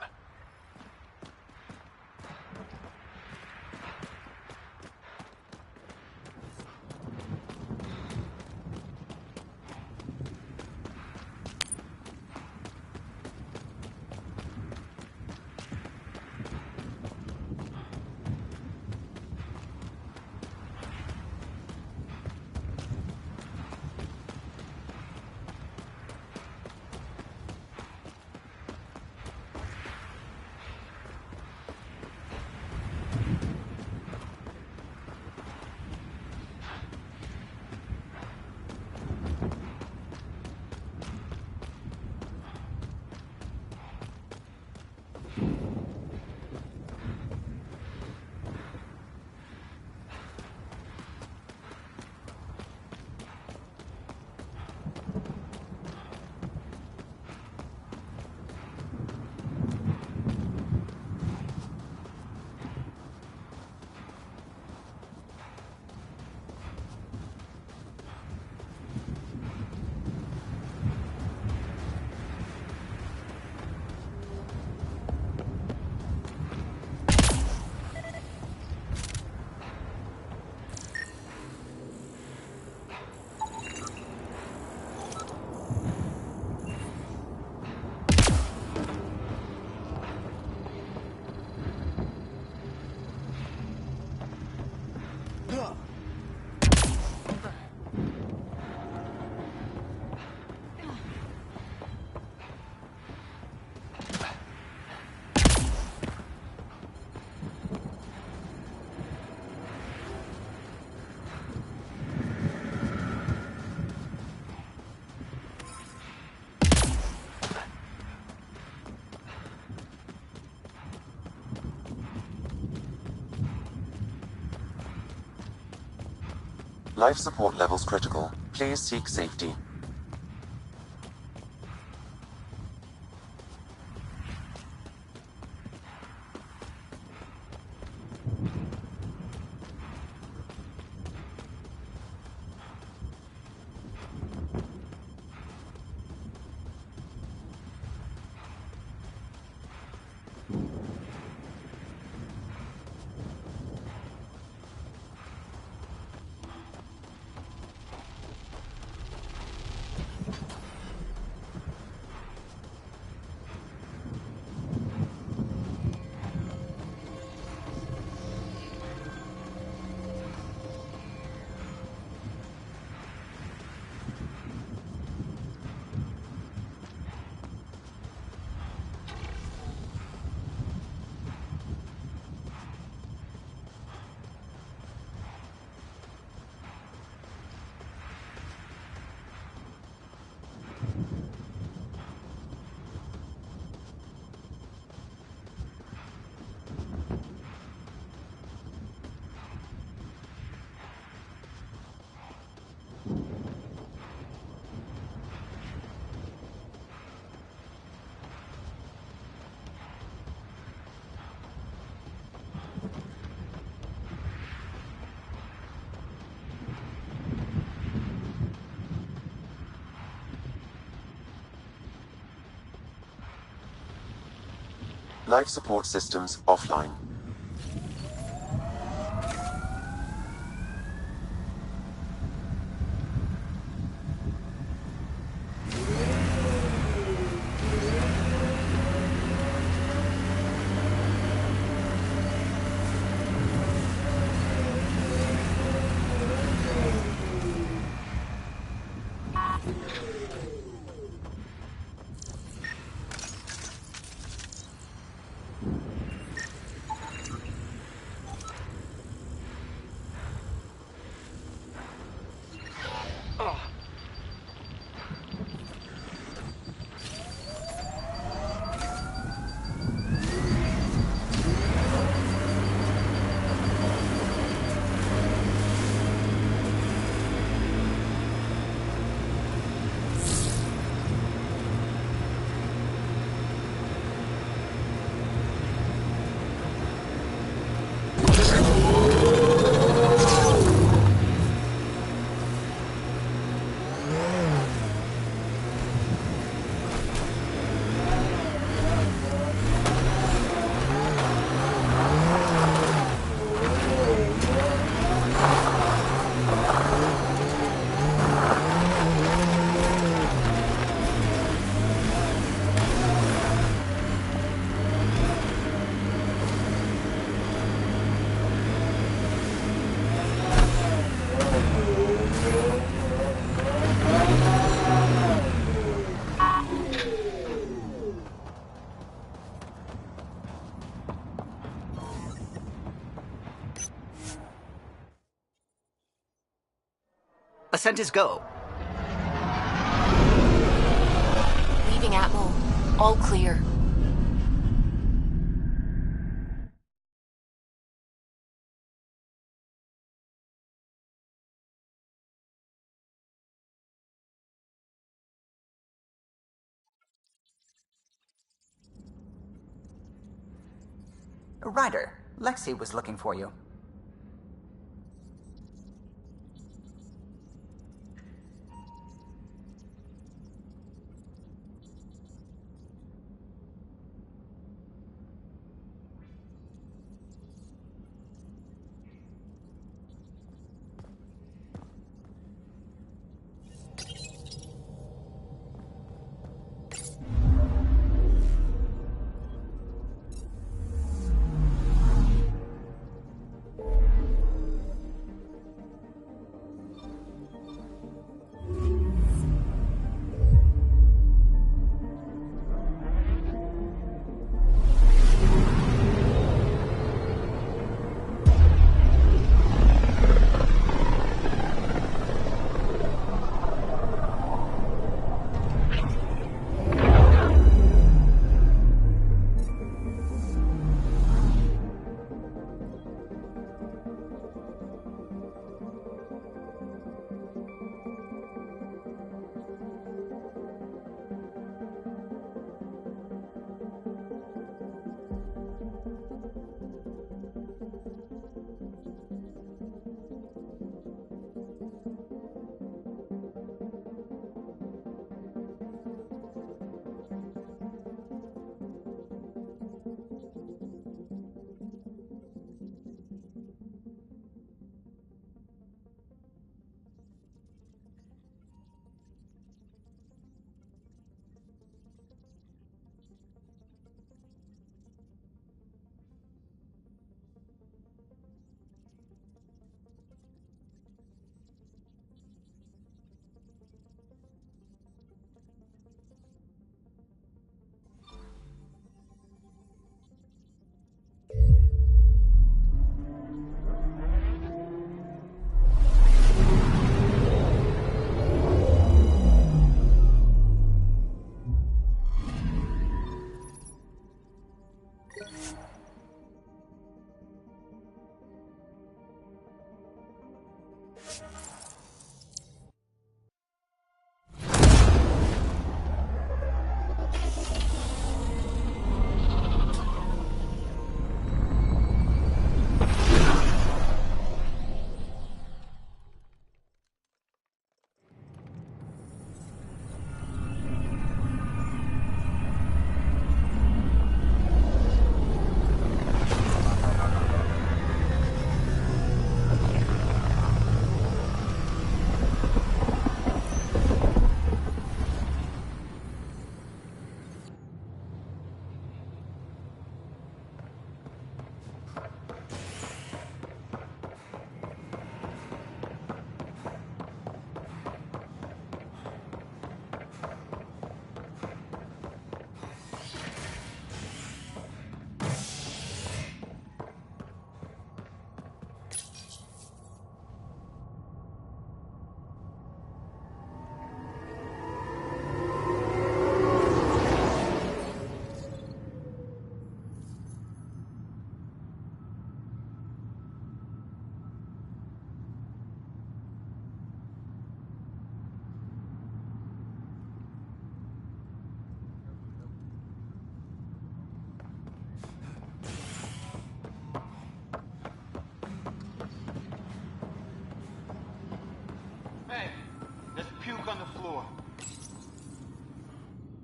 Life support levels critical. Please seek safety. Life support systems offline. descent is go. Leaving Atmo. All clear. Ryder, Lexi was looking for you.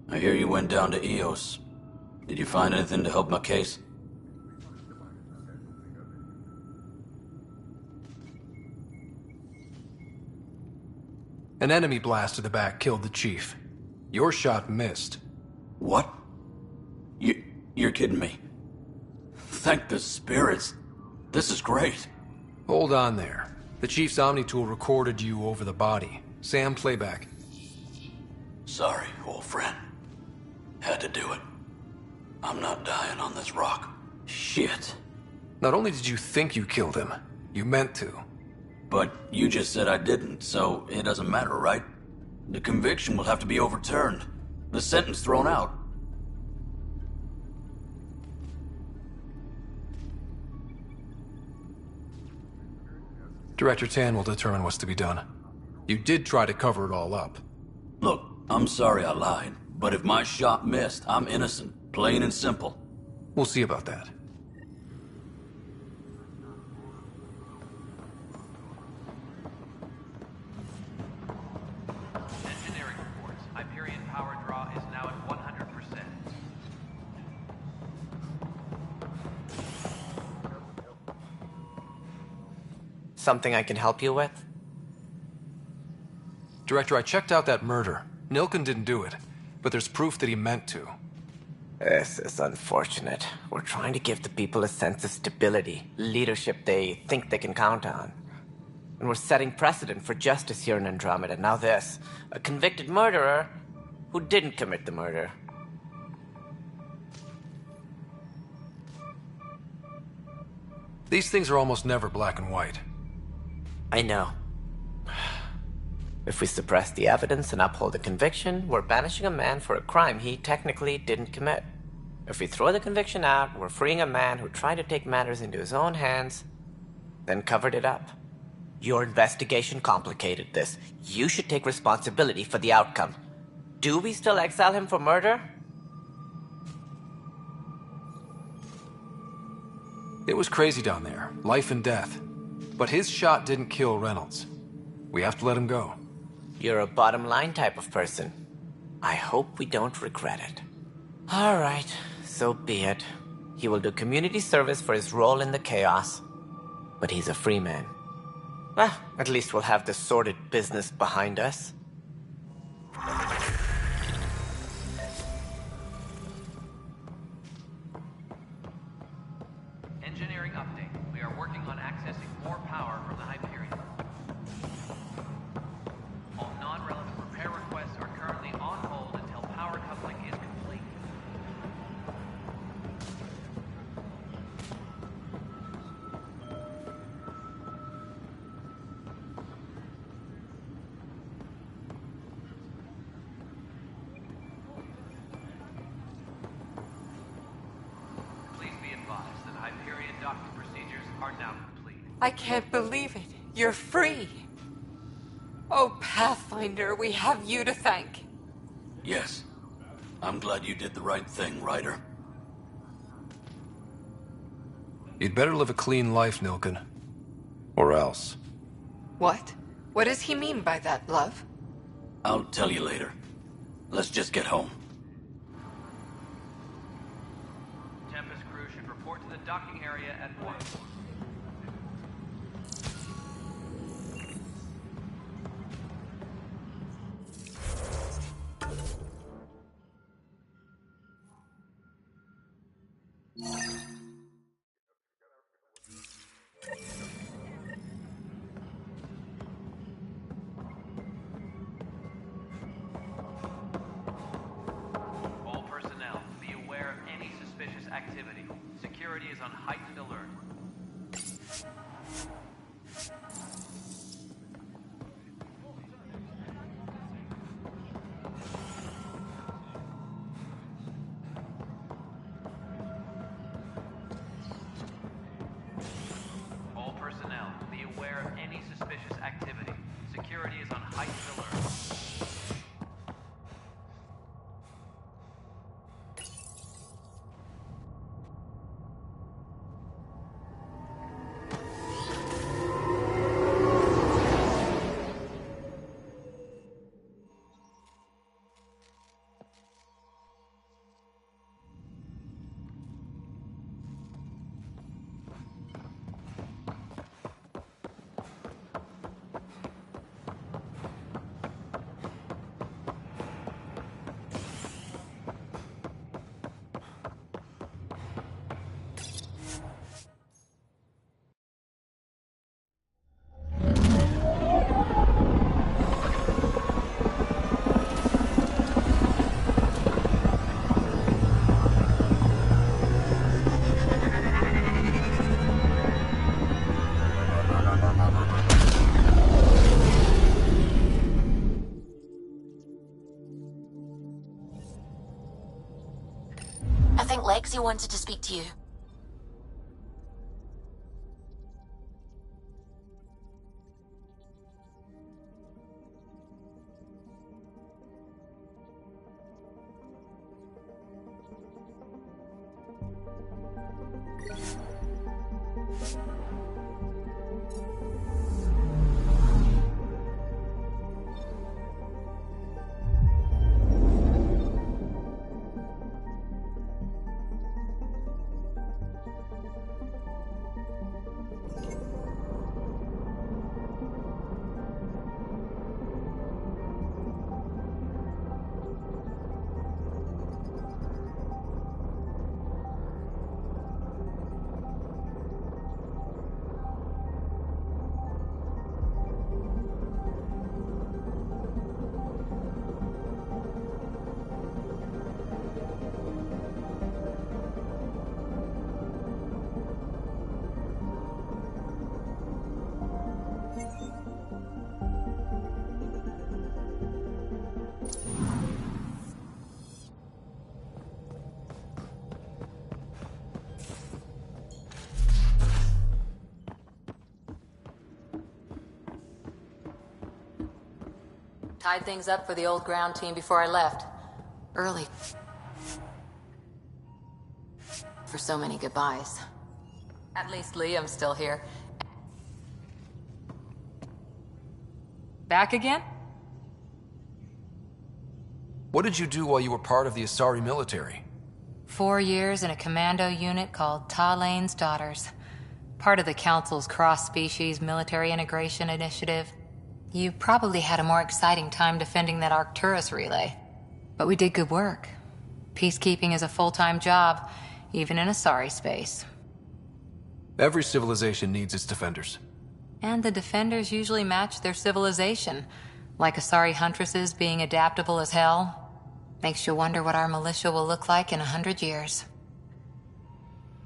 I hear you went down to EOS. Did you find anything to help my case? An enemy blast to the back killed the chief. Your shot missed. What? You're kidding me. Thank the spirits. This is great. Hold on there. The chief's Omni tool recorded you over the body. Sam, playback. Sorry, old friend. Had to do it. I'm not dying on this rock. Shit. Not only did you think you killed him, you meant to. But you just said I didn't, so it doesn't matter, right? The conviction will have to be overturned. The sentence thrown out. Director Tan will determine what's to be done. You did try to cover it all up. Look, I'm sorry I lied, but if my shot missed, I'm innocent. Plain and simple. We'll see about that. Engineering reports. Hyperion power draw is now at 100%. Something I can help you with? Director, I checked out that murder. Nilken didn't do it, but there's proof that he meant to. This is unfortunate. We're trying to give the people a sense of stability, leadership they think they can count on. And we're setting precedent for justice here in Andromeda. Now this, a convicted murderer who didn't commit the murder. These things are almost never black and white. I know. If we suppress the evidence and uphold the conviction, we're banishing a man for a crime he technically didn't commit. If we throw the conviction out, we're freeing a man who tried to take matters into his own hands, then covered it up. Your investigation complicated this. You should take responsibility for the outcome. Do we still exile him for murder? It was crazy down there, life and death. But his shot didn't kill Reynolds. We have to let him go. You're a bottom line type of person. I hope we don't regret it. All right, so be it. He will do community service for his role in the chaos. But he's a free man. Well, at least we'll have the sordid business behind us. Engineering update. We are working on accessing more power from the Hyperion. All non-relevant repair requests are currently on hold until power coupling is complete. Please be advised that Hyperion docking procedures are now complete. I can't believe it. You're free. Oh, Pathfinder, we have you to thank. Yes. I'm glad you did the right thing, Ryder. You'd better live a clean life, Nilken. Or else. What? What does he mean by that, love? I'll tell you later. Let's just get home. Tempest crew should report to the docking area at once. All personnel, be aware of any suspicious activity. Security is on heightened alert. All personnel, be aware of any suspicious activity. Security is on heightened alert. think Lexi wanted to speak to you. Tied things up for the old ground team before I left. Early. For so many goodbyes. At least Liam's still here. Back again? What did you do while you were part of the Asari military? 4 years in a commando unit called Talane's Daughters. Part of the Council's cross-species military integration initiative. You probably had a more exciting time defending that Arcturus relay. But we did good work. Peacekeeping is a full-time job, even in Asari space. Every civilization needs its defenders. And the defenders usually match their civilization. Like Asari huntresses being adaptable as hell. Makes you wonder what our militia will look like in 100 years.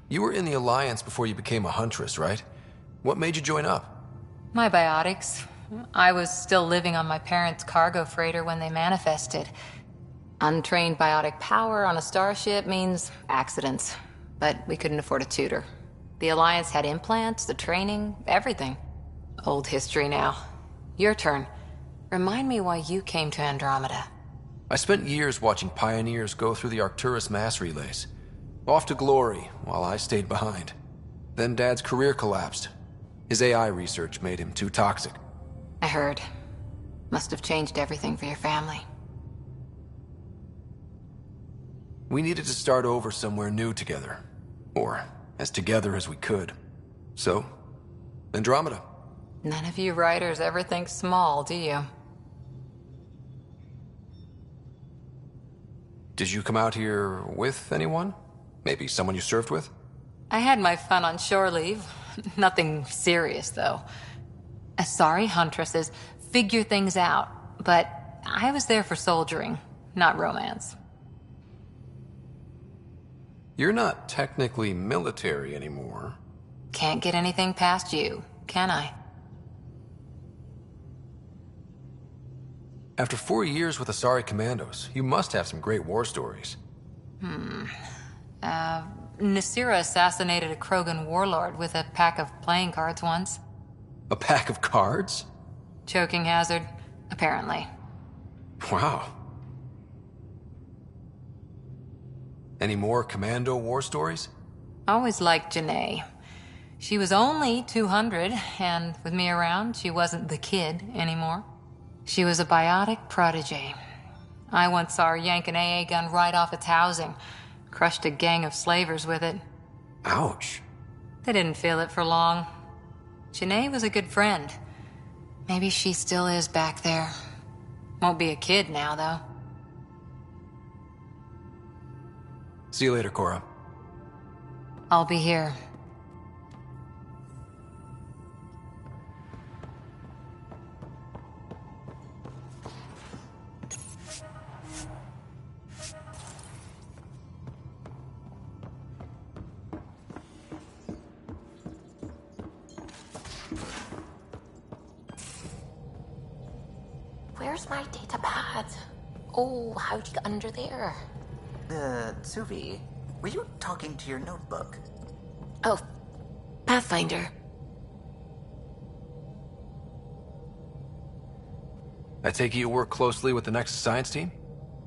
You were in the Alliance before you became a huntress, right? What made you join up? My biotics. I was still living on my parents' cargo freighter when they manifested. Untrained biotic power on a starship means accidents. But we couldn't afford a tutor. The Alliance had implants, the training, everything. Old history now. Your turn. Remind me why you came to Andromeda. I spent years watching pioneers go through the Arcturus mass relays. Off to glory, while I stayed behind. Then Dad's career collapsed. His AI research made him too toxic. I heard. Must have changed everything for your family. We needed to start over somewhere new together. Or as together as we could. So, Andromeda. None of you writers ever think small, do you? Did you come out here with anyone? Maybe someone you served with? I had my fun on shore leave. Nothing serious, though. Asari huntresses figure things out, but I was there for soldiering, not romance. You're not technically military anymore. Can't get anything past you, can I? After 4 years with Asari commandos, you must have some great war stories. Nasira assassinated a Krogan warlord with a pack of playing cards once. A pack of cards? Choking hazard, apparently. Wow. Any more commando war stories? Always liked Janae. She was only 200, and with me around, she wasn't the kid anymore. She was a biotic protege. I once saw her yank an AA gun right off its housing. Crushed a gang of slavers with it. Ouch. They didn't feel it for long. Janae was a good friend. Maybe she still is back there. Won't be a kid now, though. See you later, Cora. I'll be here. Where's my data pad? Oh, how'd you get under there? Suvi, were you talking to your notebook? Oh, Pathfinder. I take it you work closely with the Nexus Science team?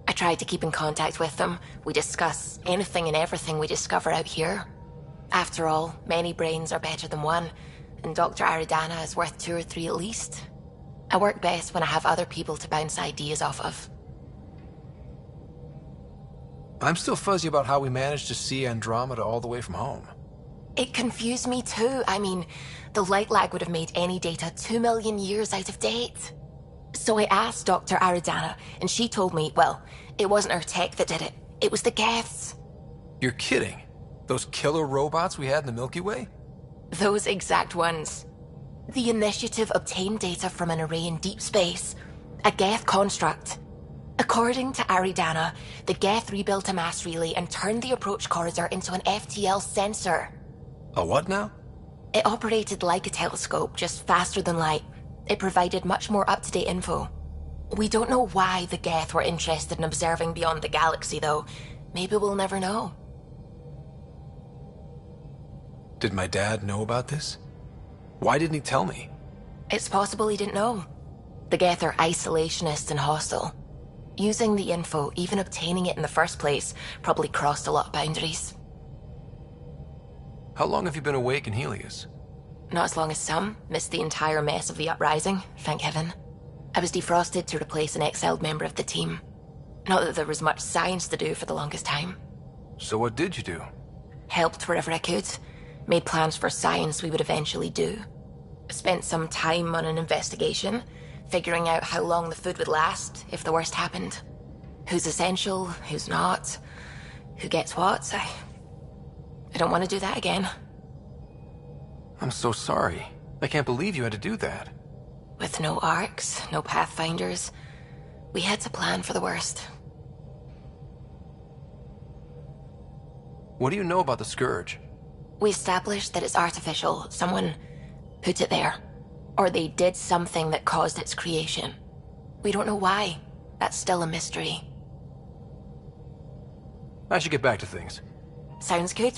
I try to keep in contact with them. We discuss anything and everything we discover out here. After all, many brains are better than one, and Dr. Aridana is worth 2 or 3 at least. I work best when I have other people to bounce ideas off of. I'm still fuzzy about how we managed to see Andromeda all the way from home. It confused me too. I mean, the light lag would have made any data 2 million years out of date. So I asked Dr. Aridana, and she told me, well, it wasn't her tech that did it. It was the Geths. You're kidding? Those killer robots we had in the Milky Way? Those exact ones. The Initiative obtained data from an array in deep space, a Geth construct. According to Aridana, the Geth rebuilt a mass relay and turned the approach corridor into an FTL sensor. A what now? It operated like a telescope, just faster than light. It provided much more up-to-date info. We don't know why the Geth were interested in observing beyond the galaxy, though. Maybe we'll never know. Did my dad know about this? Why didn't he tell me? It's possible he didn't know. The Geth are isolationist and hostile. Using the info, even obtaining it in the first place, probably crossed a lot of boundaries. How long have you been awake in Helios? Not as long as some. Missed the entire mess of the uprising, thank heaven. I was defrosted to replace an exiled member of the team. Not that there was much science to do for the longest time. So what did you do? Helped wherever I could. Made plans for science we would eventually do. Spent some time on an investigation, figuring out how long the food would last if the worst happened. Who's essential, who's not, who gets what. I don't want to do that again. I'm so sorry. I can't believe you had to do that. With no arcs, no pathfinders, we had to plan for the worst. What do you know about the Scourge? We established that it's artificial. Someone put it there. Or they did something that caused its creation. We don't know why. That's still a mystery. I should get back to things. Sounds good.